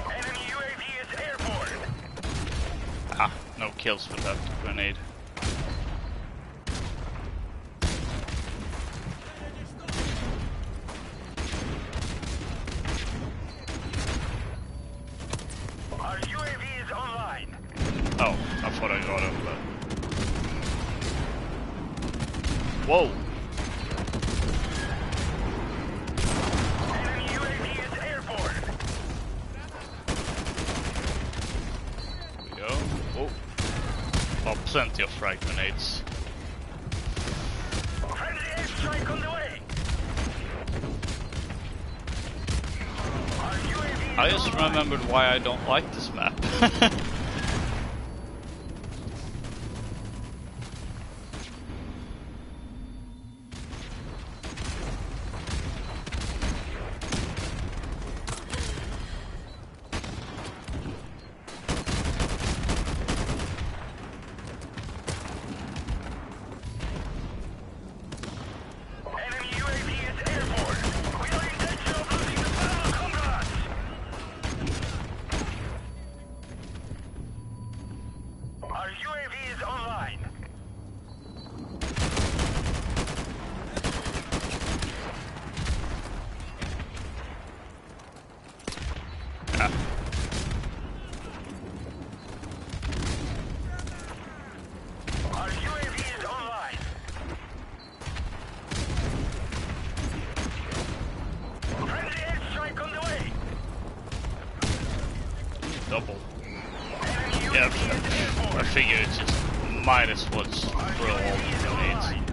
Enemy UAV is airborne. Ah, no kills with that grenade. Our UAV is online. Oh, I thought I got him, but... Whoa! Enemy UAV is airborne. Here we go. Whoa. Oh, plenty of frag grenades. Friendly airstrike on the way. Our UAV I is just online. remembered why I don't like this map. Enemy UAV is airborne. We are in danger of losing the battle, comrades. Our UAV is online. Ah. Our UAV is online. Friendly airstrike on the way. Double. Enemy Yeah, UAV is airborne. I figure it's just might as well just Our throw all UAV the is grenades. online.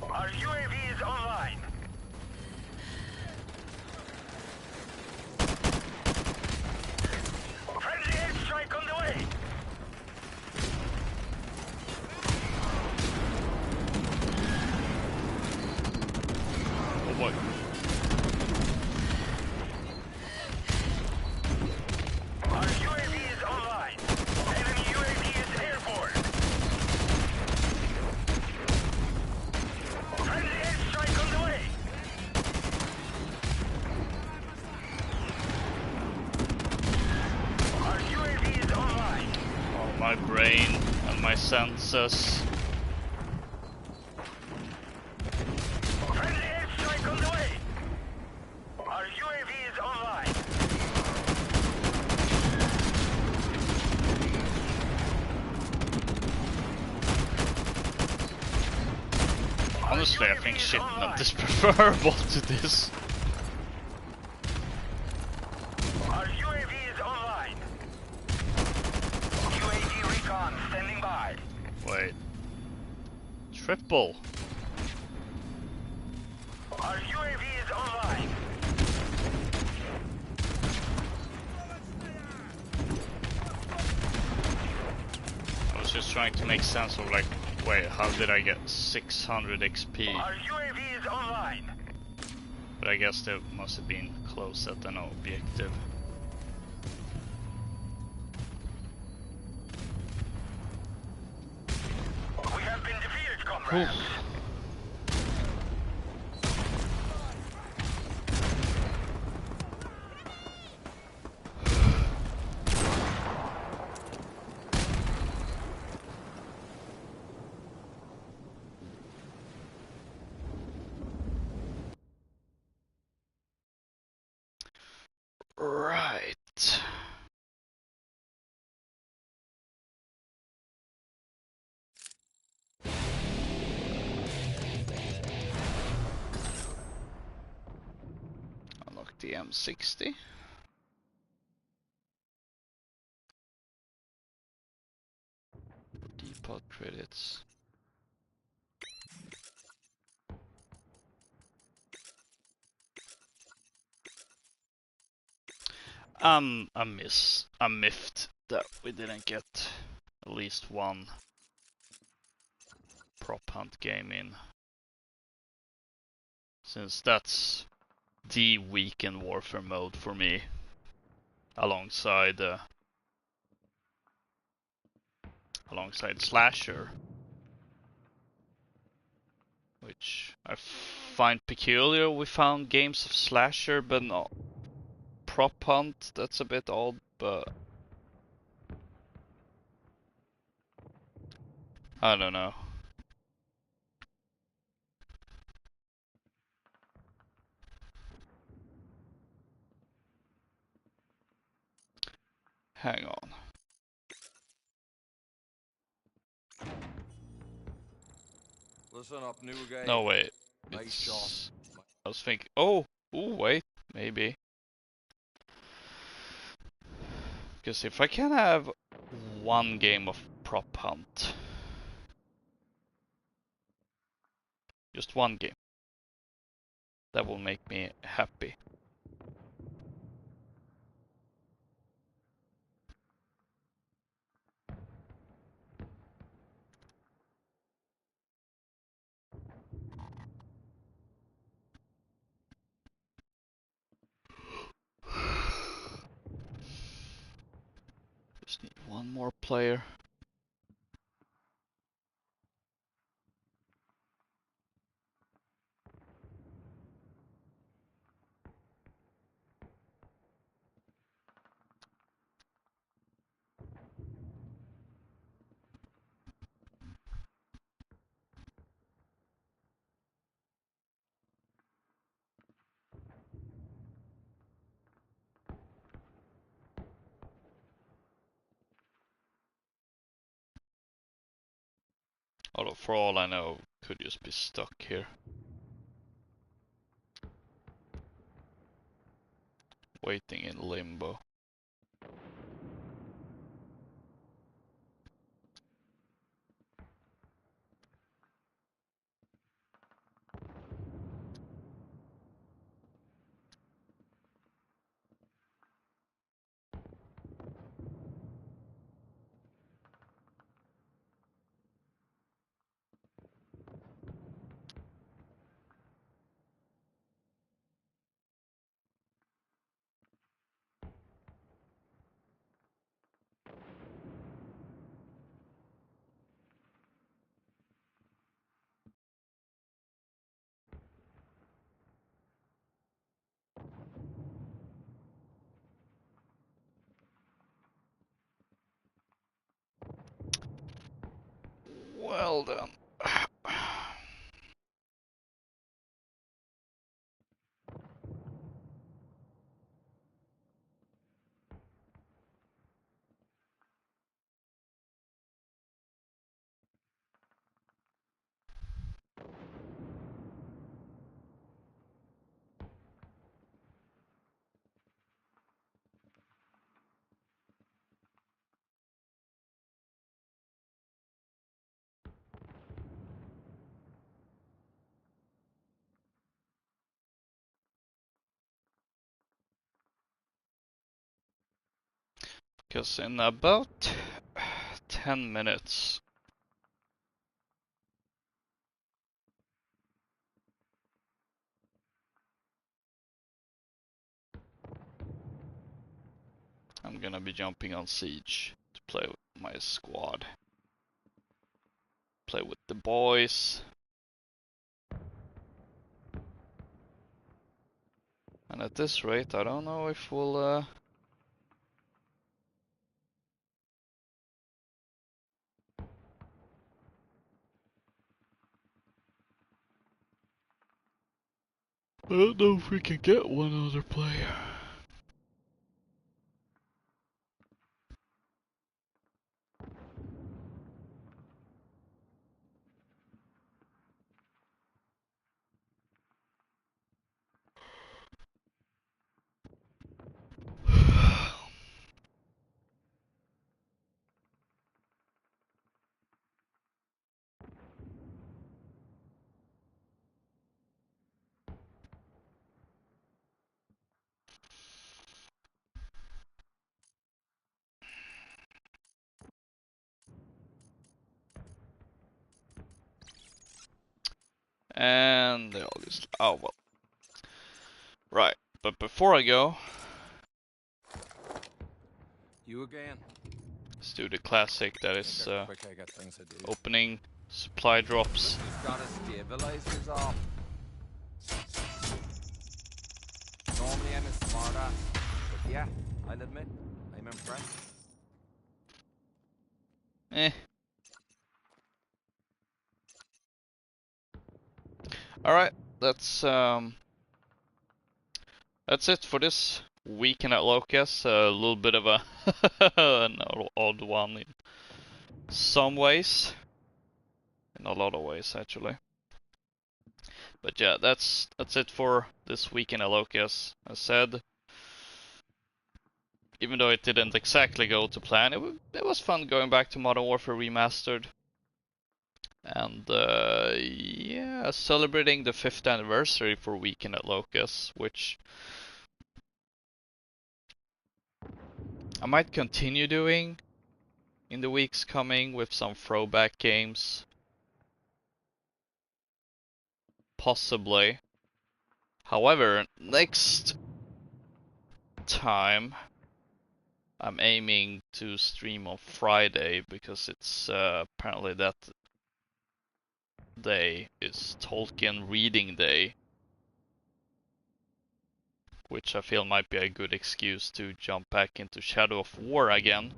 Our UAV is online. Friendly airstrike on the way. Oh boy. Our UAV is online. Enemy UAV is airborne. Friendly airstrike on the way. Our UAV is online. Oh, my brain and my senses. Friendly airstrike on the way. Our UAV is online. Honestly, I think shipment is preferable to this. Our UAV is online. UAV recon standing by. Wait. Triple. Our UAV is online. I was just trying to make sense of like, wait, how did I get 600 XP? Our UAV is online. But I guess they must have been close at an objective. We have been defeated, comrades. Right. Unlock the M60. Depot credits. I'm miffed that we didn't get at least one prop hunt game in. Since that's the weekend warfare mode for me. Alongside Slasher. Which I find peculiar. We found games of Slasher but not prop hunt. That's a bit odd, but I don't know. hang on. Listen up, new guy. No, wait. Nice shot. I was thinking, oh, ooh, wait, maybe. Because if I can have one game of prop hunt, just one game, that will make me happy. Just need one more player. Although for all I know, could just be stuck here. Waiting in limbo. Well then. Because in about 10 minutes, I'm gonna be jumping on Siege to play with my squad. Play with the boys. And at this rate, I don't know if we'll I don't know if we can get one other player. And they all just, oh well. Right, but before I go, You again. let's do the classic that is Think how quick I get things to do. opening supply drops. You've got to stabilize yourself. Normally I'm a smart ass, but yeah, I'll admit, I'm impressed. Eh. Alright, that's it for this weekend at Loka's, a little bit of a an odd one in some ways, in a lot of ways actually. But yeah, that's it for this weekend at Loka's. As said, even though it didn't exactly go to plan, it was fun going back to Modern Warfare Remastered. And yeah, celebrating the 5th anniversary for Weekend at Loka's, which I might continue doing in the weeks coming with some throwback games. Possibly. However, next time I'm aiming to stream on Friday because it's apparently that day is Tolkien reading day, which I feel might be a good excuse to jump back into Shadow of War again.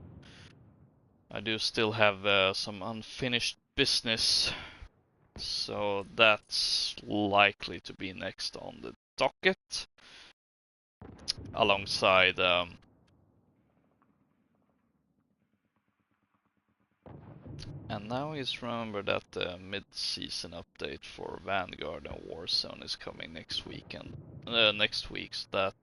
I do still have some unfinished business, so that's likely to be next on the docket, alongside and now is remember that the mid-season update for Vanguard and Warzone is coming next weekend. Next week, so that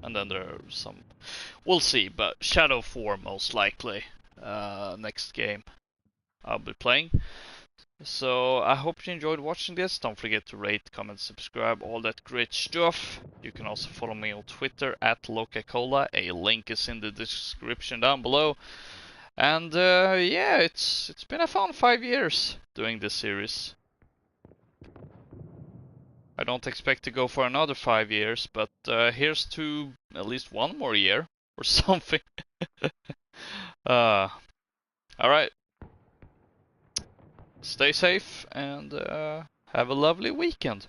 and then there are some. We'll see, but Shadow of War most likely next game I'll be playing. So I hope you enjoyed watching this. Don't forget to rate, comment, subscribe, all that great stuff. You can also follow me on Twitter at LokaCola. A link is in the description down below. And yeah, it's been a fun 5 years doing this series. I don't expect to go for another 5 years, but here's to at least one more year or something. Alright. Stay safe and have a lovely weekend.